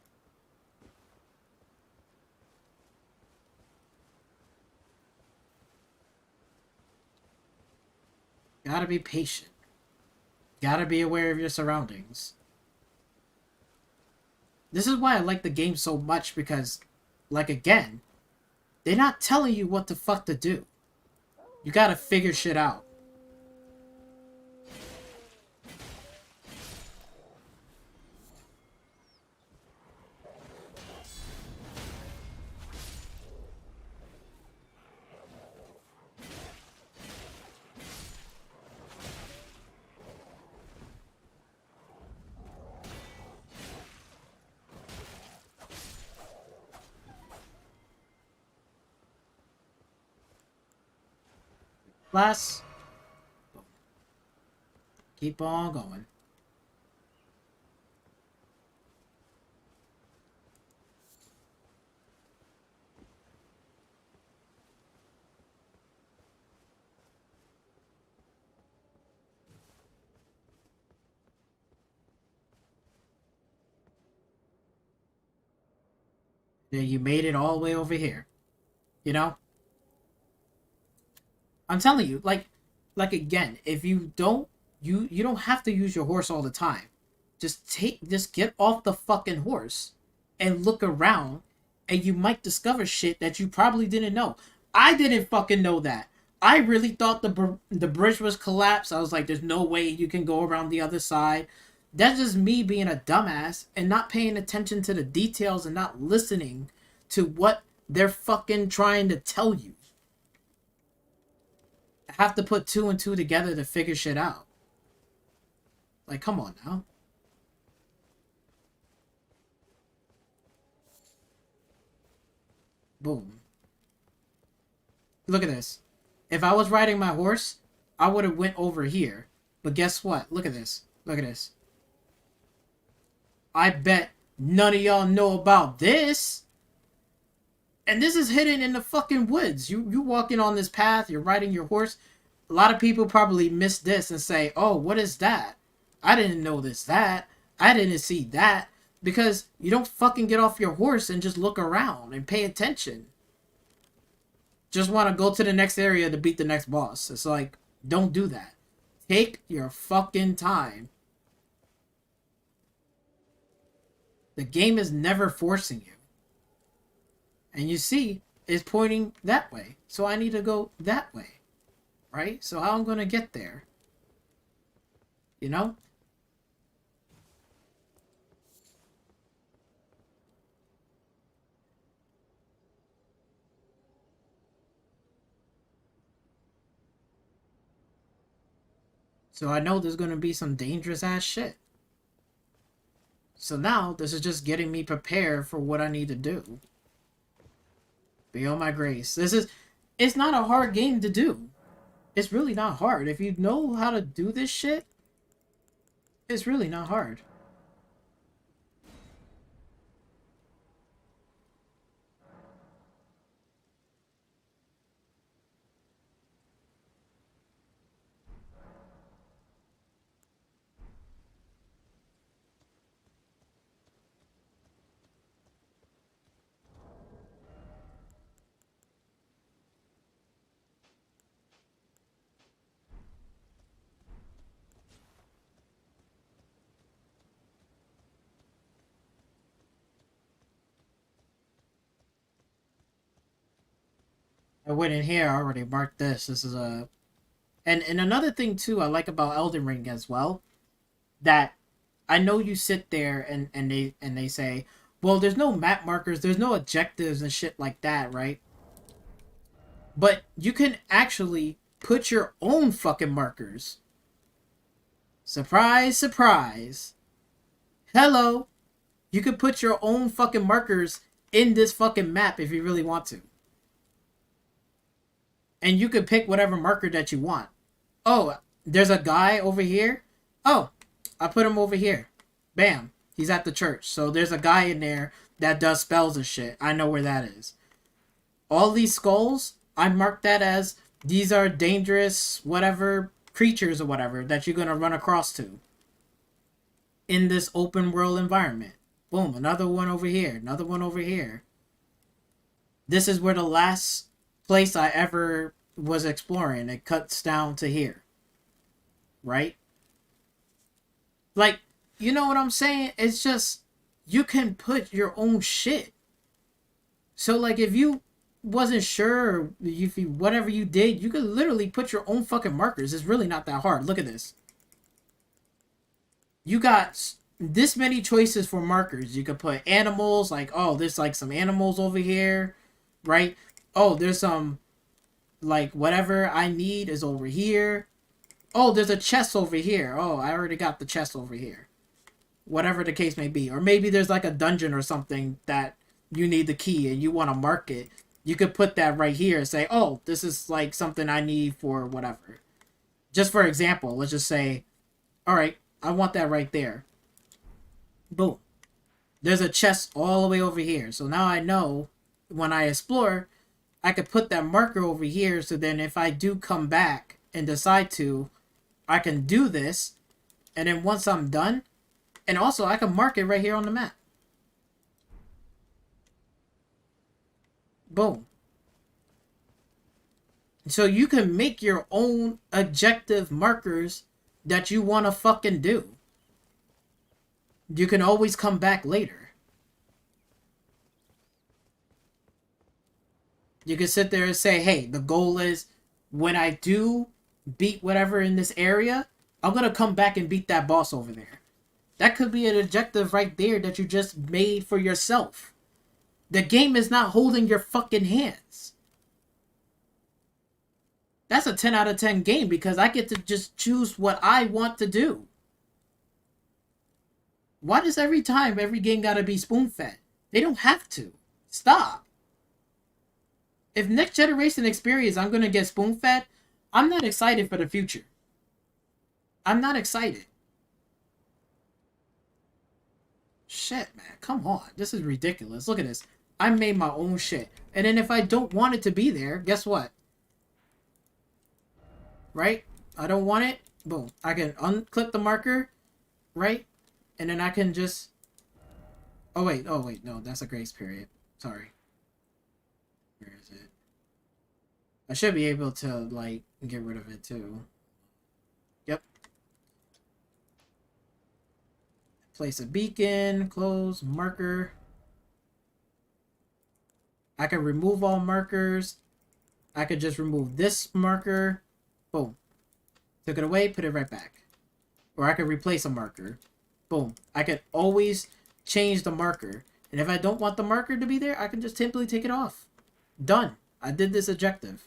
Speaker 3: Gotta be patient. Gotta be aware of your surroundings. This is why I like the game so much, because, like, again, they're not telling you what the fuck to do. You gotta figure shit out. Plus, keep on going. Then you made it all the way over here. You know? I'm telling you, like again, if you don't, you don't have to use your horse all the time. Just get off the fucking horse and look around, and you might discover shit that you probably didn't know. I didn't fucking know that. I really thought the bridge was collapsed. I was like, there's no way you can go around the other side. That's just me being a dumbass and not paying attention to the details and not listening to what they're fucking trying to tell you. I have to put 2 and 2 together to figure shit out. Like, come on now. Boom. Look at this. If I was riding my horse, I would have went over here. But guess what? Look at this. Look at this. I bet none of y'all know about this. And this is hidden in the fucking woods. You walking on this path, you're riding your horse. A lot of people probably miss this and say, oh, what is that? I didn't notice that. I didn't see that. Because you don't fucking get off your horse and just look around and pay attention. Just want to go to the next area to beat the next boss. It's like, don't do that. Take your fucking time. The game is never forcing you. And you see, it's pointing that way. So I need to go that way. Right? So how I'm going to get there? You know? So I know there's going to be some dangerous ass shit. So now, this is just getting me prepared for what I need to do. Beyond my grace. It's not a hard game to do. It's really not hard. If you know how to do this shit, it's really not hard. I went in here, I already marked this. This is a... And another thing, too, I like about Elden Ring as well, that I know you sit there and they say, well, there's no map markers, there's no objectives and shit like that, right? But you can actually put your own fucking markers. Surprise, surprise. Hello. You can put your own fucking markers in this fucking map if you really want to. And you can pick whatever marker that you want. Oh, there's a guy over here. Oh, I put him over here. Bam. He's at the church. So there's a guy in there that does spells and shit. I know where that is. All these skulls, I mark that as these are dangerous whatever creatures or whatever that you're going to run across to. In this open world environment. Boom, another one over here. Another one over here. This is where the last place I ever was exploring. It cuts down to here. Right? Like, you know what I'm saying? It's just, you can put your own shit. So, like, if you wasn't sure, if you, whatever you did, you could literally put your own fucking markers. It's really not that hard. Look at this. You got this many choices for markers. You could put animals, like, oh, there's like some animals over here, right? Oh, there's some, like, whatever I need is over here. Oh, there's a chest over here. Oh, I already got the chest over here. Whatever the case may be. Or maybe there's like a dungeon or something that you need the key and you want to mark it. You could put that right here and say, oh, this is like something I need for whatever. Just for example, let's just say, all right, I want that right there. Boom. There's a chest all the way over here. So now I know when I explore, I could put that marker over here. So then if I do come back and decide to, I can do this. And then once I'm done, and also I can mark it right here on the map. Boom. So you can make your own objective markers that you want to fucking do. You can always come back later. You can sit there and say, hey, the goal is when I do beat whatever in this area, I'm going to come back and beat that boss over there. That could be an objective right there that you just made for yourself. The game is not holding your fucking hands. That's a 10 out of 10 game because I get to just choose what I want to do. Why does every game gotta be spoon-fed? They don't have to. Stop. If next generation experience I'm gonna get spoon-fed, I'm not excited for the future. I'm not excited. Shit, man. Come on. This is ridiculous. Look at this. I made my own shit. And then if I don't want it to be there, guess what? Right? I don't want it. Boom. I can unclick the marker. Right? And then I can just Oh wait, no, that's a grace period. Sorry. Where is it? I should be able to, like, get rid of it too. Yep. Place a beacon, close, marker. I can remove all markers. I could just remove this marker. Boom. Took it away, put it right back. Or I could replace a marker. Boom. I could always change the marker. And if I don't want the marker to be there, I can just simply take it off. Done. I did this objective.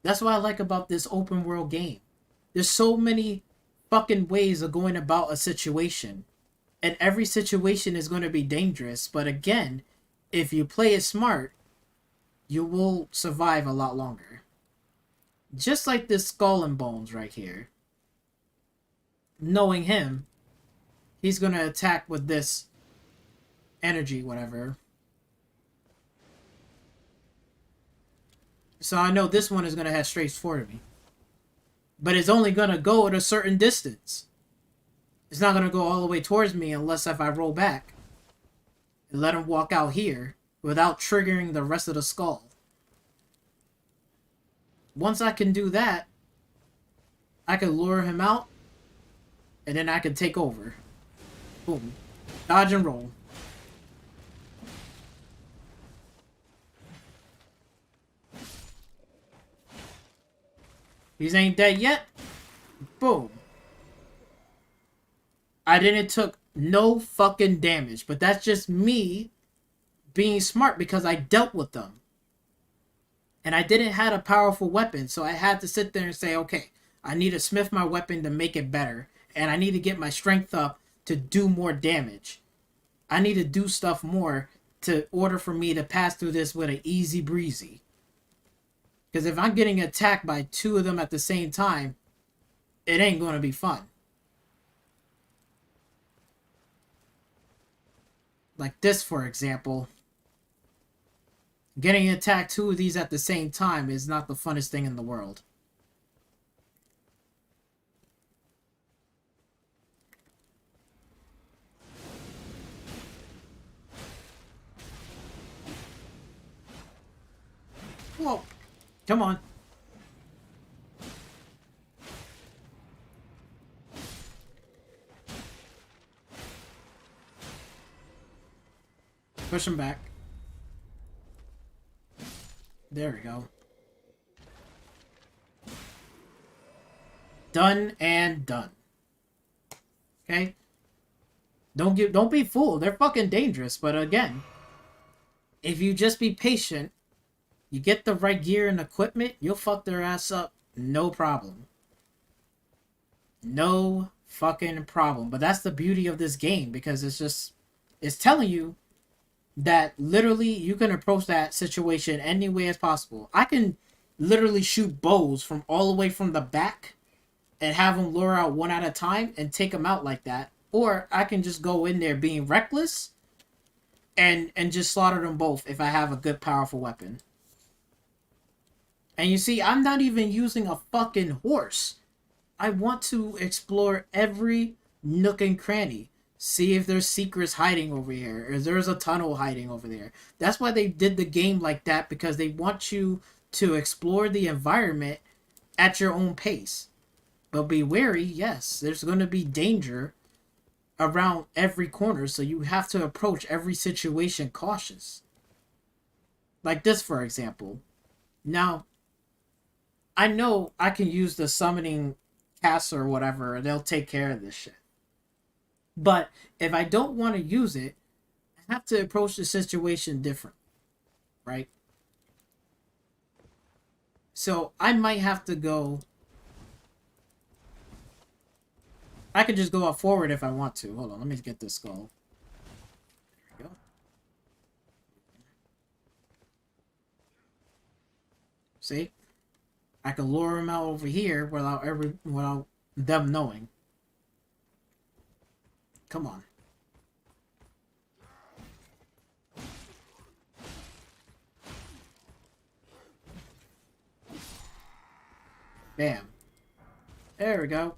Speaker 3: That's what I like about this open world game. There's so many fucking ways of going about a situation. And every situation is going to be dangerous. But again, if you play it smart, you will survive a lot longer. Just like this Skull and Bones right here. Knowing him, he's going to attack with this energy, whatever. So I know this one is going to head straight for me. But it's only going to go at a certain distance. It's not going to go all the way towards me unless if I roll back. And let him walk out here without triggering the rest of the skull. Once I can do that, I can lure him out. And then I can take over. Boom. Dodge and roll. These ain't dead yet. Boom. I didn't took no fucking damage. But that's just me being smart because I dealt with them. And I didn't have a powerful weapon. So I had to sit there and say, okay, I need to smith my weapon to make it better. And I need to get my strength up to do more damage. I need to do stuff more to order for me to pass through this with an easy breezy. Because if I'm getting attacked by two of them at the same time, it ain't going to be fun. Like this, for example. Getting attacked two of these at the same time is not the funnest thing in the world. Whoa. Come on. Push him back. There we go. Done and done. Okay? Don't be fooled. They're fucking dangerous, but again, if you just be patient, you get the right gear and equipment, you'll fuck their ass up. No problem. No fucking problem. But that's the beauty of this game, because it's telling you that literally you can approach that situation any way as possible. I can literally shoot bows from all the way from the back and have them lure out one at a time and take them out like that. Or I can just go in there being reckless and just slaughter them both if I have a good powerful weapon. And you see, I'm not even using a fucking horse. I want to explore every nook and cranny. See if there's secrets hiding over here. Or there's a tunnel hiding over there. That's why they did the game like that. Because they want you to explore the environment at your own pace. But be wary, yes. There's going to be danger around every corner. So you have to approach every situation cautious. Like this, for example. Now, I know I can use the summoning cast or whatever. They'll take care of this shit. But if I don't want to use it, I have to approach the situation different. Right? So I might have to go... I could just go up forward if I want to. Hold on, let me get this skull. There we go. See? I can lure him out over here without them knowing. Come on. Bam. There we go.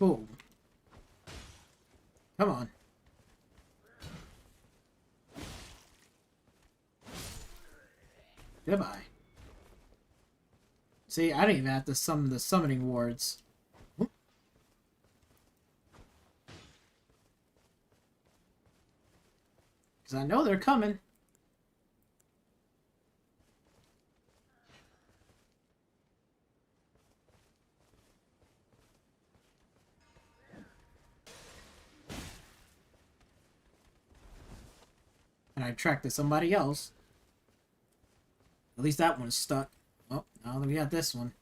Speaker 3: Boom. Come on. Goodbye. See, I didn't even have to summon the summoning wards. Because I know they're coming. And I attracted somebody else. At least that one's stuck. Oh, now we got this one.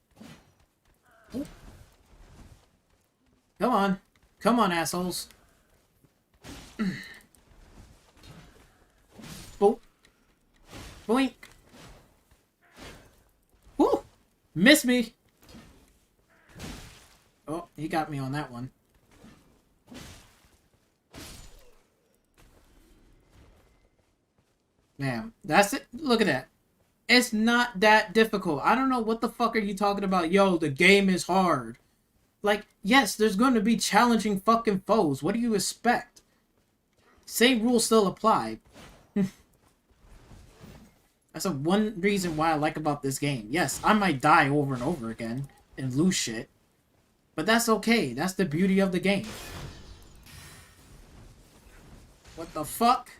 Speaker 3: Oh. Come on. Come on, assholes. Boop. Boink. Woo! Missed me. Oh, he got me on that one. Man, that's it. Look at that. It's not that difficult. I don't know what the fuck are you talking about. Yo, the game is hard. Like, yes, there's going to be challenging fucking foes. What do you expect? Same rules still apply. That's one reason why I like about this game. Yes, I might die over and over again and lose shit. But that's okay. That's the beauty of the game. What the fuck?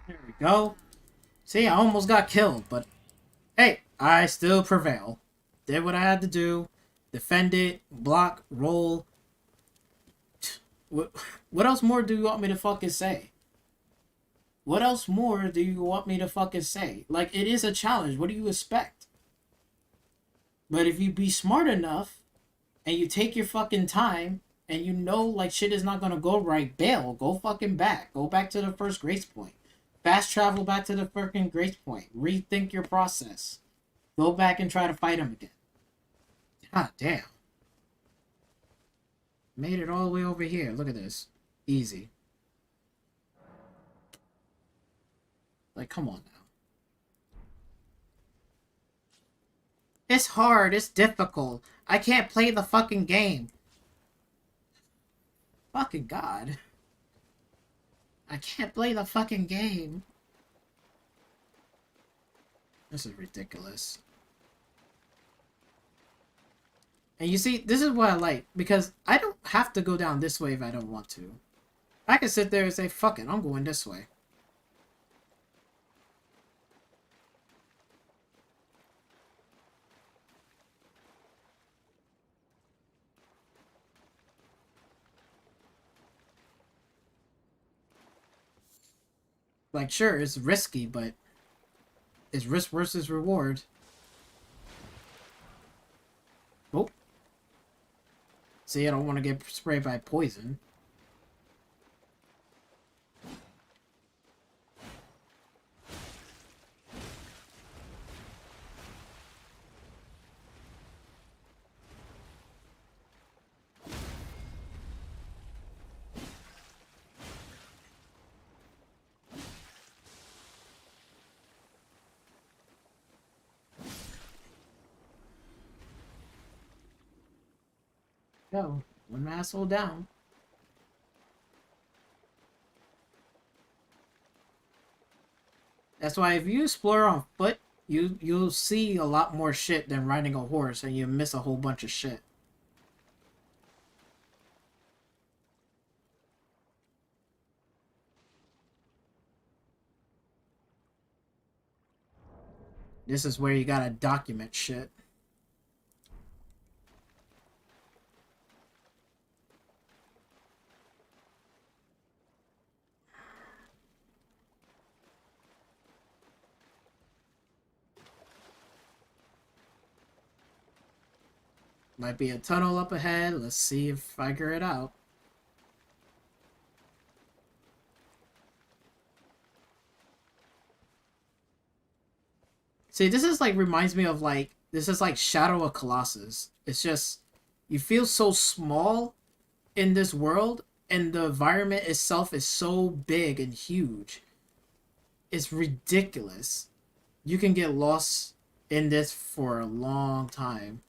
Speaker 3: There we go. See, I almost got killed, but hey, I still prevail. Did what I had to do. Defend it, block, roll. What else more do you want me to fucking say? What else more do you want me to fucking say? Like, it is a challenge. What do you expect? But if you be smart enough and you take your fucking time and you know, like, shit is not gonna go right, bail. Go fucking back. Go back to the first grace point. Fast travel back to the fucking grace point. Rethink your process. Go back and try to fight him again. God damn. Made it all the way over here. Look at this. Easy. Like, come on now. It's hard. It's difficult. I can't play the fucking game. Fucking God. I can't play the fucking game. This is ridiculous. And you see, this is what I like. Because I don't have to go down this way if I don't want to. I can sit there and say, fuck it, I'm going this way. Like, sure, it's risky, but it's risk versus reward. Oh. See, I don't want to get sprayed by poison. Go. One asshole down. That's why if you explore on foot, you'll see a lot more shit than riding a horse, and you miss a whole bunch of shit. This is where you gotta document shit. Might be a tunnel up ahead. Let's see if I figure it out. See, this is like reminds me of like This is like Shadow of Colossus. It's just, you feel so small in this world, and the environment itself is so big and huge. It's ridiculous. You can get lost in this for a long time.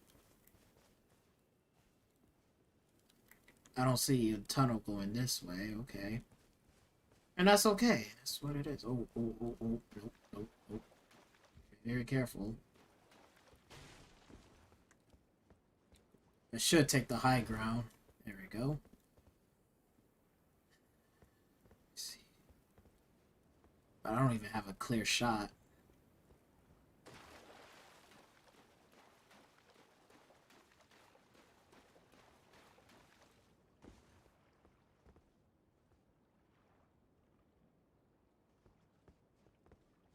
Speaker 3: I don't see a tunnel going this way. Okay. And that's okay. That's what it is. Oh. Nope. Be very careful. I should take the high ground. There we go. Let's see. But I don't even have a clear shot.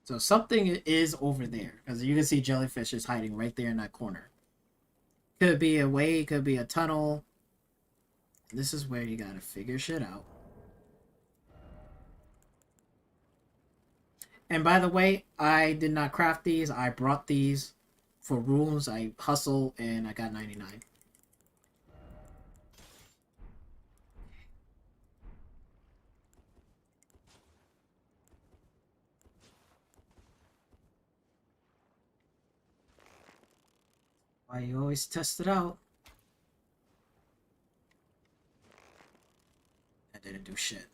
Speaker 3: So something is over there. Because you can see jellyfish is hiding right there in that corner. Could be a way, could be a tunnel. This is where you gotta figure shit out. And by the way, I did not craft these. I brought these for rooms. I hustled and I got 99. Why you always test it out? I didn't do shit.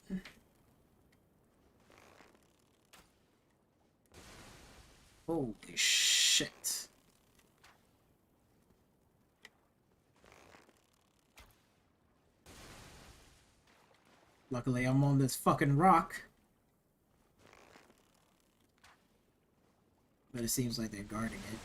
Speaker 3: Holy shit. Luckily, I'm on this fucking rock. But it seems like they're guarding it.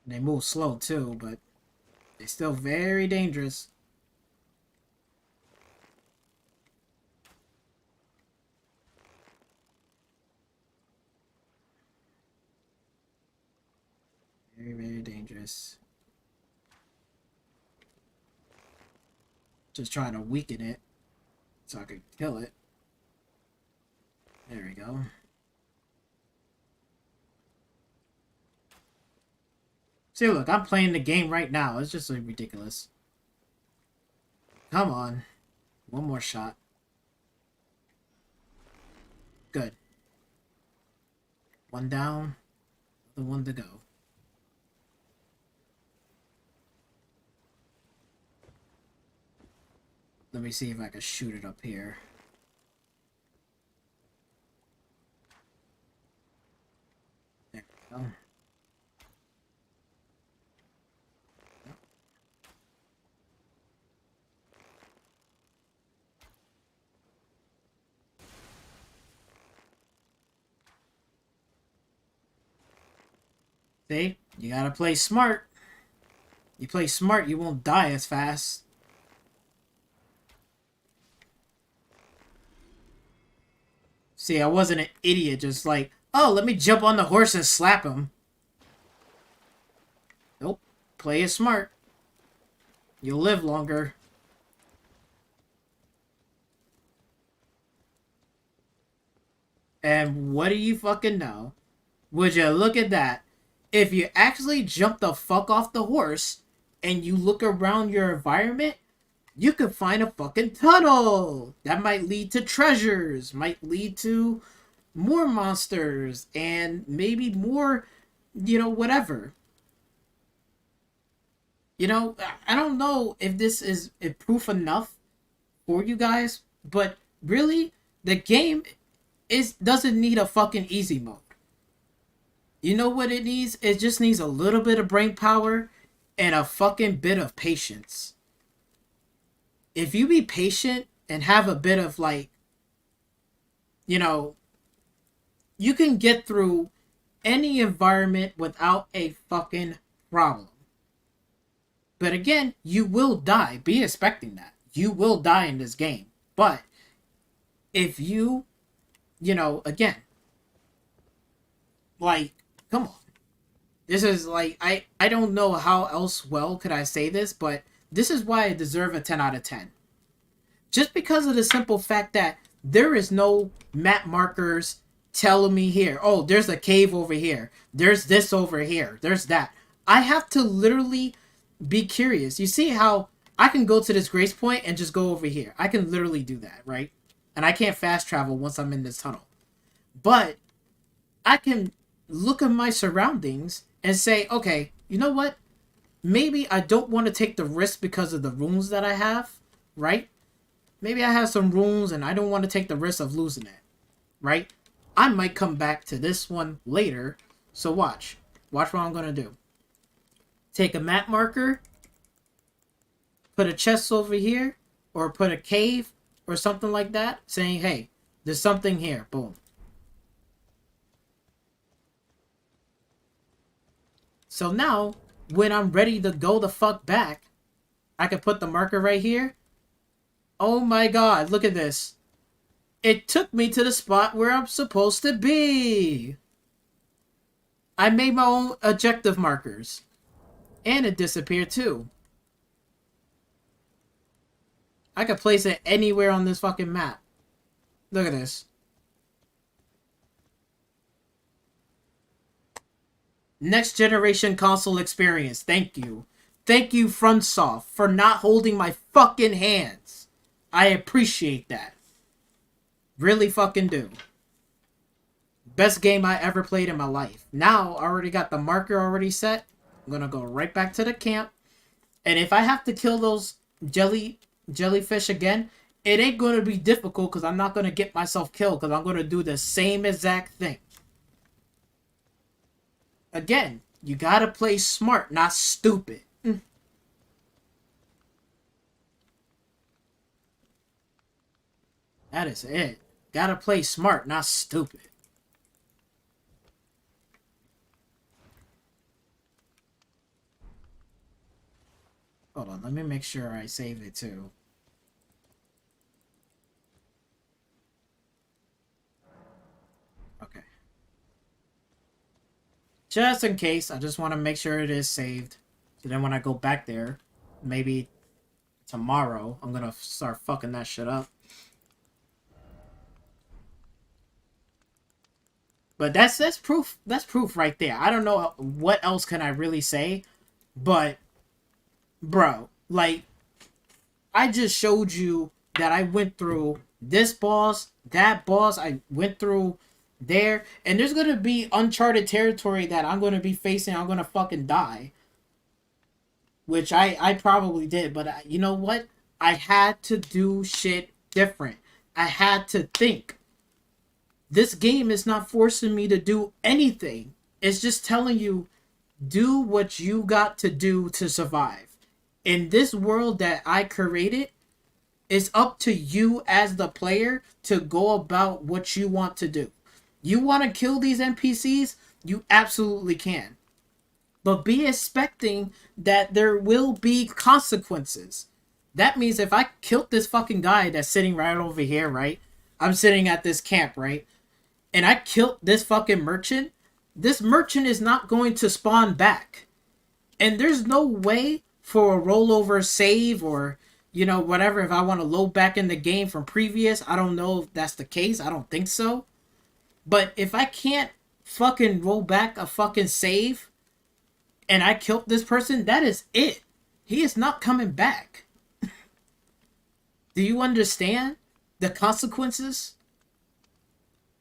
Speaker 3: They move slow too, but they're still very dangerous. Very, very dangerous. Just trying to weaken it so I could kill it. There we go. See, look, I'm playing the game right now. It's just ridiculous. Come on. One more shot. Good. One down. Another one to go. Let me see if I can shoot it up here. There we go. See? You gotta play smart. You play smart, you won't die as fast. See, I wasn't an idiot just like, oh, let me jump on the horse and slap him. Nope. Play it smart. You'll live longer. And what do you fucking know? Would you look at that? If you actually jump the fuck off the horse and you look around your environment, you could find a fucking tunnel. That might lead to treasures, might lead to more monsters, and maybe more, whatever. I don't know if this is proof enough for you guys, but really, the game doesn't need a fucking easy mode. You know what it needs? It just needs a little bit of brain power and a fucking bit of patience. If you be patient and have a bit of you can get through any environment without a fucking problem. But again, you will die. Be expecting that. You will die in this game. But if you, again, come on. This is like I don't know how else well could I say this, but this is why I deserve a 10 out of 10. Just because of the simple fact that there is no map markers telling me here, oh, there's a cave over here, there's this over here, there's that. I have to literally be curious. You see how I can go to this grace point and just go over here. I can literally do that, right? And I can't fast travel once I'm in this tunnel. But I can look at my surroundings and say, okay, you know what? Maybe I don't want to take the risk because of the runes that I have, right? Maybe I have some runes and I don't want to take the risk of losing it, right? I might come back to this one later. So watch. Watch what I'm going to do. Take a map marker, put a chest over here, or put a cave or something like that, saying, hey, there's something here. Boom. So now, when I'm ready to go the fuck back, I can put the marker right here. Oh my god, look at this. It took me to the spot where I'm supposed to be. I made my own objective markers. And it disappeared too. I could place it anywhere on this fucking map. Look at this. Next generation console experience. Thank you. Thank you, FromSoft, for not holding my fucking hands. I appreciate that. Really fucking do. Best game I ever played in my life. Now, I already got the marker already set. I'm gonna go right back to the camp. And if I have to kill those jellyfish again, it ain't gonna be difficult because I'm not gonna get myself killed because I'm gonna do the same exact thing. Again, you gotta play smart, not stupid. That is it. Gotta play smart, not stupid. Hold on, let me make sure I save it too. Okay. Just in case, I just want to make sure it is saved. So then when I go back there, maybe tomorrow, I'm gonna start fucking that shit up. But that's proof. That's proof right there. I don't know what else can I really say, but bro, like I just showed you that I went through this boss, that boss, I went through there, and there's gonna be uncharted territory that I'm gonna be facing. I'm gonna fucking die, which I probably did, but you know what? I had to do shit different. I had to think. This game is not forcing me to do anything. It's just telling you, do what you got to do to survive. In this world that I created, it's up to you as the player to go about what you want to do. You want to kill these NPCs? You absolutely can. But be expecting that there will be consequences. That means if I killed this fucking guy that's sitting right over here, right? I'm sitting at this camp, right? And I killed this fucking merchant. This merchant is not going to spawn back. And there's no way for a rollover save or, you know, whatever. If I want to load back in the game from previous, I don't know if that's the case. I don't think so. But if I can't fucking roll back a fucking save and I killed this person, that is it. He is not coming back. Do you understand the consequences?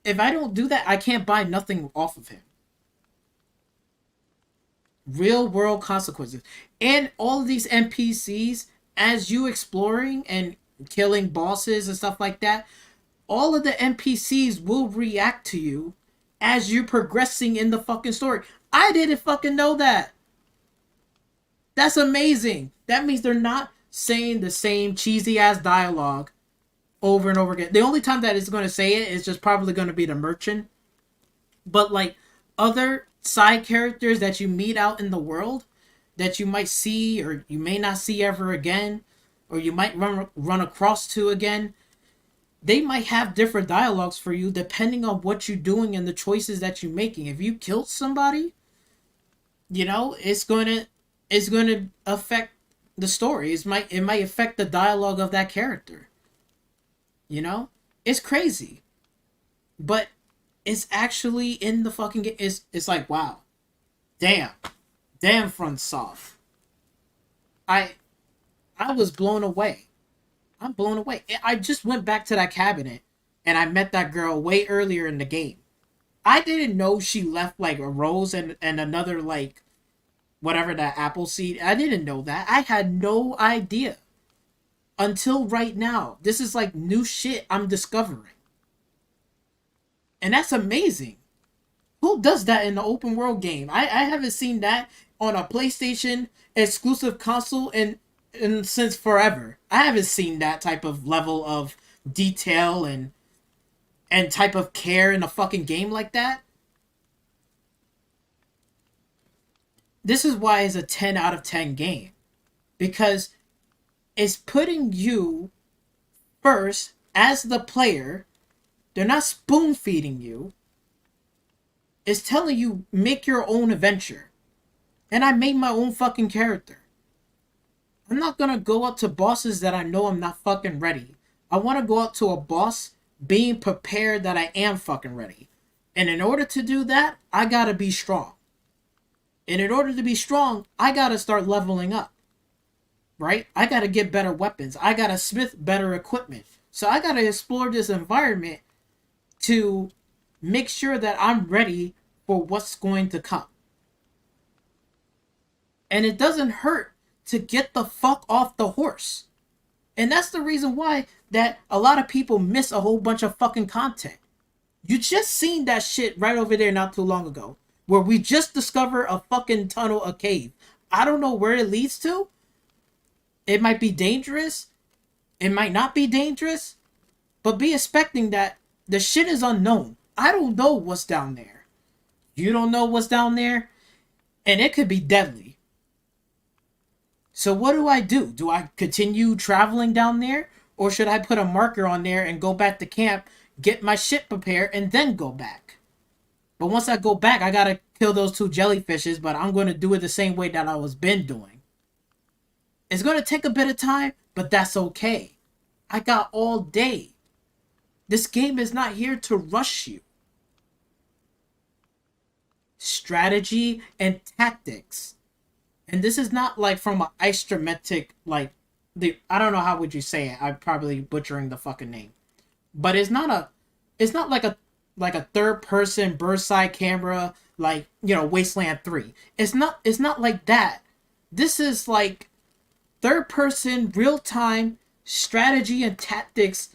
Speaker 3: If I don't do that, I can't buy nothing off of him. Real world consequences. And all of these NPCs, as you exploring and killing bosses and stuff like that, all of the NPCs will react to you as you're progressing in the fucking story. I didn't fucking know that. That's amazing. That means they're not saying the same cheesy ass dialogue over and over again. The only time that it's going to say it is just probably going to be the merchant. But like other side characters that you meet out in the world that you might see or you may not see ever again, or you might run across to again, they might have different dialogues for you depending on what you're doing and the choices that you're making. If you killed somebody, you know, it's gonna affect the story. It might affect the dialogue of that character. You know, it's crazy, but it's actually in the fucking game. It's like, wow, damn, FromSoft. I was blown away. I'm blown away. I just went back to that cabinet and I met that girl way earlier in the game. I didn't know she left like a rose and another like whatever that apple seed. I didn't know that. I had no idea until right now. This is like new shit I'm discovering. And that's amazing. Who does that in the open world game? I haven't seen that on a PlayStation exclusive console in since forever. I haven't seen that type of level of detail and type of care in a fucking game like that. This is why it's a 10 out of 10 game. Because it's putting you first as the player. They're not spoon feeding you. It's telling you make your own adventure. And I made my own fucking character. I'm not gonna go up to bosses that I know I'm not fucking ready. I want to go up to a boss being prepared that I am fucking ready. And in order to do that, I gotta be strong. And in order to be strong, I gotta start leveling up. Right? I gotta get better weapons. I gotta smith better equipment. So I gotta explore this environment to make sure that I'm ready for what's going to come. And it doesn't hurt to get the fuck off the horse. And that's the reason why that a lot of people miss a whole bunch of fucking content. You just seen that shit right over there not too long ago. Where we just discovered a fucking tunnel, a cave. I don't know where it leads to. It might be dangerous. It might not be dangerous. But be expecting that the shit is unknown. I don't know what's down there. You don't know what's down there. And it could be deadly. So what do? Do I continue traveling down there? Or should I put a marker on there and go back to camp, get my shit prepared, and then go back? But once I go back, I gotta kill those 2 jellyfishes, but I'm gonna do it the same way that I was been doing. It's gonna take a bit of time, but that's okay. I got all day. This game is not here to rush you. Strategy and tactics. And this is not like from an isometric, like, I don't know how would you say it. I'm probably butchering the fucking name. But it's not like a third person bird's eye camera, like, you know, Wasteland 3. It's not like that. This is like third person real time strategy and tactics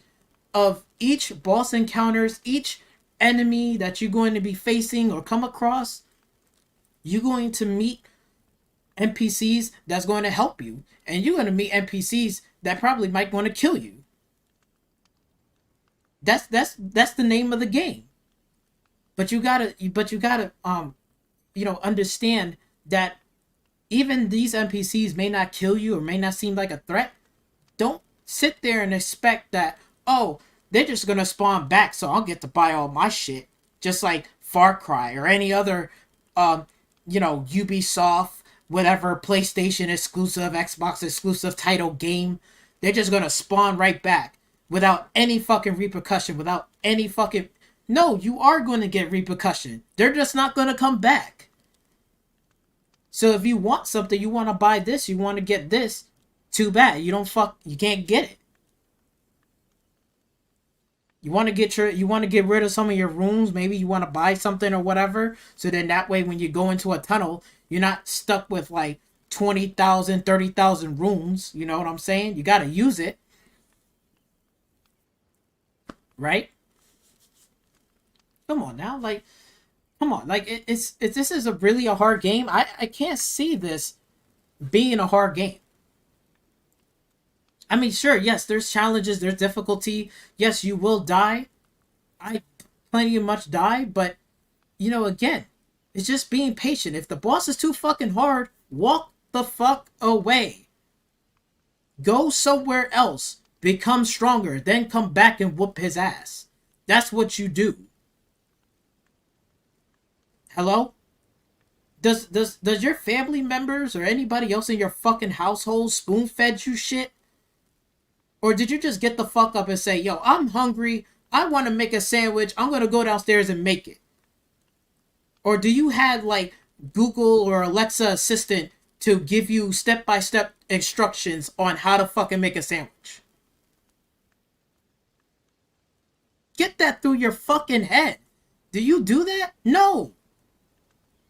Speaker 3: of each boss encounters, each enemy that you're going to be facing or come across. You're going to meet NPCs that's going to help you, and you're going to meet NPCs that probably might want to kill you. That's the name of the game. But you gotta understand that even these NPCs may not kill you or may not seem like a threat. Don't sit there and expect that, oh, they're just gonna spawn back, so I'll get to buy all my shit, just like Far Cry or any other Ubisoft, whatever, PlayStation exclusive, Xbox exclusive title game. They're just gonna spawn right back without any fucking repercussion, without any fucking... No, you are going to get repercussion. They're just not going to come back. So if you want something, you want to buy this, you want to get this, too bad. You can't get it. You want to get rid of some of your rooms, maybe you want to buy something or whatever, so then that way when you go into a tunnel, you're not stuck with like 20,000, 30,000 rooms, you know what I'm saying? You got to use it. Right? Come on now, this is really a hard game. I can't see this being a hard game. I mean, sure, yes, there's challenges, there's difficulty. Yes, you will die. I plenty much die, but, again, it's just being patient. If the boss is too fucking hard, walk the fuck away. Go somewhere else. Become stronger. Then come back and whoop his ass. That's what you do. Hello? Does your family members or anybody else in your fucking household spoon fed you shit? Or did you just get the fuck up and say, yo, I'm hungry, I want to make a sandwich, I'm gonna go downstairs and make it? Or do you have like Google or Alexa assistant to give you step-by-step instructions on how to fucking make a sandwich? Get that through your fucking head. Do you do that? No.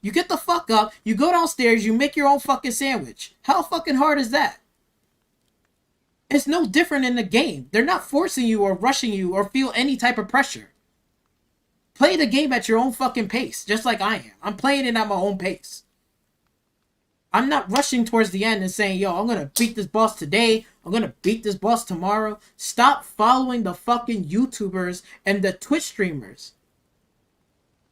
Speaker 3: You get the fuck up, you go downstairs, you make your own fucking sandwich. How fucking hard is that? It's no different in the game. They're not forcing you or rushing you or feel any type of pressure. Play the game at your own fucking pace, just like I am. I'm playing it at my own pace. I'm not rushing towards the end and saying, yo, I'm gonna beat this boss today, I'm gonna beat this boss tomorrow. Stop following the fucking YouTubers and the Twitch streamers.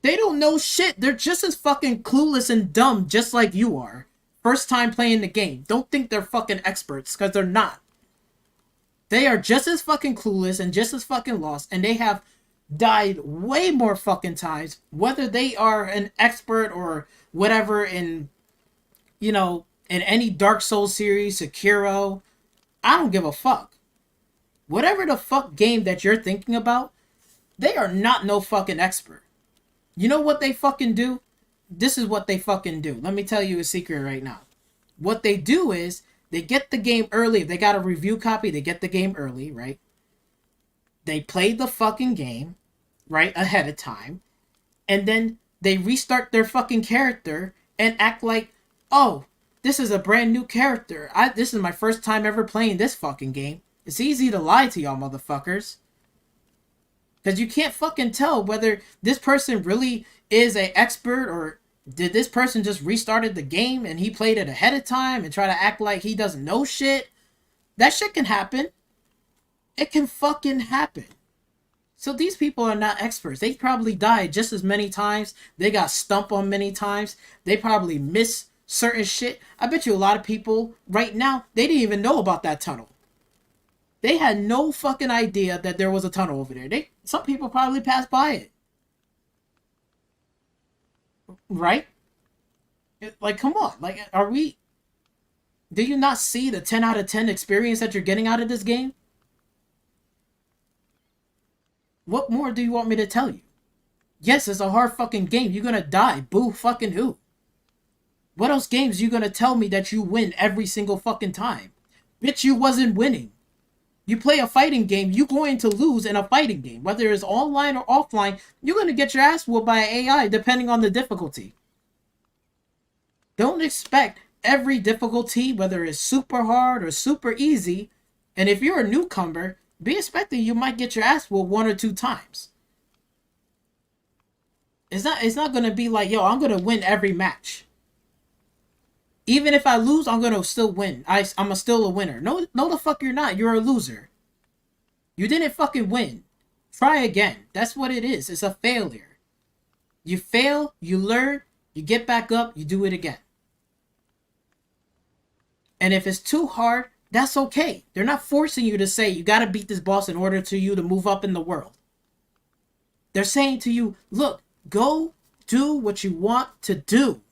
Speaker 3: They don't know shit. They're just as fucking clueless and dumb just like you are. First time playing the game. Don't think they're fucking experts, because they're not. They are just as fucking clueless and just as fucking lost, and they have died way more fucking times, whether they are an expert or whatever in, you know, in any Dark Souls series, Sekiro. I don't give a fuck. Whatever the fuck game that you're thinking about, they are not no fucking expert. You know what they fucking do? This is what they fucking do. Let me tell you a secret right now. What they do is, they get the game early. If they got a review copy, they get the game early, right? They play the fucking game, right, ahead of time. And then they restart their fucking character and act like, oh, this is a brand new character. This is my first time ever playing this fucking game. It's easy to lie to y'all motherfuckers. Because you can't fucking tell whether this person really is an expert, or did this person just restarted the game and he played it ahead of time and try to act like he doesn't know shit. That shit can happen. It can fucking happen. So these people are not experts. They probably died just as many times. They got stumped on many times. They probably missed certain shit. I bet you a lot of people right now, they didn't even know about that tunnel. They had no fucking idea that there was a tunnel over there. Some people probably passed by it. Right? Like, come on. Like, do you not see the 10 out of 10 experience that you're getting out of this game? What more do you want me to tell you? Yes, it's a hard fucking game. You're gonna die. Boo fucking who? What else games you gonna tell me that you win every single fucking time? Bitch, you wasn't winning. You play a fighting game, you're going to lose in a fighting game. Whether it's online or offline, you're going to get your ass whooped by AI depending on the difficulty. Don't expect every difficulty, whether it's super hard or super easy. And if you're a newcomer, be expecting you might get your ass whooped 1 or 2 times. It's not going to be like, yo, I'm going to win every match. Even if I lose, I'm going to still win. I'm still a winner. No, the fuck you're not. You're a loser. You didn't fucking win. Try again. That's what it is. It's a failure. You fail, you learn, you get back up, you do it again. And if it's too hard, that's okay. They're not forcing you to say you got to beat this boss in order to you to move up in the world. They're saying to you, look, go do what you want to do.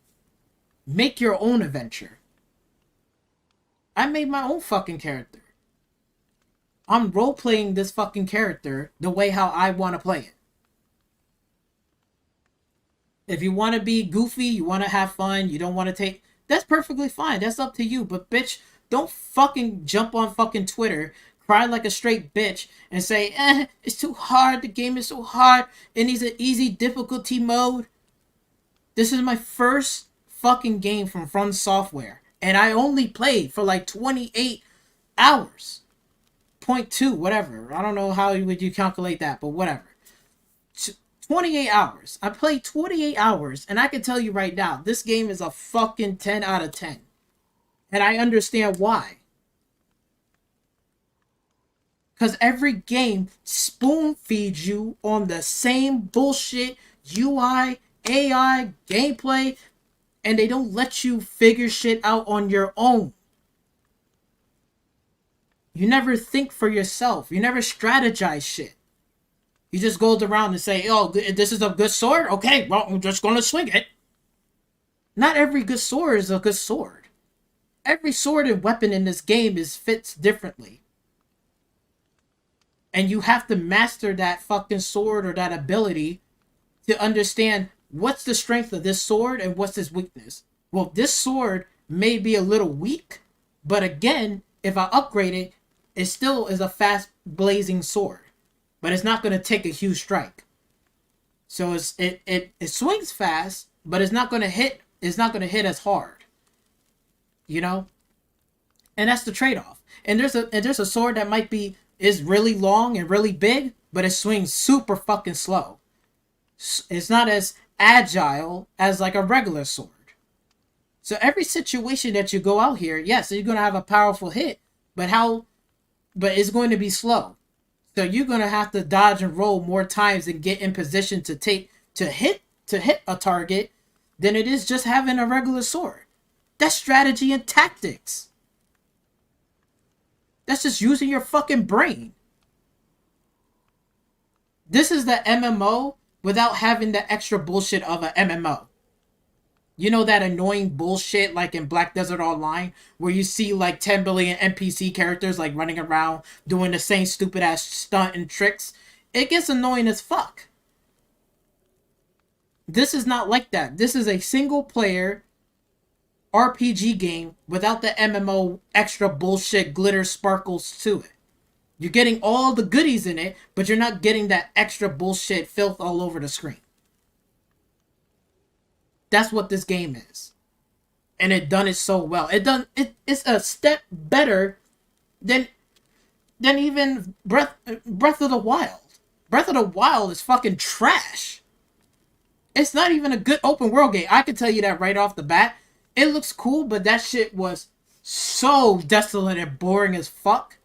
Speaker 3: Make your own adventure. I made my own fucking character. I'm role-playing this fucking character the way how I want to play it. If you want to be goofy, you want to have fun, you don't want to take... That's perfectly fine. That's up to you. But bitch, don't fucking jump on fucking Twitter, cry like a straight bitch, and say, it's too hard, the game is so hard, it needs an easy difficulty mode. This is my first fucking game from FromSoftware, and I only played for like 28 hours. 0.2, whatever. I don't know how would you calculate that, but whatever. 28 hours. I played 28 hours, and I can tell you right now, this game is a fucking 10 out of 10. And I understand why. Because every game spoon feeds you on the same bullshit UI, AI, gameplay, and they don't let you figure shit out on your own. You never think for yourself. You never strategize shit. You just go around and say, oh, this is a good sword? Okay, well, I'm just going to swing it. Not every good sword is a good sword. Every sword and weapon in this game fits differently. And you have to master that fucking sword or that ability to understand what's the strength of this sword and what's its weakness. Well, this sword may be a little weak, but again, if I upgrade it, it still is a fast blazing sword. But it's not going to take a huge strike. So it swings fast, but it's not going to hit as hard. You know? And that's the trade-off. And there's a sword that is really long and really big, but it swings super fucking slow. It's not as agile as like a regular sword. So every situation that you go out here, yes, you're going to have a powerful hit, but it's going to be slow. So you're going to have to dodge and roll more times and get in position to hit a target than it is just having a regular sword. That's strategy and tactics. That's just using your fucking brain. This is the MMO without having the extra bullshit of an MMO. You know that annoying bullshit like in Black Desert Online where you see like 10 billion NPC characters like running around doing the same stupid ass stunt and tricks? It gets annoying as fuck. This is not like that. This is a single player RPG game without the MMO extra bullshit glitter sparkles to it. You're getting all the goodies in it, but you're not getting that extra bullshit filth all over the screen. That's what this game is. And it done it so well. It's a step better than even Breath of the Wild. Breath of the Wild is fucking trash. It's not even a good open world game. I can tell you that right off the bat. It looks cool, but that shit was so desolate and boring as fuck.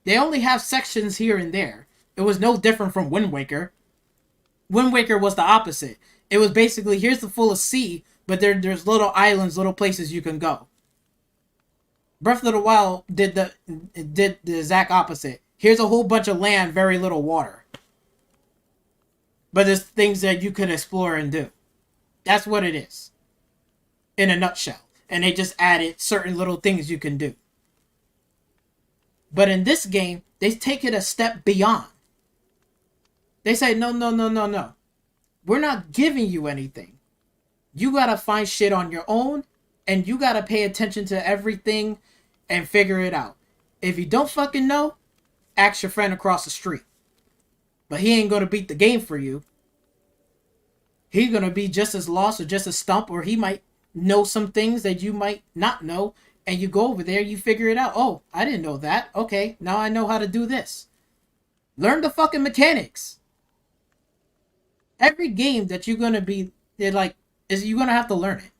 Speaker 3: They only have sections here and there. It was no different from Wind Waker. Wind Waker was the opposite. It was basically, here's the full of sea, but there's little islands, little places you can go. Breath of the Wild did the exact opposite. Here's a whole bunch of land, very little water. But there's things that you can explore and do. That's what it is. In a nutshell. And they just added certain little things you can do. But in this game, they take it a step beyond. They say, no. We're not giving you anything. You gotta find shit on your own, and you gotta pay attention to everything and figure it out. If you don't fucking know, ask your friend across the street. But he ain't gonna beat the game for you. He's gonna be just as lost or just as stumped, or he might know some things that you might not know, and you go over there, you figure it out. Oh, I didn't know that. Okay, now I know how to do this. Learn the fucking mechanics. Every game that you're gonna you're gonna have to learn it.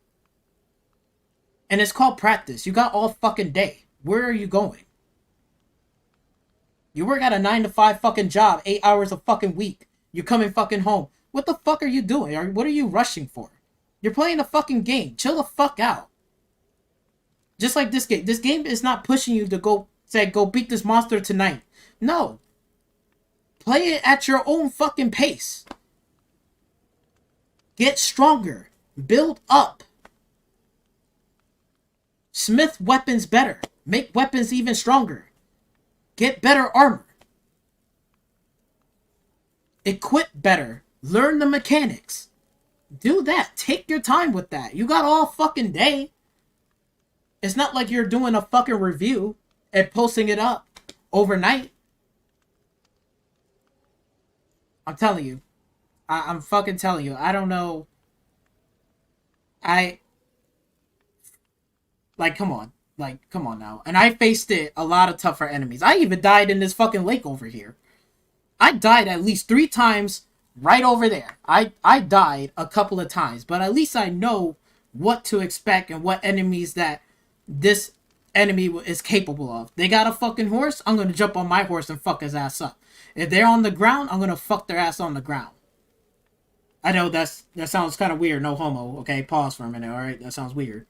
Speaker 3: And it's called practice. You got all fucking day. Where are you going? You work at a 9-to-5 fucking job, 8 hours a fucking week. You're coming fucking home. What the fuck are you doing? What are you rushing for? You're playing a fucking game. Chill the fuck out. Just like this game. This game is not pushing you to go beat this monster tonight. No. Play it at your own fucking pace. Get stronger. Build up. Smith weapons better. Make weapons even stronger. Get better armor. Equip better. Learn the mechanics. Do that. Take your time with that. You got all fucking day. It's not like you're doing a fucking review and posting it up overnight. I'm telling you. I'm fucking telling you. I don't know. Come on. Come on now. And I faced a lot of tougher enemies. I even died in this fucking lake over here. I died at least 3 times right over there. I died a couple of times. But at least I know what to expect and what enemies that this enemy is capable of. They got a fucking horse? I'm going to jump on my horse and fuck his ass up. If they're on the ground, I'm going to fuck their ass on the ground. I know that sounds kind of weird. No homo. Okay, pause for a minute. All right, that sounds weird.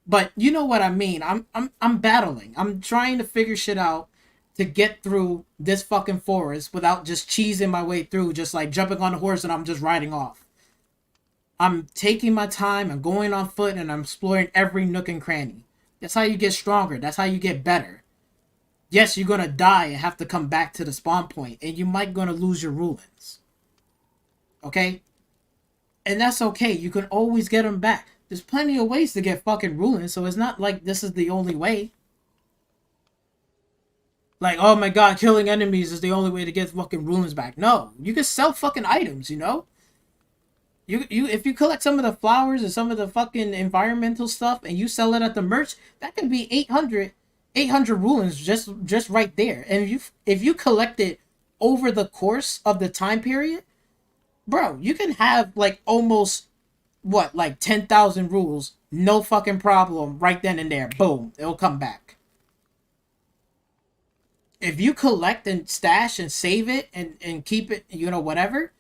Speaker 3: But you know what I mean. I'm battling. I'm trying to figure shit out to get through this fucking forest without just cheesing my way through, just like jumping on the horse and I'm just riding off. I'm taking my time, I'm going on foot, and I'm exploring every nook and cranny. That's how you get stronger. That's how you get better. Yes, you're gonna die and have to come back to the spawn point, and you might gonna lose your rulings. Okay? And that's okay. You can always get them back. There's plenty of ways to get fucking rulings, so it's not like this is the only way. Like, oh my god, killing enemies is the only way to get fucking rulings back. No, you can sell fucking items, you know? You if you collect some of the flowers and some of the fucking environmental stuff and you sell it at the merch, that can be 800 rulings just right there. And if you collect it over the course of the time period, bro, you can have like almost what, like 10,000 rules, no fucking problem, right then and there. Boom, it'll come back. If you collect and stash and save it and keep it, you know, whatever,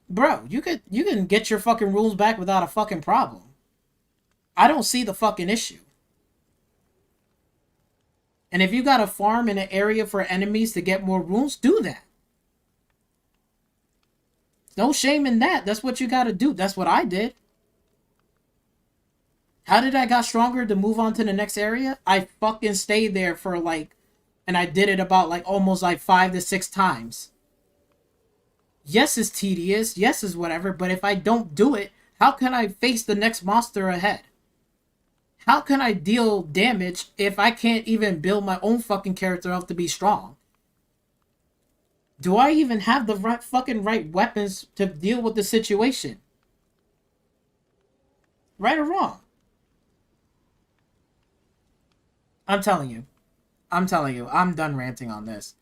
Speaker 3: bro, you can get your fucking rules back without a fucking problem. I don't see the fucking issue. And if you got a farm in an area for enemies to get more rules, do that. No shame in that. That's what you gotta do. That's what I did. How did I got stronger to move on to the next area? I fucking stayed there for like, and I did it about like almost like 5 to 6 times. Yes, it's tedious. Yes, it's whatever. But if I don't do it, how can I face the next monster ahead? How can I deal damage if I can't even build my own fucking character up to be strong? Do I even have the right weapons to deal with the situation? Right or wrong? I'm telling you, I'm done ranting on this.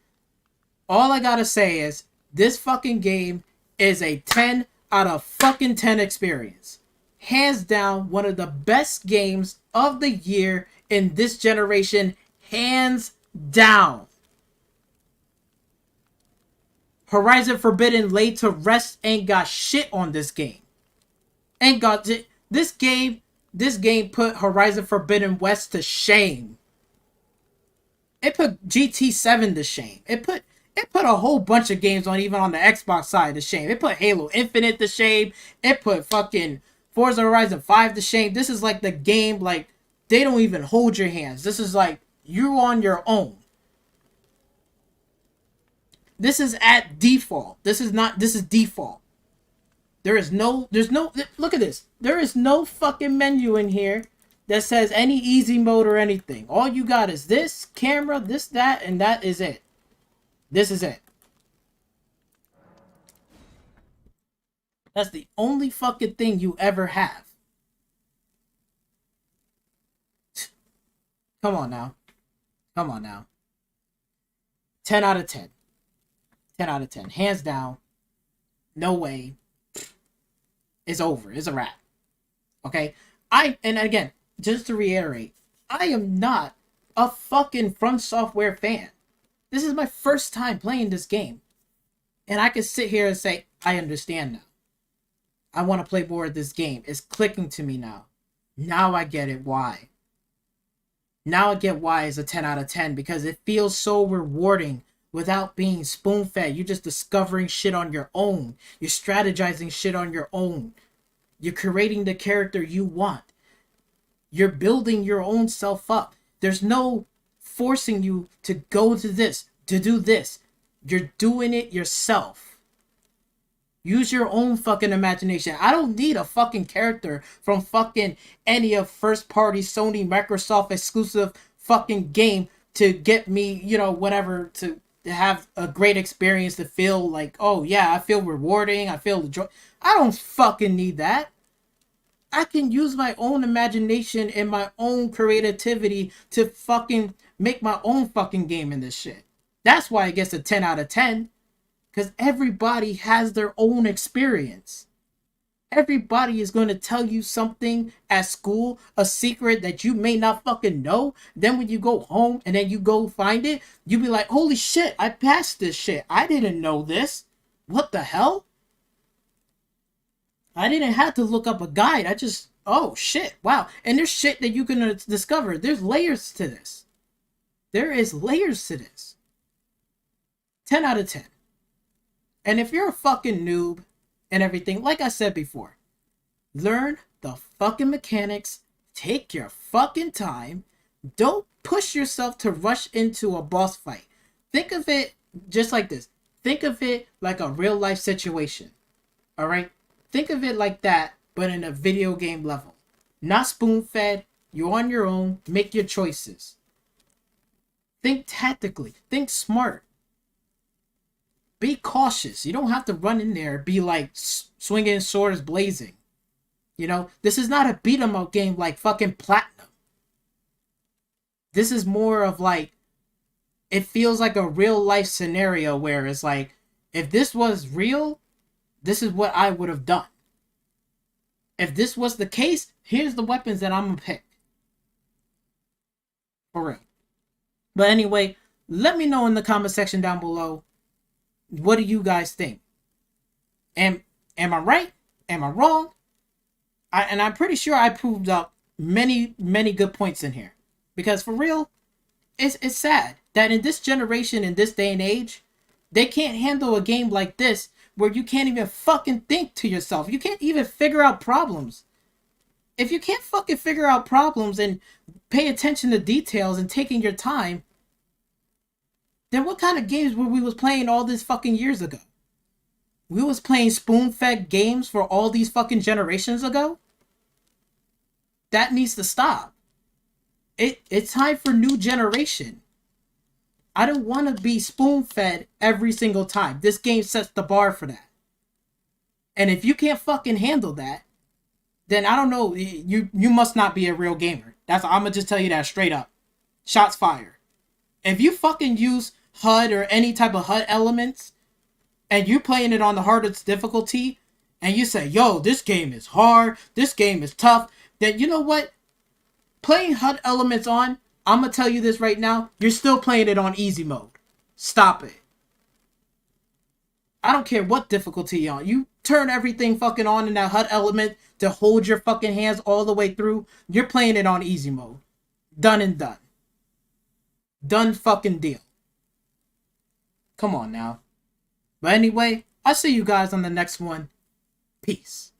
Speaker 3: All I gotta say is, this fucking game is a 10 out of fucking 10 experience. Hands down, one of the best games of the year in this generation. Hands down. Horizon Forbidden laid to rest ain't got shit on this game. Ain't got this game put Horizon Forbidden West to shame. It put GT7 to shame. It put a whole bunch of games on, even on the Xbox side, to shame. It put Halo Infinite to shame. It put fucking Forza Horizon 5 to shame. This is like the game, like, they don't even hold your hands. This is like, you on your own. This is at default. This is default. There's no, look at this. There is no fucking menu in here that says any easy mode or anything. All you got is this, camera, this, that, and that is it. This is it. That's the only fucking thing you ever have. Come on now. 10 out of 10. 10 out of 10. Hands down. No way. It's over. It's a wrap. Okay? And again, just to reiterate, I am not a fucking FromSoftware fan. This is my first time playing this game. And I can sit here and say, I understand now. I want to play more of this game. It's clicking to me now. Now I get it why. Now I get why it's a 10 out of 10. Because it feels so rewarding without being spoon-fed. You're just discovering shit on your own. You're strategizing shit on your own. You're creating the character you want. You're building your own self up. There's no forcing you to go to this, to do this. You're doing it yourself. Use your own fucking imagination. I don't need a fucking character from fucking any of first party Sony, Microsoft exclusive fucking game to get me, you know, whatever, to have a great experience, to feel like, oh yeah, I feel rewarding, I feel the joy. I don't fucking need that. I can use my own imagination and my own creativity to fucking make my own fucking game in this shit. That's why it gets a 10 out of 10. Because everybody has their own experience. Everybody is going to tell you something at school, a secret that you may not fucking know. Then when you go home and then you go find it, you be like, holy shit, I passed this shit. I didn't know this. What the hell? I didn't have to look up a guide. I just, oh shit, wow. And there's shit that you can discover. There's layers to this. There is layers to this. 10 out of 10. And if you're a fucking noob and everything, like I said before, Learn the fucking mechanics. Take your fucking time. Don't push yourself to rush into a boss fight. Think of it just like this. Think of it like a real life situation. Alright? Think of it like that, but in a video game level. Not spoon fed. You're on your own. Make your choices. Think tactically. Think smart. Be cautious. You don't have to run in there and be like swinging swords blazing. You know, this is not a beat 'em up game like fucking Platinum. This is more of like, it feels like a real life scenario where it's like, if this was real, this is what I would have done. If this was the case, here's the weapons that I'm gonna pick. For real. But anyway, let me know in the comment section down below, what do you guys think? Am I right? Am I wrong? And I'm pretty sure I proved up many good points in here. Because for real, it's sad that in this generation, in this day and age, they can't handle a game like this where you can't even fucking think to yourself. You can't even figure out problems. If you can't fucking figure out problems and pay attention to details and taking your time, then what kind of games were we was playing all these fucking years ago? We was playing spoon-fed games for all these fucking generations ago? That needs to stop. It's time for new generation. I don't want to be spoon-fed every single time. This game sets the bar for that. And if you can't fucking handle that, then I don't know, you must not be a real gamer. I'm gonna just tell you that straight up. Shots fired. If you fucking use HUD or any type of HUD elements, and you're playing it on the hardest difficulty, and you say, yo, this game is hard, this game is tough, then you know what? Playing HUD elements on, I'm going to tell you this right now, you're still playing it on easy mode. Stop it. I don't care what difficulty you're on. You turn everything fucking on in that HUD element to hold your fucking hands all the way through, you're playing it on easy mode. Done and done. Done fucking deal. Come on now. But anyway, I'll see you guys on the next one. Peace.